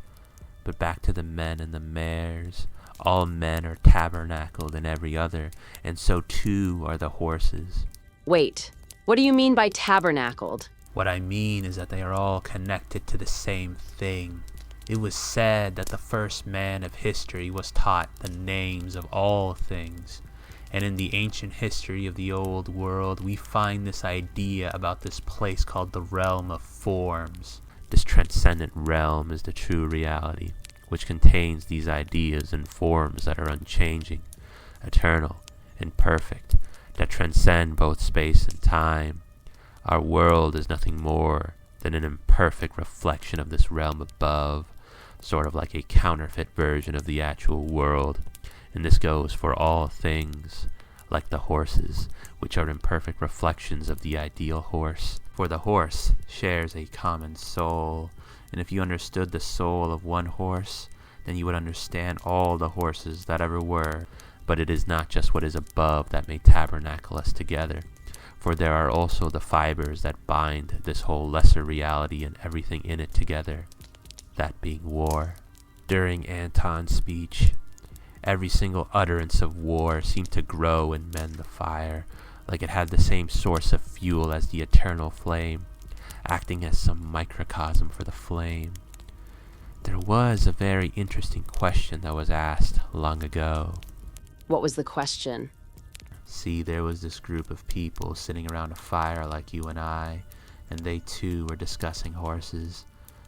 But back to the men and the mares. All men are tabernacled in every other, and so too are the horses. Wait, what do you mean by tabernacled? What I mean is that they are all connected to the same thing. It was said that the first man of history was taught the names of all things. And in the ancient history of the old world, we find this idea about this place called the realm of forms. This transcendent realm is the true reality, which contains these ideas and forms that are unchanging, eternal, and perfect, that transcend both space and time. Our world is nothing more than an imperfect reflection of this realm above, sort of like a counterfeit version of the actual world. And this goes for all things, like the horses, which are imperfect reflections of the ideal horse. For the horse shares a common soul, and if you understood the soul of one horse, then you would understand all the horses that ever were. But it is not just what is above that may tabernacle us together, for there are also the fibers that bind this whole lesser reality and everything in it together, that being war. During Anton's speech, every single utterance of war seemed to grow and mend the fire, like it had the same source of fuel as the eternal flame, acting as some microcosm for the flame. There was a very interesting question that was asked long ago. What was the question? See, there was this group of people sitting around a fire like you and I, and they too were discussing horses.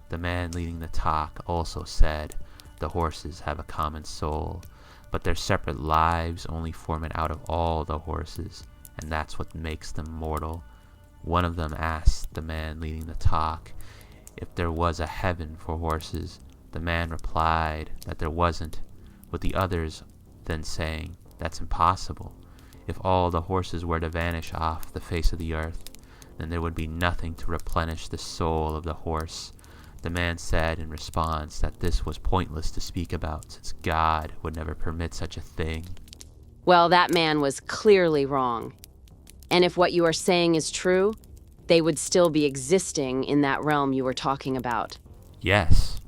The man leading the talk also said, the horses have a common soul, but their separate lives only form it out of all the horses, and that's what makes them mortal. One of them asked the man leading the talk if there was a heaven for horses. The man replied that there wasn't, with the others then saying, that's impossible. If all the horses were to vanish off the face of the earth, then there would be nothing to replenish the soul of the horse. The man said in response that this was pointless to speak about, since God would never permit such a thing. Well, that man was clearly wrong. And if what you are saying is true, they would still be existing in that realm you were talking about. Yes.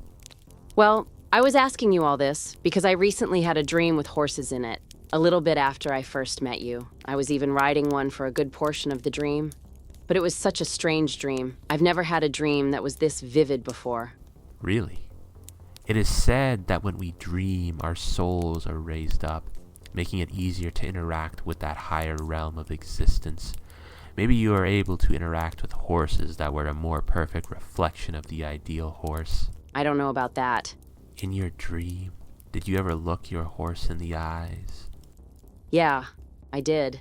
Well, I was asking you all this because I recently had a dream with horses in it, a little bit after I first met you. I was even riding one for a good portion of the dream. But it was such a strange dream. I've never had a dream that was this vivid before. Really? It is said that when we dream, our souls are raised up, making it easier to interact with that higher realm of existence. Maybe you are able to interact with horses that were a more perfect reflection of the ideal horse. I don't know about that. In your dream, did you ever look your horse in the eyes? Yeah, I did.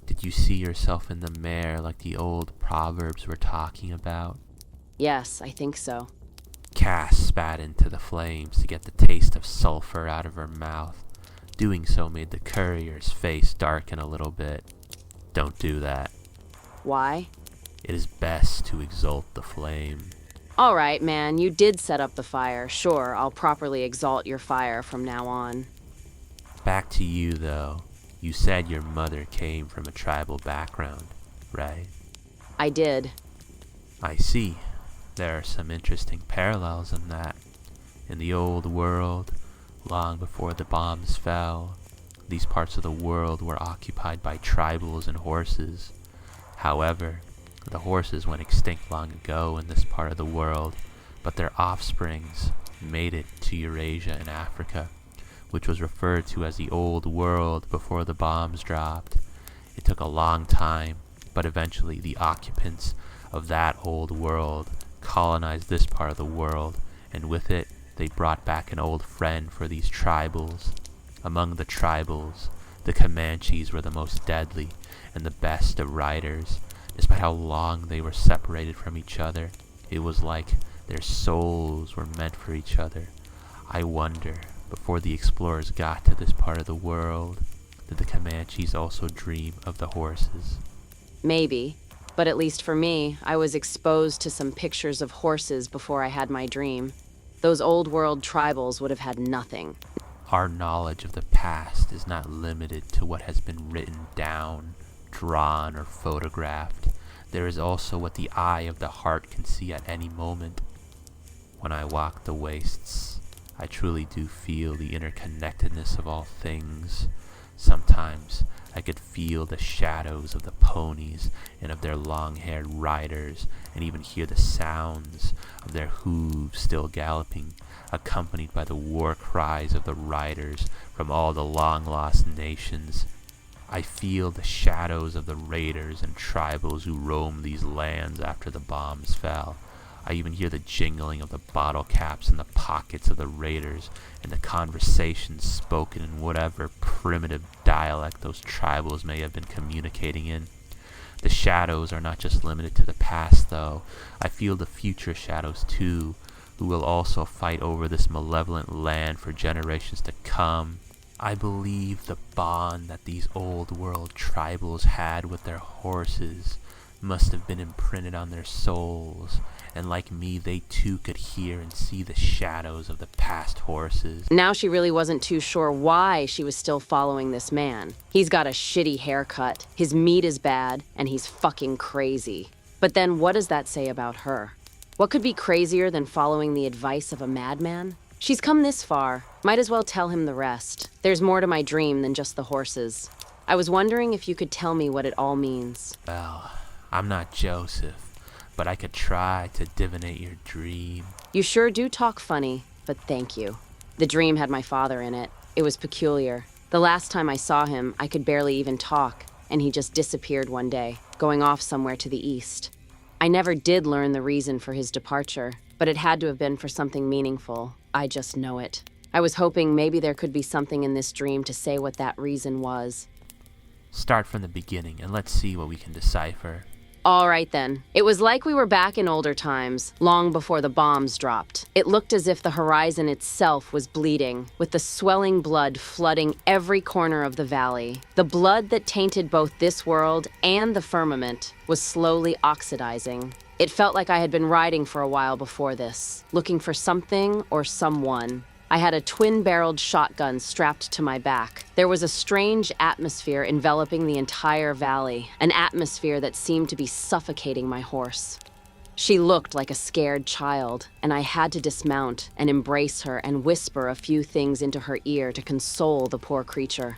Did you see yourself in the mare like the old proverbs were talking about? Yes, I think so. Cass spat into the flames to get the taste of sulfur out of her mouth. Doing so made the courier's face darken a little bit. Don't do that. Why? It is best to exalt the flame. All right, man, you did set up the fire. Sure, I'll properly exalt your fire from now on. Back to you, though. You said your mother came from a tribal background, right? I did. I see. There are some interesting parallels in that. In the old world, long before the bombs fell, these parts of the world were occupied by tribals and horses. However, the horses went extinct long ago in this part of the world, but their offsprings made it to Eurasia and Africa, which was referred to as the old world before the bombs dropped. It took a long time, but eventually the occupants of that old world colonized this part of the world, and with it, they brought back an old friend for these tribals. Among the tribals, the Comanches were the most deadly and the best of riders. Despite how long they were separated from each other, it was like their souls were meant for each other. I wonder, before the explorers got to this part of the world, did the Comanches also dream of the horses? Maybe. But at least for me, I was exposed to some pictures of horses before I had my dream. Those old world tribals would have had nothing. Our knowledge of the past is not limited to what has been written down, drawn, or photographed. There is also what the eye of the heart can see at any moment. When I walk the wastes, I truly do feel the interconnectedness of all things. Sometimes I could feel the shadows of the ponies and of their long-haired riders, and even hear the sounds of their hooves still galloping, accompanied by the war cries of the riders from all the long-lost nations. I feel the shadows of the raiders and tribals who roamed these lands after the bombs fell. I even hear the jingling of the bottle caps in the pockets of the raiders, and the conversations spoken in whatever primitive dialect those tribals may have been communicating in. The shadows are not just limited to the past, though. I feel the future shadows, too, who will also fight over this malevolent land for generations to come. I believe the bond that these old world tribals had with their horses must have been imprinted on their souls, and like me, they too could hear and see the shadows of the past horses. Now she really wasn't too sure why she was still following this man. He's got a shitty haircut, his meat is bad, and he's fucking crazy. But then what does that say about her? What could be crazier than following the advice of a madman? She's come this far, might as well tell him the rest. There's more to my dream than just the horses. I was wondering if you could tell me what it all means. Well, I'm not Joseph, but I could try to divinate your dream. You sure do talk funny, but thank you. The dream had my father in it. It was peculiar. The last time I saw him, I could barely even talk, and he just disappeared one day, going off somewhere to the east. I never did learn the reason for his departure, but it had to have been for something meaningful. I just know it. I was hoping maybe there could be something in this dream to say what that reason was. Start from the beginning, and let's see what we can decipher. All right then. It was like we were back in older times, long before the bombs dropped. It looked as if the horizon itself was bleeding, with the swelling blood flooding every corner of the valley. The blood that tainted both this world and the firmament was slowly oxidizing. It felt like I had been riding for a while before this, looking for something or someone. I had a twin-barreled shotgun strapped to my back. There was a strange atmosphere enveloping the entire valley, an atmosphere that seemed to be suffocating my horse. She looked like a scared child, and I had to dismount and embrace her and whisper a few things into her ear to console the poor creature.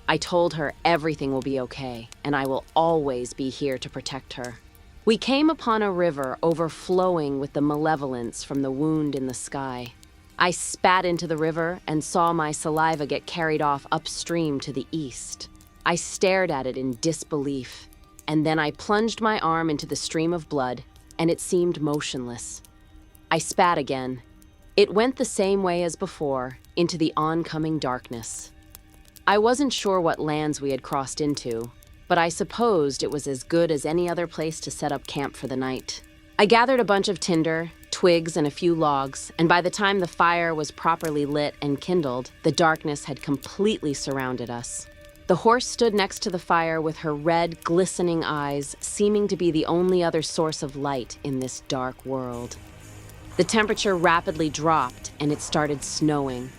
I told her everything will be okay, and I will always be here to protect her. We came upon a river overflowing with the malevolence from the wound in the sky. I spat into the river and saw my saliva get carried off upstream to the east. I stared at it in disbelief, and then I plunged my arm into the stream of blood, and it seemed motionless. I spat again. It went the same way as before, into the oncoming darkness. I wasn't sure what lands we had crossed into, but I supposed it was as good as any other place to set up camp for the night. I gathered a bunch of tinder, twigs, and a few logs, and by the time the fire was properly lit and kindled, the darkness had completely surrounded us. The horse stood next to the fire with her red, glistening eyes, seeming to be the only other source of light in this dark world. The temperature rapidly dropped, and it started snowing.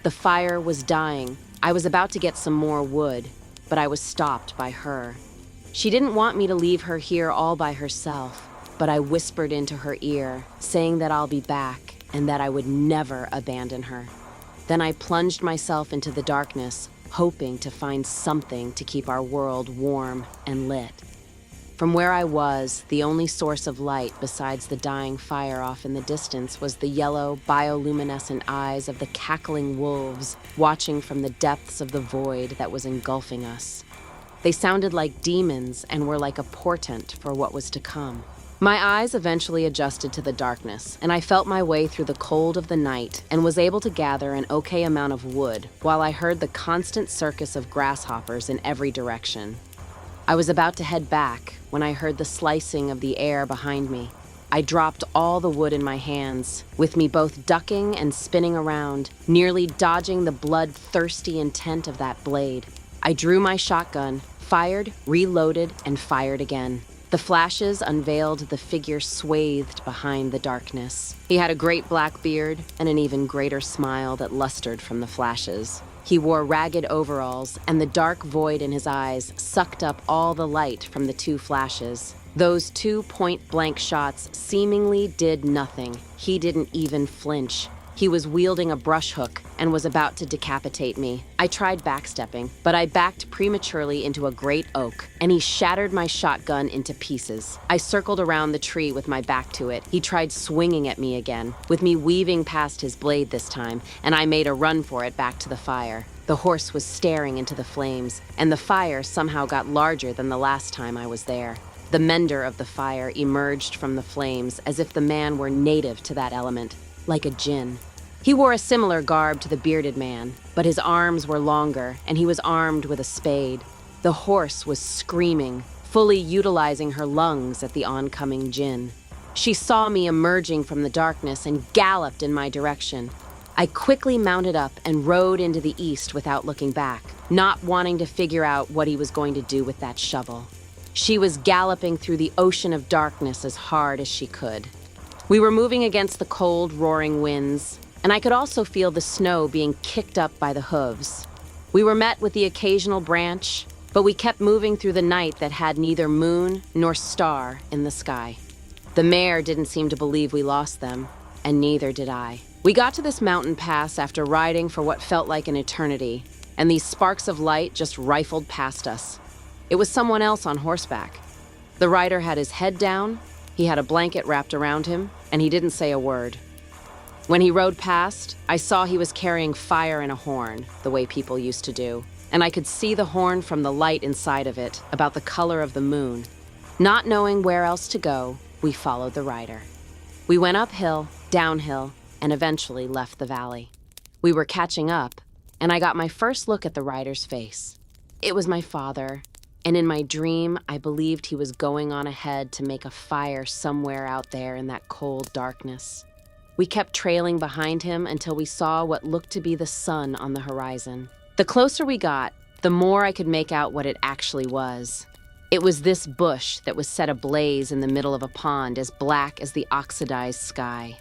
The fire was dying. I was about to get some more wood, but I was stopped by her. She didn't want me to leave her here all by herself, but I whispered into her ear, saying that I'll be back and that I would never abandon her. Then I plunged myself into the darkness, hoping to find something to keep our world warm and lit. From where I was, the only source of light besides the dying fire off in the distance was the yellow, bioluminescent eyes of the cackling wolves watching from the depths of the void that was engulfing us. They sounded like demons and were like a portent for what was to come. My eyes eventually adjusted to the darkness, and I felt my way through the cold of the night and was able to gather an okay amount of wood while I heard the constant circus of grasshoppers in every direction. I was about to head back when I heard the slicing of the air behind me. I dropped all the wood in my hands, with me both ducking and spinning around, nearly dodging the blood-thirsty intent of that blade. I drew my shotgun, fired, reloaded, and fired again. The flashes unveiled the figure swathed behind the darkness. He had a great black beard and an even greater smile that lustered from the flashes. He wore ragged overalls, and the dark void in his eyes sucked up all the light from the two flashes. Those two point-blank shots seemingly did nothing. He didn't even flinch. He was wielding a brush hook and was about to decapitate me. I tried backstepping, but I backed prematurely into a great oak, and he shattered my shotgun into pieces. I circled around the tree with my back to it. He tried swinging at me again, with me weaving past his blade this time, and I made a run for it back to the fire. The horse was staring into the flames, and the fire somehow got larger than the last time I was there. The mender of the fire emerged from the flames as if the man were native to that element, like a djinn. He wore a similar garb to the bearded man, but his arms were longer, and he was armed with a spade. The horse was screaming, fully utilizing her lungs at the oncoming djinn. She saw me emerging from the darkness and galloped in my direction. I quickly mounted up and rode into the east without looking back, not wanting to figure out what he was going to do with that shovel. She was galloping through the ocean of darkness as hard as she could. We were moving against the cold, roaring winds, and I could also feel the snow being kicked up by the hooves. We were met with the occasional branch, but we kept moving through the night that had neither moon nor star in the sky. The mare didn't seem to believe we lost them, and neither did I. We got to this mountain pass after riding for what felt like an eternity, and these sparks of light just rifled past us. It was someone else on horseback. The rider had his head down, he had a blanket wrapped around him, and he didn't say a word. When he rode past, I saw he was carrying fire in a horn, the way people used to do, and I could see the horn from the light inside of it, about the color of the moon. Not knowing where else to go, we followed the rider. We went uphill, downhill, and eventually left the valley. We were catching up, and I got my first look at the rider's face. It was my father, and in my dream, I believed he was going on ahead to make a fire somewhere out there in that cold darkness. We kept trailing behind him until we saw what looked to be the sun on the horizon. The closer we got, the more I could make out what it actually was. It was this bush that was set ablaze in the middle of a pond as black as the oxidized sky.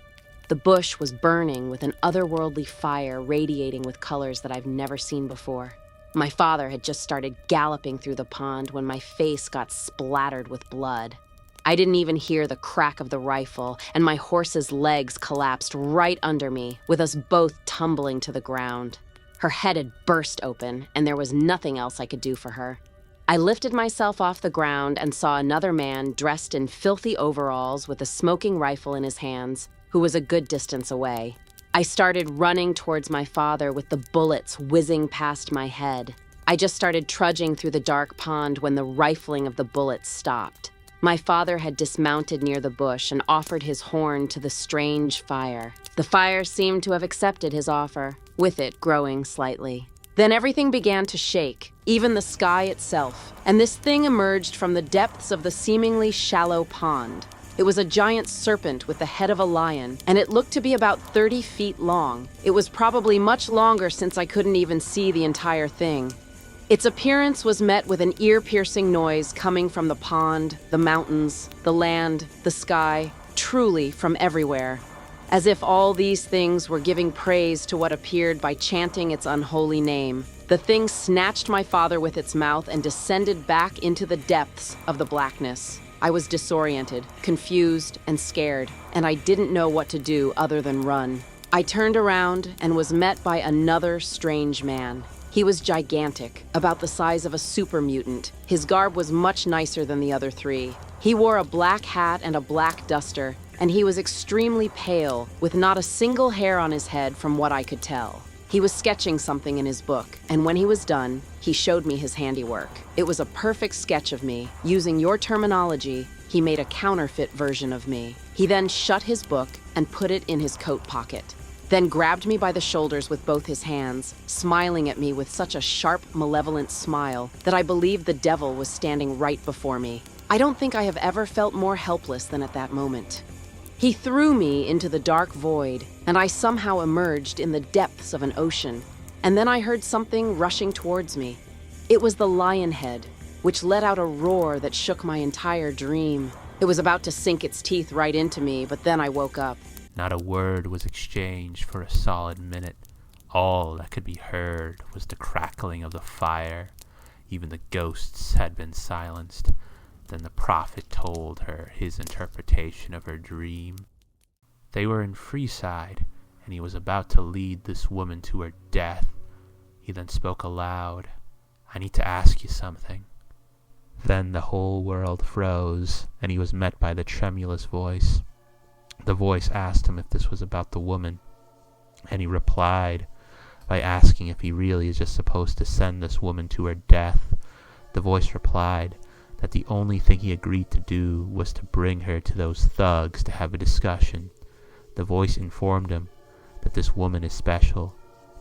The bush was burning with an otherworldly fire radiating with colors that I've never seen before. My father had just started galloping through the pond when my face got splattered with blood. I didn't even hear the crack of the rifle, and my horse's legs collapsed right under me, with us both tumbling to the ground. Her head had burst open, and there was nothing else I could do for her. I lifted myself off the ground and saw another man dressed in filthy overalls with a smoking rifle in his hands, who was a good distance away. I started running towards my father with the bullets whizzing past my head. I just started trudging through the dark pond when the rifling of the bullets stopped. My father had dismounted near the bush and offered his horn to the strange fire. The fire seemed to have accepted his offer, with it growing slightly. Then everything began to shake, even the sky itself, and this thing emerged from the depths of the seemingly shallow pond. It was a giant serpent with the head of a lion, and it looked to be about 30 feet long. It was probably much longer since I couldn't even see the entire thing. Its appearance was met with an ear-piercing noise coming from the pond, the mountains, the land, the sky, truly from everywhere. As if all these things were giving praise to what appeared by chanting its unholy name. The thing snatched my father with its mouth and descended back into the depths of the blackness. I was disoriented, confused, and scared, and I didn't know what to do other than run. I turned around and was met by another strange man. He was gigantic, about the size of a super mutant. His garb was much nicer than the other three. He wore a black hat and a black duster, and he was extremely pale, with not a single hair on his head from what I could tell. He was sketching something in his book, and when he was done, he showed me his handiwork. It was a perfect sketch of me. Using your terminology, he made a counterfeit version of me. He then shut his book and put it in his coat pocket, then grabbed me by the shoulders with both his hands, smiling at me with such a sharp, malevolent smile that I believed the devil was standing right before me. I don't think I have ever felt more helpless than at that moment. He threw me into the dark void, and I somehow emerged in the depths of an ocean. And then I heard something rushing towards me. It was the lion head, which let out a roar that shook my entire dream. It was about to sink its teeth right into me, but then I woke up. Not a word was exchanged for a solid minute. All that could be heard was the crackling of the fire. Even the ghosts had been silenced. Then the prophet told her his interpretation of her dream. They were in Freeside, and he was about to lead this woman to her death. He then spoke aloud. "I need to ask you something." Then the whole world froze, and he was met by the tremulous voice. The voice asked him if this was about the woman, and he replied by asking if he really is just supposed to send this woman to her death. The voice replied that the only thing he agreed to do was to bring her to those thugs to have a discussion. The voice informed him that this woman is special,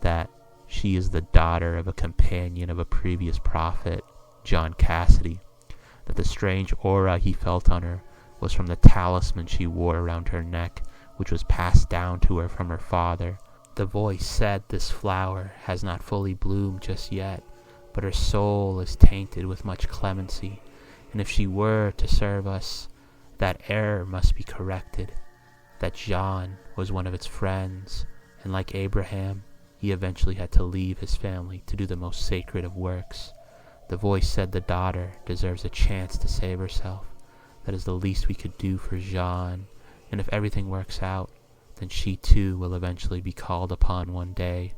that she is the daughter of a companion of a previous prophet, John Cassidy, that the strange aura he felt on her was from the talisman she wore around her neck, which was passed down to her from her father. The voice said this flower has not fully bloomed just yet, but her soul is tainted with much clemency, and if she were to serve us, that error must be corrected, that John was one of its friends, and like Abraham, he eventually had to leave his family to do the most sacred of works. The voice said the daughter deserves a chance to save herself. That is the least we could do for Jean, and if everything works out, then she too will eventually be called upon one day.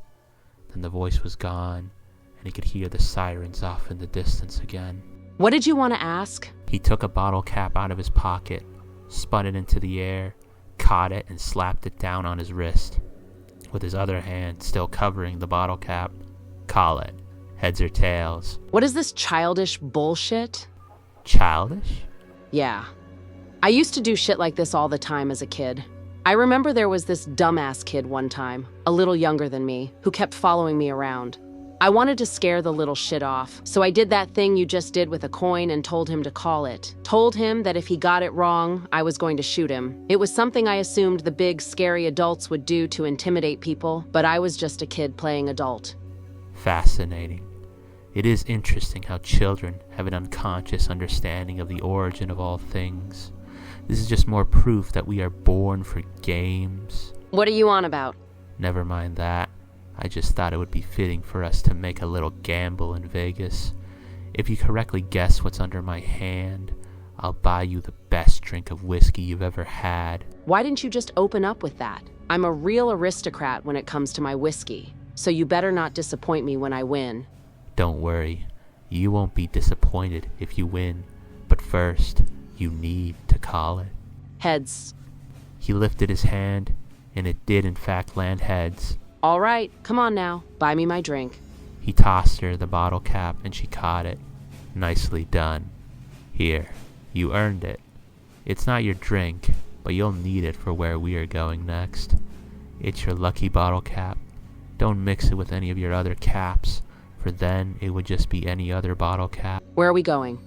Then the voice was gone, and he could hear the sirens off in the distance again. What did you want to ask? He took a bottle cap out of his pocket, spun it into the air, caught it, and slapped it down on his wrist. With his other hand still covering the bottle cap. Call it. Heads or tails. What is this childish bullshit? Childish? Yeah. I used to do shit like this all the time as a kid. I remember there was this dumbass kid one time, a little younger than me, who kept following me around. I wanted to scare the little shit off, so I did that thing you just did with a coin and told him to call it. Told him that if he got it wrong, I was going to shoot him. It was something I assumed the big, scary adults would do to intimidate people, but I was just a kid playing adult. Fascinating. It is interesting how children have an unconscious understanding of the origin of all things. This is just more proof that we are born for games. What are you on about? Never mind that. I just thought it would be fitting for us to make a little gamble in Vegas. If you correctly guess what's under my hand, I'll buy you the best drink of whiskey you've ever had. Why didn't you just open up with that? I'm a real aristocrat when it comes to my whiskey, so you better not disappoint me when I win. Don't worry, you won't be disappointed if you win, but first, you need to call it. Heads. He lifted his hand, and it did in fact land heads. All right, come on now, buy me my drink. He tossed her the bottle cap and she caught it. Nicely done. Here, you earned it. It's not your drink, but you'll need it for where we are going next. It's your lucky bottle cap. Don't mix it with any of your other caps, for then it would just be any other bottle cap. Where are we going?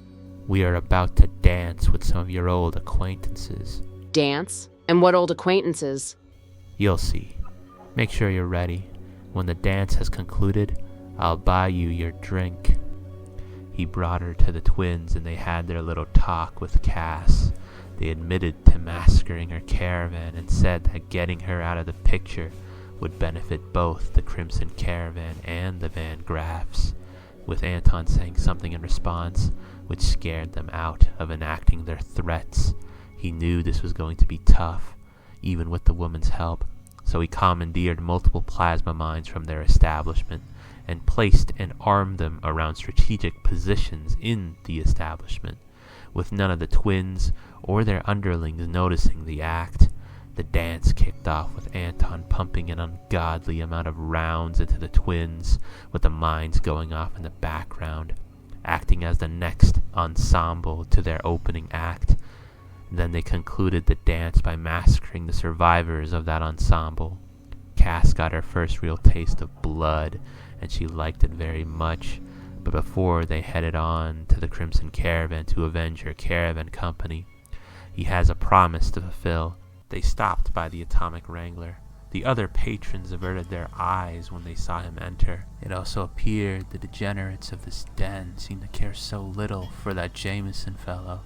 We are about to dance with some of your old acquaintances. Dance? And what old acquaintances? You'll see. Make sure you're ready. When the dance has concluded, I'll buy you your drink. He brought her to the twins and they had their little talk with Cass. They admitted to massacring her caravan and said that getting her out of the picture would benefit both the Crimson Caravan and the Van Graffs, with Anton saying something in response which scared them out of enacting their threats. He knew this was going to be tough, even with the woman's help, so he commandeered multiple plasma mines from their establishment and placed and armed them around strategic positions in the establishment. With none of the twins or their underlings noticing the act, the dance kicked off with Anton pumping an ungodly amount of rounds into the twins, with the mines going off in the background, acting as the next ensemble to their opening act. Then they concluded the dance by massacring the survivors of that ensemble. Cass got her first real taste of blood, and she liked it very much. But before they headed on to the Crimson Caravan to avenge her caravan company, he has a promise to fulfill. They stopped by the Atomic Wrangler. The other patrons averted their eyes when they saw him enter. It also appeared the degenerates of this den seem to care so little for that Jameson fellow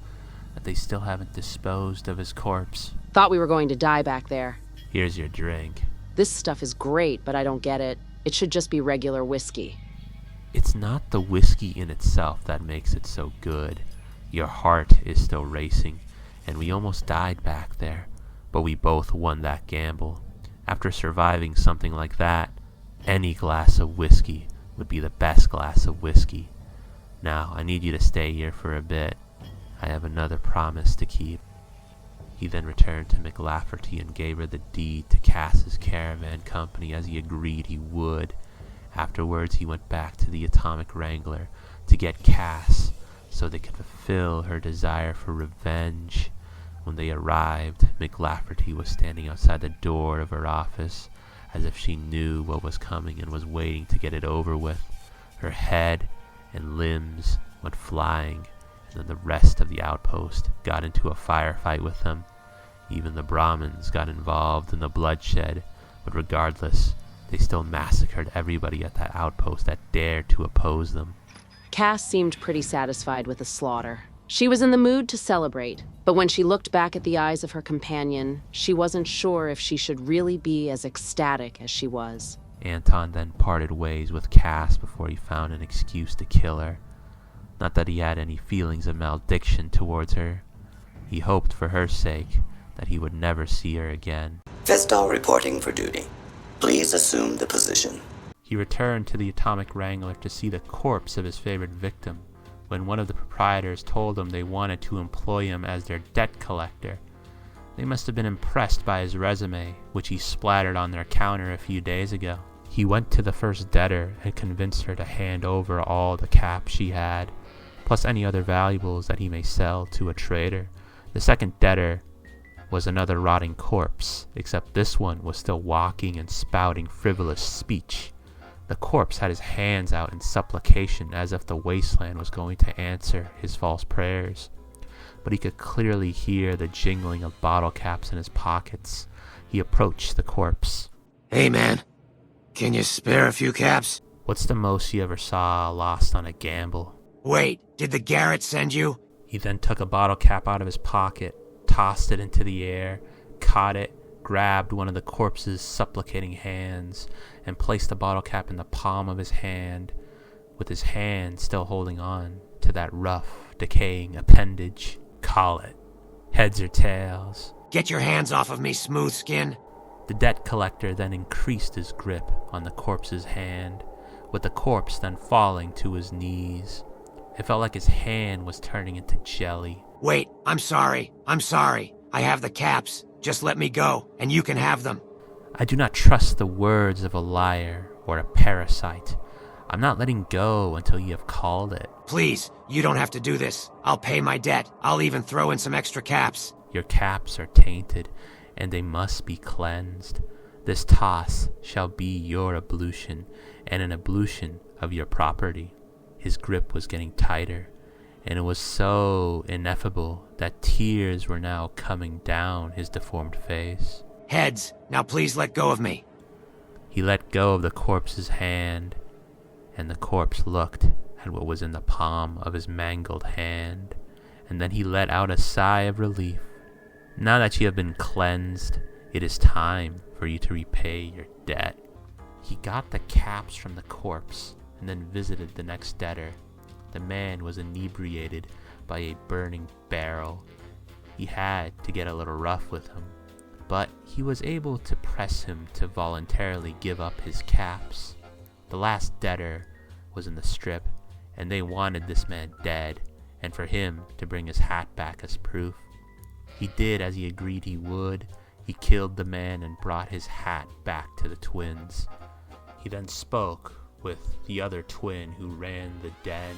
that they still haven't disposed of his corpse. Thought we were going to die back there. Here's your drink. This stuff is great, but I don't get it. It should just be regular whiskey. It's not the whiskey in itself that makes it so good. Your heart is still racing, and we almost died back there, but we both won that gamble. After surviving something like that, any glass of whiskey would be the best glass of whiskey. Now, I need you to stay here for a bit. I have another promise to keep. He then returned to McLafferty and gave her the deed to Cass's caravan company as he agreed he would. Afterwards, he went back to the Atomic Wrangler to get Cass so they could fulfill her desire for revenge. When they arrived, McLafferty was standing outside the door of her office as if she knew what was coming and was waiting to get it over with. Her head and limbs went flying, and then the rest of the outpost got into a firefight with them. Even the Brahmins got involved in the bloodshed, but regardless, they still massacred everybody at that outpost that dared to oppose them. Cass seemed pretty satisfied with the slaughter. She was in the mood to celebrate, but when she looked back at the eyes of her companion, she wasn't sure if she should really be as ecstatic as she was. Anton then parted ways with Cass before he found an excuse to kill her. Not that he had any feelings of malediction towards her. He hoped for her sake that he would never see her again. Vestal reporting for duty. Please assume the position. He returned to the Atomic Wrangler to see the corpse of his favorite victim, when one of the proprietors told him they wanted to employ him as their debt collector. They must have been impressed by his resume, which he splattered on their counter a few days ago. He went to the first debtor and convinced her to hand over all the caps she had, plus any other valuables that he may sell to a trader. The second debtor was another rotting corpse, except this one was still walking and spouting frivolous speech. The corpse had his hands out in supplication as if the wasteland was going to answer his false prayers. But he could clearly hear the jingling of bottle caps in his pockets. He approached the corpse. Hey man, can you spare a few caps? What's the most you ever saw lost on a gamble? Wait, did the Garrett send you? He then took a bottle cap out of his pocket, tossed it into the air, caught it, grabbed one of the corpse's supplicating hands, and placed the bottle cap in the palm of his hand, with his hand still holding on to that rough, decaying appendage. Call it. Heads or tails? Get your hands off of me, smooth skin. The debt collector then increased his grip on the corpse's hand, with the corpse then falling to his knees. It felt like his hand was turning into jelly. Wait, I'm sorry. I have the caps. Just let me go, and you can have them. I do not trust the words of a liar or a parasite. I'm not letting go until you have called it. Please, you don't have to do this. I'll pay my debt. I'll even throw in some extra caps. Your caps are tainted, and they must be cleansed. This toss shall be your ablution, and an ablution of your property. His grip was getting tighter, and it was so ineffable that tears were now coming down his deformed face. Heads, now please let go of me. He let go of the corpse's hand, and the corpse looked at what was in the palm of his mangled hand, and then he let out a sigh of relief. Now that you have been cleansed, it is time for you to repay your debt. He got the caps from the corpse, and then visited the next debtor. The man was inebriated by a burning barrel. He had to get a little rough with him, but he was able to press him to voluntarily give up his caps. The last debtor was in the strip, and they wanted this man dead, and for him to bring his hat back as proof. He did as he agreed he would. He killed the man and brought his hat back to the twins. He then spoke with the other twin who ran the den.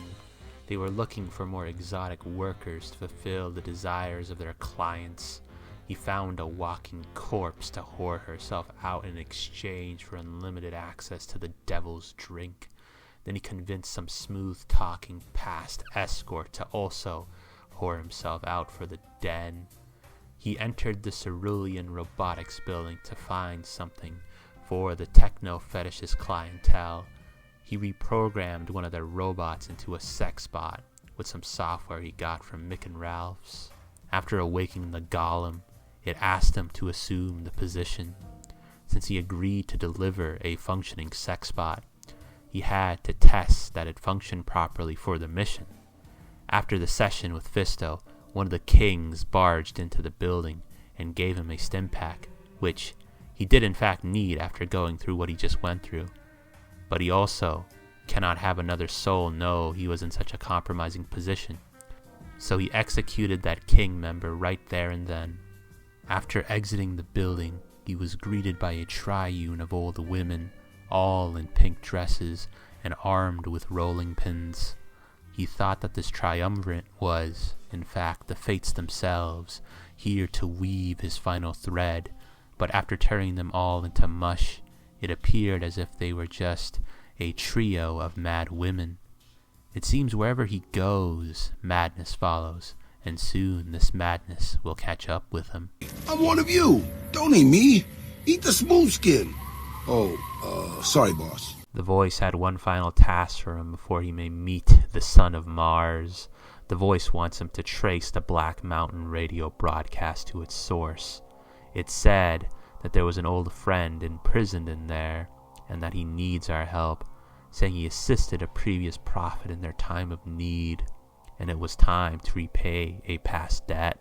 They were looking for more exotic workers to fulfill the desires of their clients. He found a walking corpse to whore herself out in exchange for unlimited access to the devil's drink. Then he convinced some smooth-talking past escort to also whore himself out for the den. He entered the cerulean robotics building to find something for the techno-fetishist clientele. He reprogrammed one of their robots into a sex bot with some software he got from Mick and Ralph's. After awakening the golem, it asked him to assume the position. Since he agreed to deliver a functioning sex bot, he had to test that it functioned properly for the mission. After the session with Fisto, one of the kings barged into the building and gave him a stim pack, which he did in fact need after going through what he just went through. But he also cannot have another soul know he was in such a compromising position. So he executed that king member right there and then. After exiting the building, he was greeted by a triune of old women, all in pink dresses and armed with rolling pins. He thought that this triumvirate was, in fact, the fates themselves, here to weave his final thread, but after turning them all into mush, it appeared as if they were just a trio of mad women. It seems wherever he goes, madness follows, and soon this madness will catch up with him. I'm one of you. Don't eat me. Eat the smooth skin. Sorry, boss. The voice had one final task for him before he may meet the son of Mars. The voice wants him to trace the Black Mountain radio broadcast to its source. It said that there was an old friend imprisoned in there, and that he needs our help, saying he assisted a previous prophet in their time of need, and it was time to repay a past debt,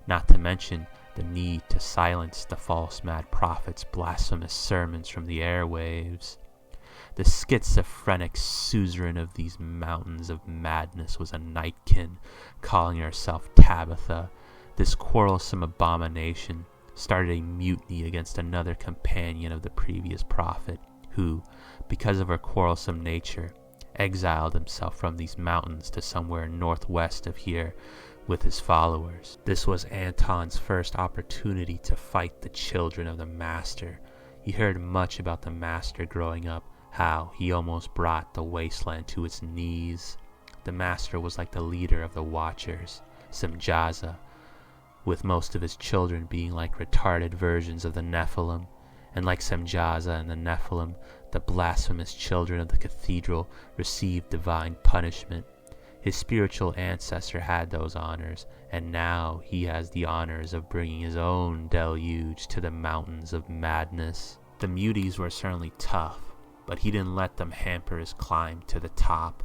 not to mention the need to silence the false mad prophet's blasphemous sermons from the airwaves. The schizophrenic suzerain of these mountains of madness was a nightkin, calling herself Tabitha. This quarrelsome abomination started a mutiny against another companion of the previous prophet, who, because of her quarrelsome nature, exiled himself from these mountains to somewhere northwest of here with his followers. This was Anton's first opportunity to fight the children of the Master. He heard much about the Master growing up, how he almost brought the wasteland to its knees. The Master was like the leader of the Watchers, Semjaza, with most of his children being like retarded versions of the Nephilim. And like Semjaza and the Nephilim, the blasphemous children of the Cathedral received divine punishment. His spiritual ancestor had those honors, and now he has the honors of bringing his own deluge to the mountains of madness. The muties were certainly tough, but he didn't let them hamper his climb to the top.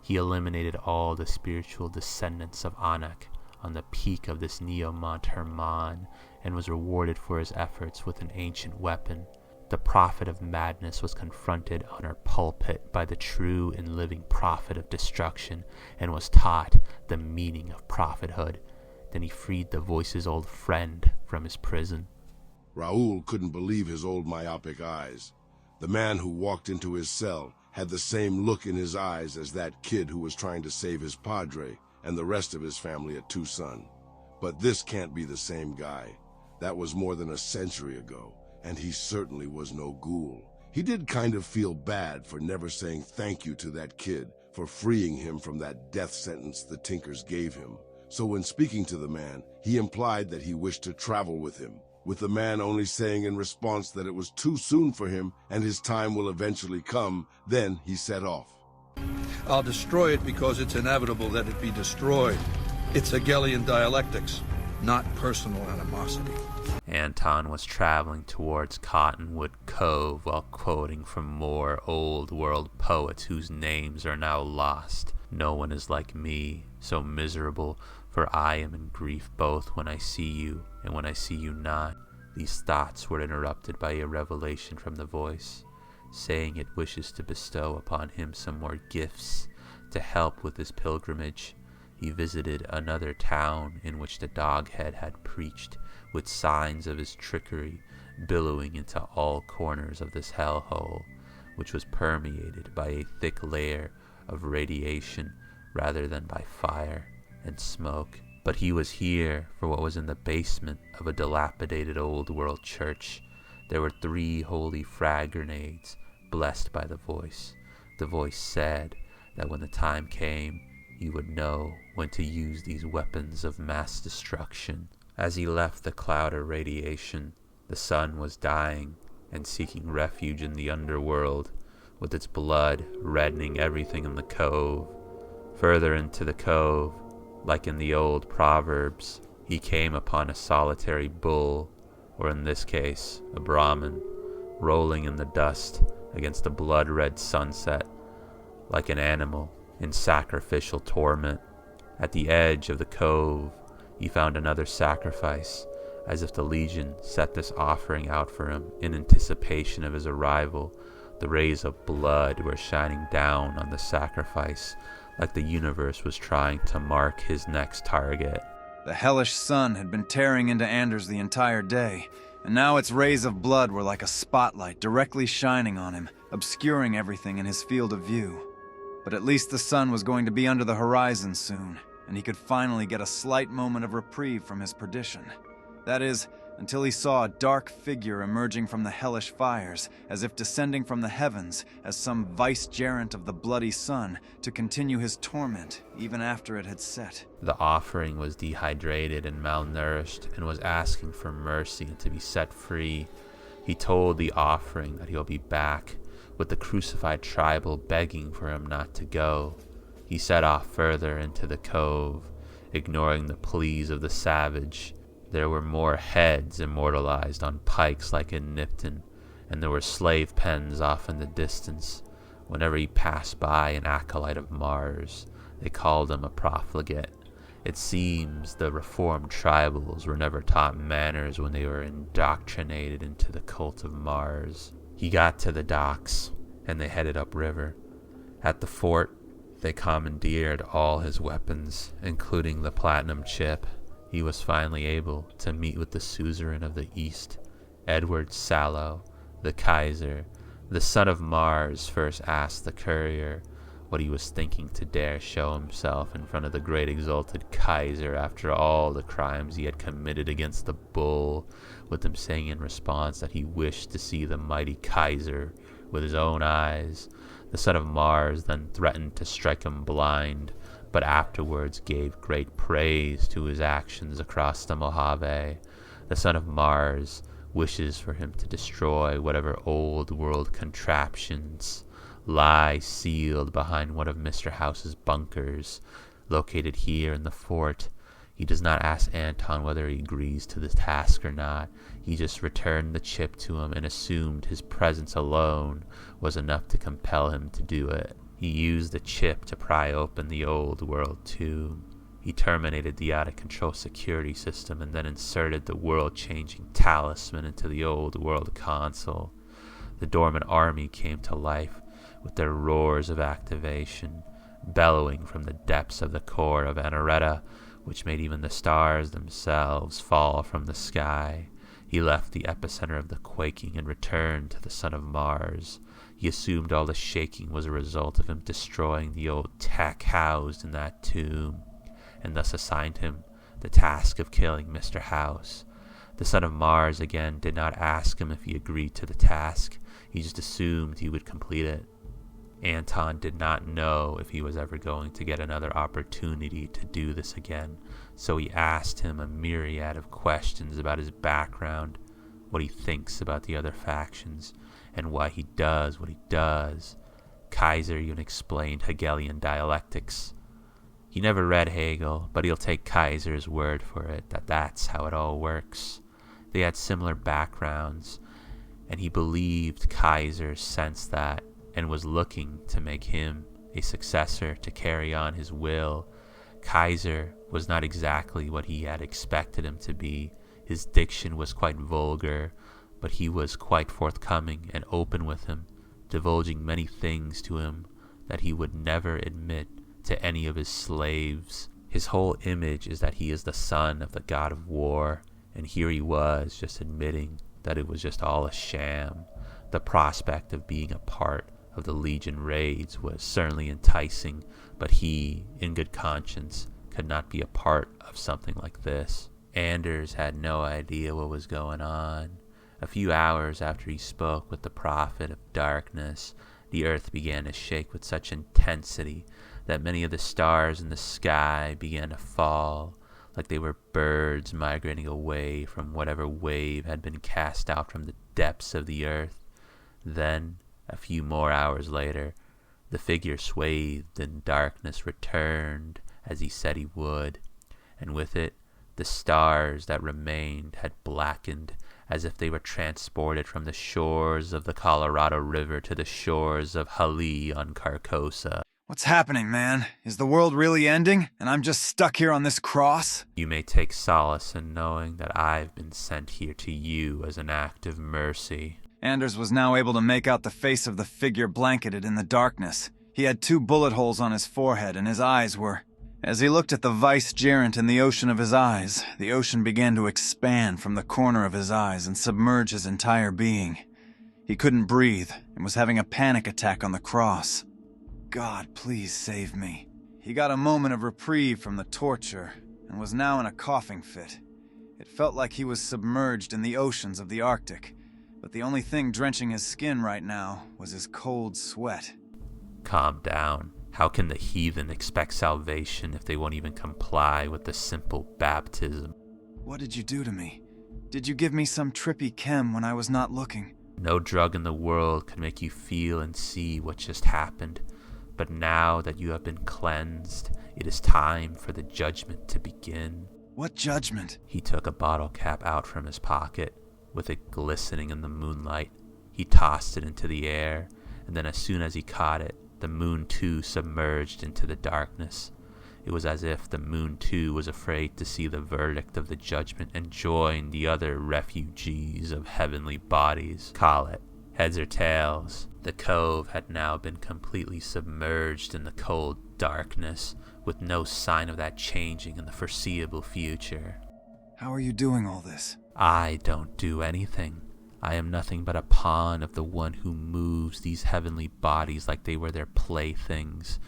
He eliminated all the spiritual descendants of Anak on the peak of this Neo-Mont Hermon, and was rewarded for his efforts with an ancient weapon. The prophet of madness was confronted on her pulpit by the true and living prophet of destruction, and was taught the meaning of prophethood. Then he freed the voice's old friend from his prison. Raoul couldn't believe his old myopic eyes. The man who walked into his cell had the same look in his eyes as that kid who was trying to save his padre and the rest of his family at Tucson. But this can't be the same guy. That was more than a century ago, and he certainly was no ghoul. He did kind of feel bad for never saying thank you to that kid for freeing him from that death sentence the Tinkers gave him. So when speaking to the man, he implied that he wished to travel with him, with the man only saying in response that it was too soon for him and his time will eventually come. Then he set off. I'll destroy it because it's inevitable that it be destroyed. It's Hegelian dialectics, not personal animosity. Anton was traveling towards Cottonwood Cove while quoting from more old-world poets whose names are now lost. No one is like me, so miserable, for I am in grief both when I see you and when I see you not. These thoughts were interrupted by a revelation from the voice, saying it wishes to bestow upon him some more gifts to help with his pilgrimage. He visited another town in which the doghead had preached, with signs of his trickery billowing into all corners of this hellhole, which was permeated by a thick layer of radiation rather than by fire and smoke. But he was here for what was in the basement of a dilapidated old-world church. There were 3 holy frag grenades, blessed by the voice. The voice said that when the time came, he would know when to use these weapons of mass destruction. As he left the cloud of radiation, the sun was dying and seeking refuge in the underworld, with its blood reddening everything in the cove. Further into the cove, like in the old proverbs, he came upon a solitary bull, or in this case, a Brahmin, rolling in the dust against a blood-red sunset, like an animal in sacrificial torment. At the edge of the cove, he found another sacrifice, as if the Legion set this offering out for him in anticipation of his arrival. The rays of blood were shining down on the sacrifice, like the universe was trying to mark his next target. The hellish sun had been tearing into Anders the entire day, and now its rays of blood were like a spotlight directly shining on him, obscuring everything in his field of view. But at least the sun was going to be under the horizon soon, and he could finally get a slight moment of reprieve from his perdition. That is, until he saw a dark figure emerging from the hellish fires, as if descending from the heavens as some vicegerent of the bloody sun to continue his torment even after it had set. The offering was dehydrated and malnourished and was asking for mercy and to be set free. He told the offering that he'll be back, with the crucified tribal begging for him not to go. He set off further into the cove, ignoring the pleas of the savage. There were more heads immortalized on pikes like in Nipton, and there were slave pens off in the distance. Whenever he passed by an acolyte of Mars, they called him a profligate. It seems the reformed tribals were never taught manners when they were indoctrinated into the cult of Mars. He got to the docks, and they headed upriver. At the fort, they commandeered all his weapons, including the platinum chip. He was finally able to meet with the suzerain of the East, Edward Sallow, the Kaiser. The son of Mars first asked the courier what he was thinking to dare show himself in front of the great exalted Kaiser after all the crimes he had committed against the bull, with him saying in response that he wished to see the mighty Kaiser with his own eyes. The son of Mars then threatened to strike him blind, but afterwards gave great praise to his actions across the Mojave. The son of Mars wishes for him to destroy whatever old world contraptions lie sealed behind one of Mr. House's bunkers, located here in the fort. He does not ask Anton whether he agrees to the task or not. He just returned the chip to him and assumed his presence alone was enough to compel him to do it. He used the chip to pry open the old world tomb. He terminated the out-of-control security system and then inserted the world-changing talisman into the old world console. The dormant army came to life with their roars of activation, bellowing from the depths of the core of Anoretta, which made even the stars themselves fall from the sky. He left the epicenter of the quaking and returned to the son of Mars. He assumed all the shaking was a result of him destroying the old tech housed in that tomb, and thus assigned him the task of killing Mr. House. The son of Mars again did not ask him if he agreed to the task. He just assumed he would complete it. Anton did not know if he was ever going to get another opportunity to do this again, so he asked him a myriad of questions about his background, what he thinks about the other factions, and why he does what he does. Kaiser even explained Hegelian dialectics. He never read Hegel, but he'll take Kaiser's word for it that that's how it all works. They had similar backgrounds, and he believed Kaiser sensed that and was looking to make him a successor to carry on his will. Kaiser was not exactly what he had expected him to be. His diction was quite vulgar, but he was quite forthcoming and open with him, divulging many things to him that he would never admit to any of his slaves. His whole image is that he is the son of the god of war, and here he was just admitting that it was just all a sham. The prospect of being a part of the Legion raids was certainly enticing, but he, in good conscience, could not be a part of something like this. Anders had no idea what was going on. A few hours after he spoke with the prophet of darkness, the earth began to shake with such intensity that many of the stars in the sky began to fall, like they were birds migrating away from whatever wave had been cast out from the depths of the earth. Then, a few more hours later, the figure swathed in darkness returned as he said he would, and with it, the stars that remained had blackened as if they were transported from the shores of the Colorado River to the shores of Hali on Carcosa. What's happening, man? Is the world really ending, and I'm just stuck here on this cross? You may take solace in knowing that I've been sent here to you as an act of mercy. Anders was now able to make out the face of the figure blanketed in the darkness. He had 2 bullet holes on his forehead, and his eyes were... As he looked at the vicegerent in the ocean of his eyes, the ocean began to expand from the corner of his eyes and submerge his entire being. He couldn't breathe and was having a panic attack on the cross. God, please save me. He got a moment of reprieve from the torture and was now in a coughing fit. It felt like he was submerged in the oceans of the Arctic, but the only thing drenching his skin right now was his cold sweat. Calm down. How can the heathen expect salvation if they won't even comply with the simple baptism? What did you do to me? Did you give me some trippy chem when I was not looking? No drug in the world could make you feel and see what just happened. But now that you have been cleansed, it is time for the judgment to begin. What judgment? He took a bottle cap out from his pocket. With it glistening in the moonlight, he tossed it into the air, and then as soon as he caught it, the moon too submerged into the darkness. It was as if the moon too was afraid to see the verdict of the judgment and join the other refugees of heavenly bodies. Call it heads or tails. The cove had now been completely submerged in the cold darkness, with no sign of that changing in the foreseeable future. How are you doing all this? I don't do anything. I am nothing but a pawn of the one who moves these heavenly bodies like they were their playthings.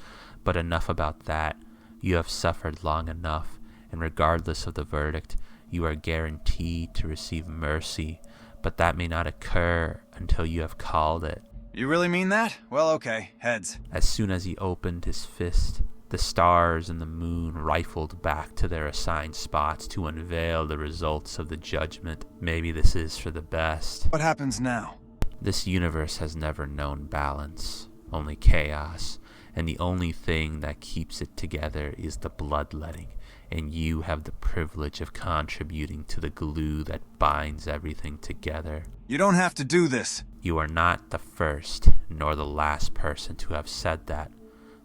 But enough about that. You have suffered long enough, and regardless of the verdict, you are guaranteed to receive mercy. But that may not occur until you have called it. You really mean that? Well, okay, heads. As soon as he opened his fist, the stars and the moon rifled back to their assigned spots to unveil the results of the judgment. Maybe this is for the best. What happens now? This universe has never known balance, only chaos, and the only thing that keeps it together is the bloodletting, and you have the privilege of contributing to the glue that binds everything together. You don't have to do this. You are not the first nor the last person to have said that.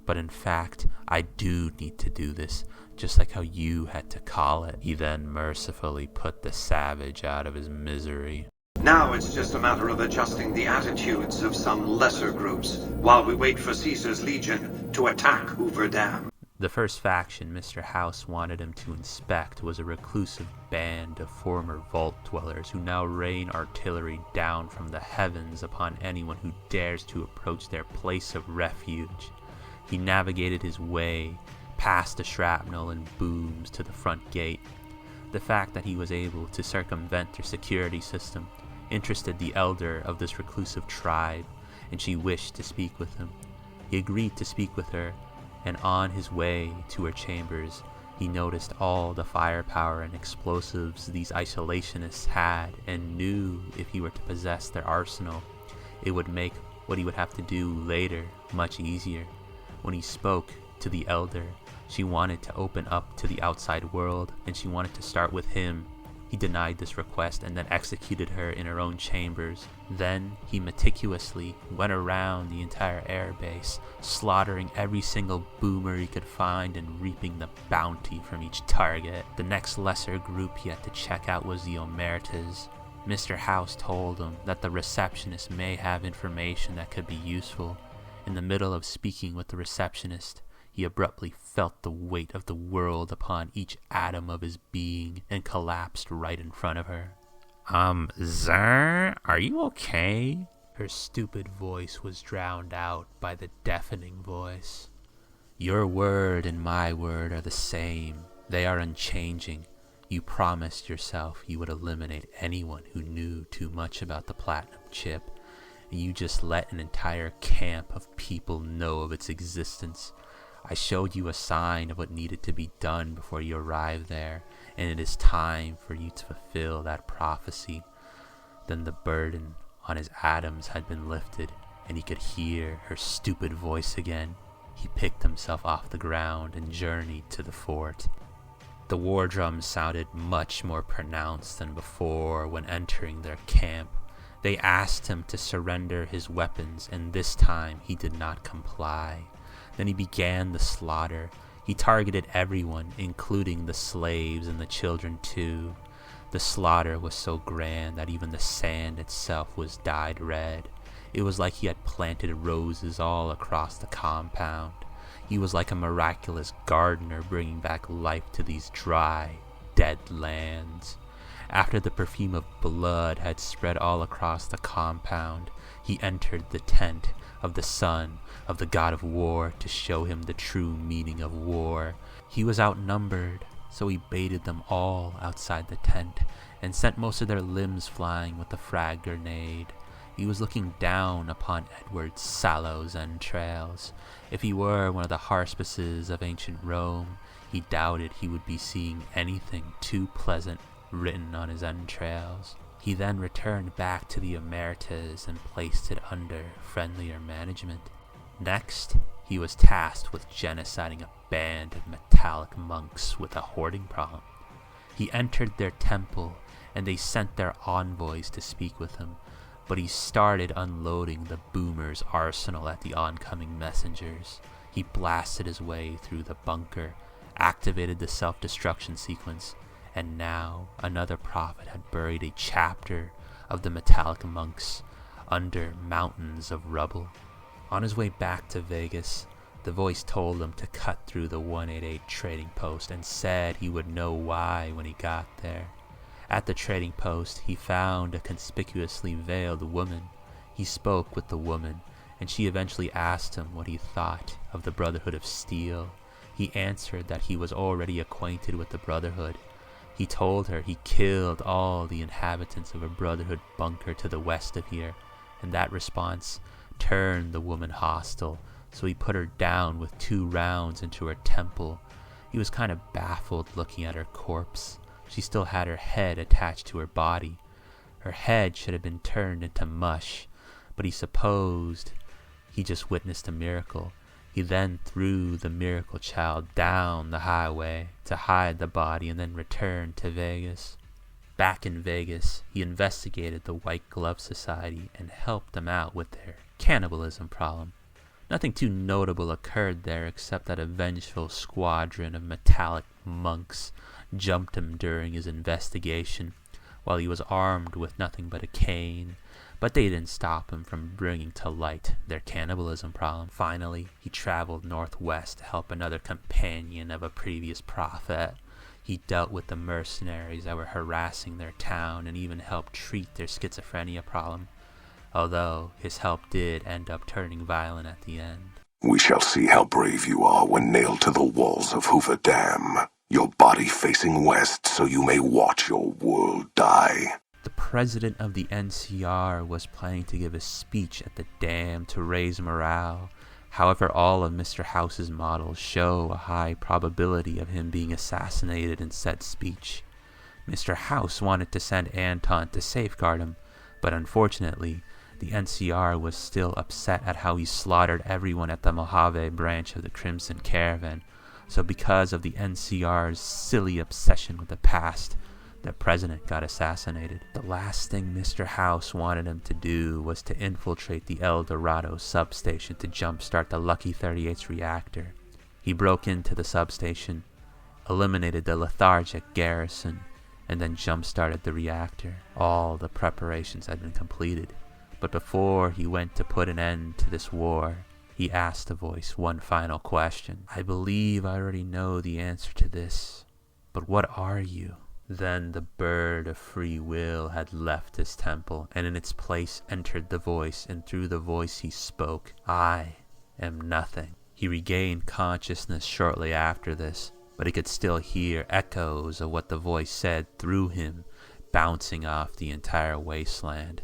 But in fact, I do need to do this, just like how you had to call it. He then mercifully put the savage out of his misery. Now it's just a matter of adjusting the attitudes of some lesser groups while we wait for Caesar's Legion to attack Hoover Dam. The first faction Mr. House wanted him to inspect was a reclusive band of former vault dwellers who now rain artillery down from the heavens upon anyone who dares to approach their place of refuge. He navigated his way past the shrapnel and booms to the front gate. The fact that he was able to circumvent their security system interested the elder of this reclusive tribe, and she wished to speak with him. He agreed to speak with her, and on his way to her chambers, he noticed all the firepower and explosives these isolationists had, and knew if he were to possess their arsenal, it would make what he would have to do later much easier. When he spoke to the elder, she wanted to open up to the outside world, and she wanted to start with him. He denied this request and then executed her in her own chambers. Then he meticulously went around the entire airbase, slaughtering every single boomer he could find and reaping the bounty from each target. The next lesser group he had to check out was the Omertas. Mr. House told him that the receptionist may have information that could be useful. In the middle of speaking with the receptionist, he abruptly felt the weight of the world upon each atom of his being and collapsed right in front of her. Sir, are you okay? Her stupid voice was drowned out by the deafening voice. Your word and my word are the same. They are unchanging. You promised yourself you would eliminate anyone who knew too much about the platinum chip, and you just let an entire camp of people know of its existence. I showed you a sign of what needed to be done before you arrived there, and it is time for you to fulfill that prophecy. Then the burden on his atoms had been lifted, and he could hear her stupid voice again. He picked himself off the ground and journeyed to the fort. The war drums sounded much more pronounced than before when entering their camp. They asked him to surrender his weapons, and this time he did not comply. Then he began the slaughter. He targeted everyone, including the slaves and the children too. The slaughter was so grand that even the sand itself was dyed red. It was like he had planted roses all across the compound. He was like a miraculous gardener bringing back life to these dry, dead lands. After the perfume of blood had spread all across the compound, he entered the tent of the son of the god of war to show him the true meaning of war. He was outnumbered, so he baited them all outside the tent and sent most of their limbs flying with the frag grenade. He was looking down upon Edward's sallows entrails. If he were one of the harspices of ancient Rome, he doubted he would be seeing anything too pleasant written on his entrails. He then returned back to the Omertas and placed it under friendlier management. Next, he was tasked with genociding a band of metallic monks with a hoarding problem. He entered their temple, and they sent their envoys to speak with him, but he started unloading the boomers' arsenal at the oncoming messengers. He blasted his way through the bunker, activated the self-destruction sequence, and now another prophet had buried a chapter of the metallic monks under mountains of rubble. On his way back to Vegas, the voice told him to cut through the 188 trading post and said he would know why when he got there. At the trading post, he found a conspicuously veiled woman. He spoke with the woman, and she eventually asked him what he thought of the Brotherhood of Steel. He answered that he was already acquainted with the Brotherhood. He told her he killed all the inhabitants of a Brotherhood bunker to the west of here, and that response turned the woman hostile, so he put her down with 2 rounds into her temple. He was kind of baffled looking at her corpse. She still had her head attached to her body. Her head should have been turned into mush, but he supposed he just witnessed a miracle. He then threw the miracle child down the highway to hide the body and then returned to Vegas. Back in Vegas, he investigated the White Glove Society and helped them out with their cannibalism problem. Nothing too notable occurred there except that a vengeful squadron of metallic monks jumped him during his investigation while he was armed with nothing but a cane. but they didn't stop him from bringing to light their cannibalism problem. Finally, he traveled northwest to help another companion of a previous prophet. He dealt with the mercenaries that were harassing their town and even helped treat their schizophrenia problem, although his help did end up turning violent at the end. We shall see how brave you are when nailed to the walls of Hoover Dam, your body facing west so you may watch your world die. The president of the NCR was planning to give a speech at the dam to raise morale. However, all of Mr. House's models show a high probability of him being assassinated in said speech. Mr. House wanted to send Anton to safeguard him, but unfortunately, the NCR was still upset at how he slaughtered everyone at the Mojave branch of the Crimson Caravan. So because of the NCR's silly obsession with the past, the president got assassinated. The last thing Mr. House wanted him to do was to infiltrate the El Dorado substation to jumpstart the Lucky 38's reactor. He broke into the substation, eliminated the lethargic garrison, and then jump-started the reactor. All the preparations had been completed. But before he went to put an end to this war, he asked the voice one final question. I believe I already know the answer to this, but what are you? Then the bird of free will had left his temple, and in its place entered the voice, and through the voice he spoke, I am nothing. He regained consciousness shortly after this, but he could still hear echoes of what the voice said through him, bouncing off the entire wasteland.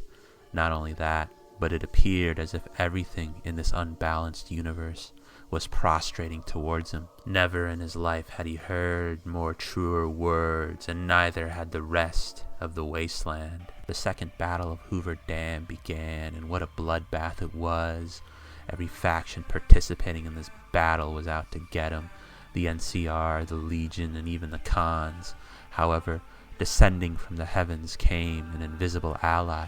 Not only that, but it appeared as if everything in this unbalanced universe was prostrating towards him. Never in his life had he heard more truer words, and neither had the rest of the wasteland. The second battle of Hoover Dam began, and what a bloodbath it was. Every faction participating in this battle was out to get him. The NCR, the Legion, and even the Khans. However, descending from the heavens came an invisible ally,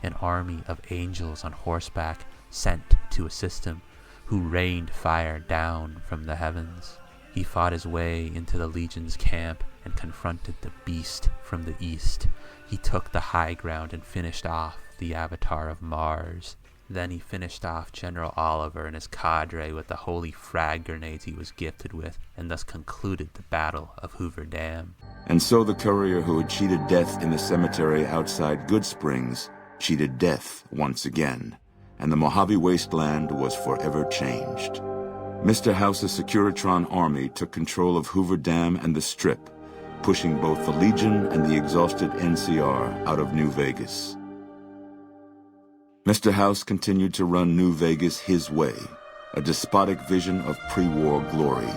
an army of angels on horseback sent to assist him, who rained fire down from the heavens. He fought his way into the Legion's camp and confronted the beast from the east. He took the high ground and finished off the Avatar of Mars. Then he finished off General Oliver and his cadre with the holy frag grenades he was gifted with, and thus concluded the Battle of Hoover Dam. And so the courier who had cheated death in the cemetery outside Goodsprings cheated death once again, and the Mojave wasteland was forever changed. Mr. House's Securitron army took control of Hoover Dam and the Strip, pushing both the Legion and the exhausted NCR out of New Vegas. Mr. House continued to run New Vegas his way, a despotic vision of pre-war glory.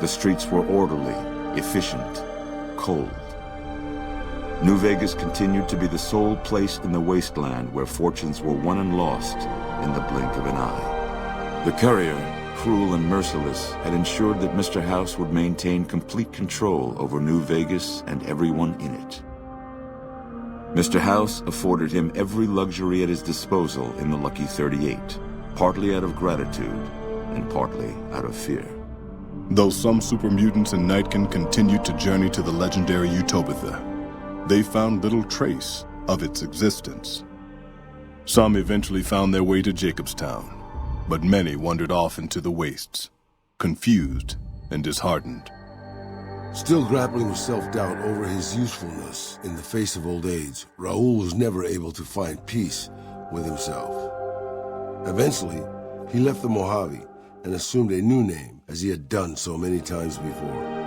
The streets were orderly, efficient, cold. New Vegas continued to be the sole place in the wasteland where fortunes were won and lost in the blink of an eye. The courier, cruel and merciless, had ensured that Mr. House would maintain complete control over New Vegas and everyone in it. Mr. House afforded him every luxury at his disposal in the Lucky 38, partly out of gratitude and partly out of fear. Though some super mutants in Nightkin continued to journey to the legendary Utopia, they found little trace of its existence. Some eventually found their way to Jacobstown, but many wandered off into the wastes, confused and disheartened. Still grappling with self-doubt over his usefulness in the face of old age, Raoul was never able to find peace with himself. Eventually, he left the Mojave and assumed a new name, as he had done so many times before.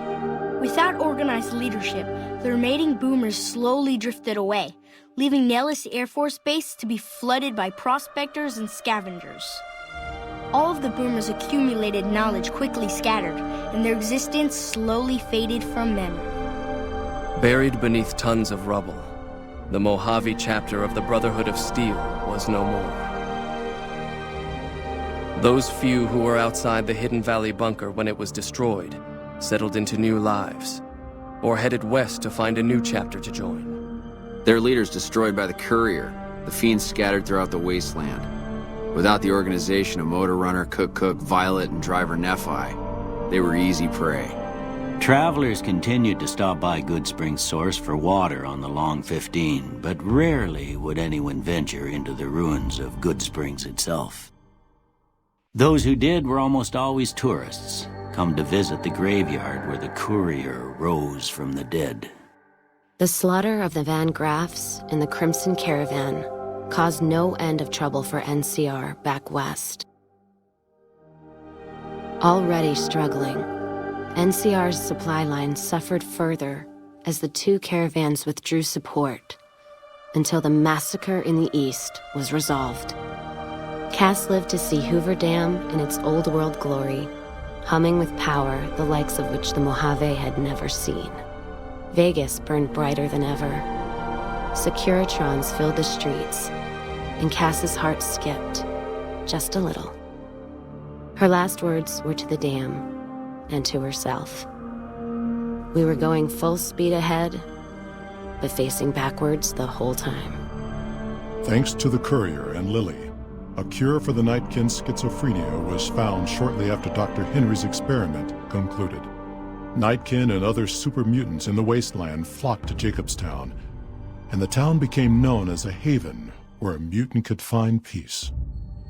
Without organized leadership, the remaining boomers slowly drifted away, leaving Nellis Air Force Base to be flooded by prospectors and scavengers. All of the boomers' accumulated knowledge quickly scattered, and their existence slowly faded from memory. Buried beneath tons of rubble, the Mojave chapter of the Brotherhood of Steel was no more. Those few who were outside the Hidden Valley bunker when it was destroyed settled into new lives, or headed west to find a new chapter to join. Their leaders destroyed by the courier, the fiends scattered throughout the wasteland. Without the organization of Motor Runner, Cook, Violet, and Driver Nephi, they were easy prey. Travelers continued to stop by Goodsprings Source for water on the Long 15, but rarely would anyone venture into the ruins of Goodsprings itself. Those who did were almost always tourists, come to visit the graveyard where the courier rose from the dead. The slaughter of the Van Graffs and the Crimson Caravan caused no end of trouble for NCR back west. Already struggling, NCR's supply line suffered further as the two caravans withdrew support until the massacre in the east was resolved. Cass lived to see Hoover Dam in its old world glory, humming with power the likes of which the Mojave had never seen. Vegas burned brighter than ever. Securitrons filled the streets, and Cass's heart skipped, just a little. Her last words were to the dam and to herself. We were going full speed ahead, but facing backwards the whole time. Thanks to the courier and Lily, a cure for the Nightkin's schizophrenia was found shortly after Dr. Henry's experiment concluded. Nightkin and other super mutants in the wasteland flocked to Jacobstown, and the town became known as a haven where a mutant could find peace.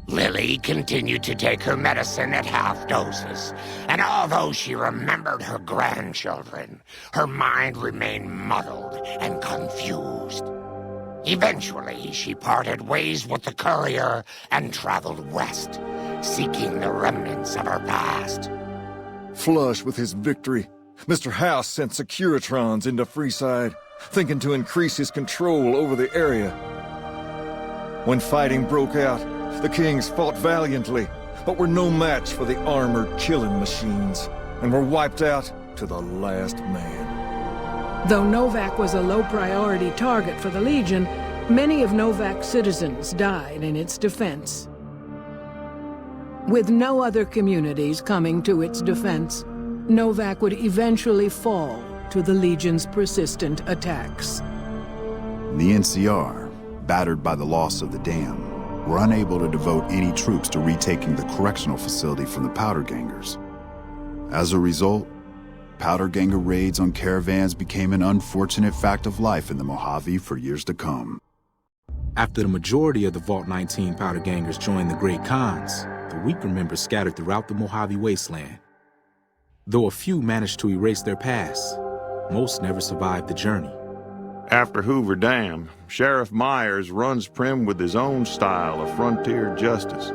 Lily continued to take her medicine at half doses, and although she remembered her grandchildren, her mind remained muddled and confused. Eventually, she parted ways with the courier and traveled west, seeking the remnants of her past. Flush with his victory, Mr. House sent Securitrons into Freeside, thinking to increase his control over the area. When fighting broke out, the Kings fought valiantly, but were no match for the armored killing machines, and were wiped out to the last man. Though Novac was a low-priority target for the Legion, many of Novac's citizens died in its defense. With no other communities coming to its defense, Novac would eventually fall to the Legion's persistent attacks. The NCR, battered by the loss of the dam, were unable to devote any troops to retaking the correctional facility from the powder gangers. As a result, powder ganger raids on caravans became an unfortunate fact of life in the Mojave for years to come. After the majority of the Vault 19 powder gangers joined the Great Khans, the weaker members scattered throughout the Mojave wasteland. Though a few managed to erase their past, most never survived the journey. After Hoover Dam, Sheriff Myers runs Primm with his own style of frontier justice.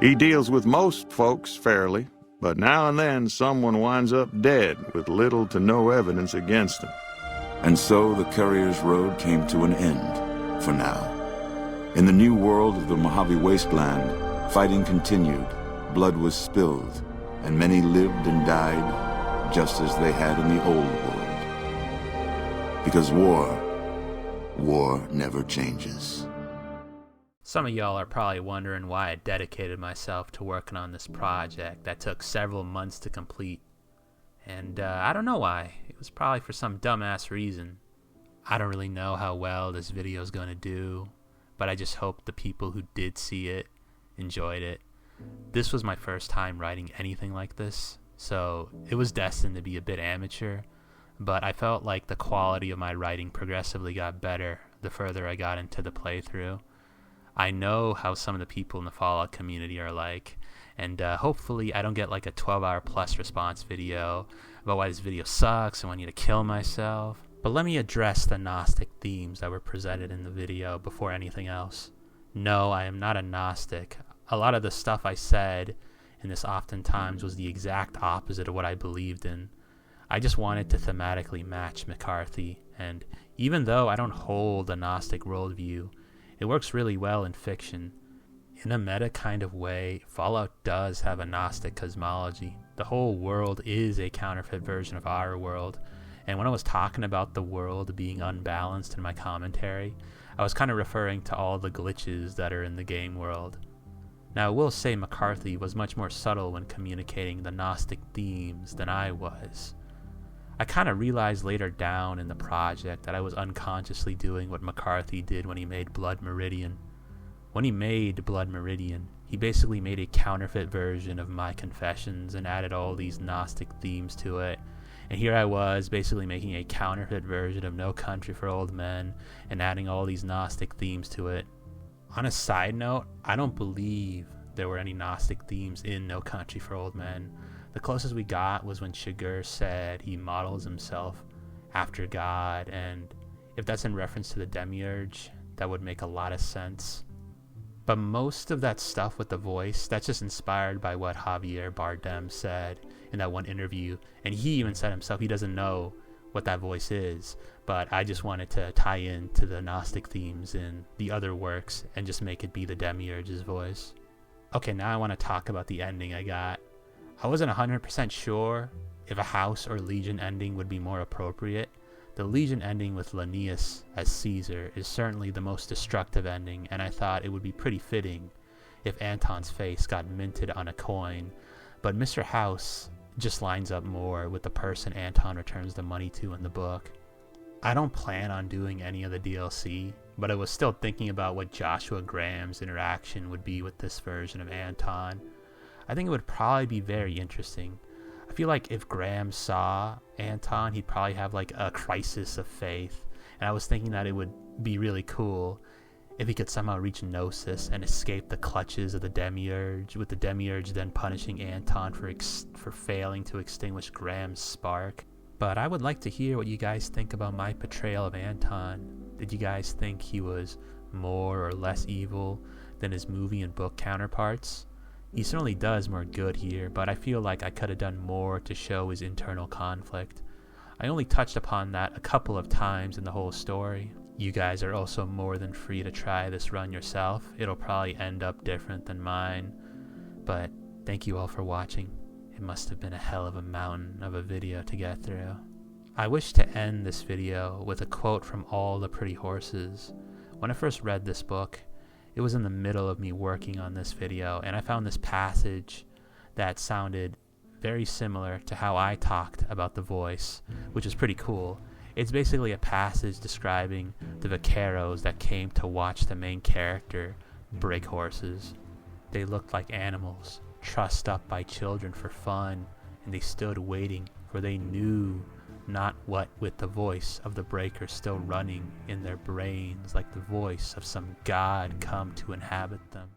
He deals with most folks fairly, but now and then someone winds up dead with little to no evidence against them. And so the Courier's Road came to an end, for now. In the new world of the Mojave Wasteland, fighting continued, blood was spilled, and many lived and died just as they had in the old world. Because war never changes. Some of y'all are probably wondering why I dedicated myself to working on this project that took several months to complete. And I don't know why. It was probably for some dumbass reason. I don't really know how well this video is going to do, but I just hope the people who did see it enjoyed it. This was my first time writing anything like this, so it was destined to be a bit amateur. But I felt like the quality of my writing progressively got better the further I got into the playthrough. I know how some of the people in the Fallout community are like, and hopefully I don't get like a 12-hour plus response video about why this video sucks and want you to kill myself. But let me address the Gnostic themes that were presented in the video before anything else. No, I am not a Gnostic. A lot of the stuff I said in this oftentimes was the exact opposite of what I believed in. I just wanted to thematically match McCarthy, and even though I don't hold a Gnostic worldview, it works really well in fiction. In a meta kind of way, Fallout does have a Gnostic cosmology. The whole world is a counterfeit version of our world, and when I was talking about the world being unbalanced in my commentary, I was kind of referring to all the glitches that are in the game world. Now, I will say McCarthy was much more subtle when communicating the Gnostic themes than I was. I kind of realized later down in the project that I was unconsciously doing what McCarthy did when he made Blood Meridian. When he made Blood Meridian, He basically made a counterfeit version of my confessions and added all these Gnostic themes to it. And here I was basically making a counterfeit version of No Country for Old Men and adding all these Gnostic themes to it. On a side note, I don't believe there were any Gnostic themes in No Country for Old Men. The closest we got was when Chigurh said he models himself after God, and if that's in reference to the Demiurge, that would make a lot of sense. But most of that stuff with the voice, that's just inspired by what Javier Bardem said in that one interview. And he even said himself he doesn't know what that voice is. But I just wanted to tie in to the Gnostic themes in the other works and just make it be the Demiurge's voice. Okay, now I want to talk about the ending I got. I wasn't 100% sure if a House or Legion ending would be more appropriate. The Legion ending with Linnaeus as Caesar is certainly the most destructive ending, and I thought it would be pretty fitting if Anton's face got minted on a coin, but Mr. House just lines up more with the person Anton returns the money to in the book. I don't plan on doing any of the DLC, but I was still thinking about what Joshua Graham's interaction would be with this version of Anton. I think it would probably be very interesting. I feel like if Graham saw Anton, he'd probably have like a crisis of faith. And I was thinking that it would be really cool if he could somehow reach Gnosis and escape the clutches of the Demiurge, with the Demiurge then punishing Anton for failing to extinguish Graham's spark. But I would like to hear what you guys think about my portrayal of Anton. Did you guys think he was more or less evil than his movie and book counterparts? He certainly does more good here, but I feel like I could have done more to show his internal conflict. I only touched upon that a couple of times in the whole story. You guys are also more than free to try this run yourself. It'll probably end up different than mine. But thank you all for watching. It must have been a hell of a mountain of a video to get through. I wish to end this video with a quote from All the Pretty Horses. When I first read this book, it was in the middle of me working on this video, and I found this passage that sounded very similar to how I talked about the voice, which is pretty cool. It's basically a passage describing the vaqueros that came to watch the main character break horses. They looked like animals, trussed up by children for fun, and they stood waiting, for they knew not what, with the voice of the breaker still running in their brains like the voice of some god come to inhabit them.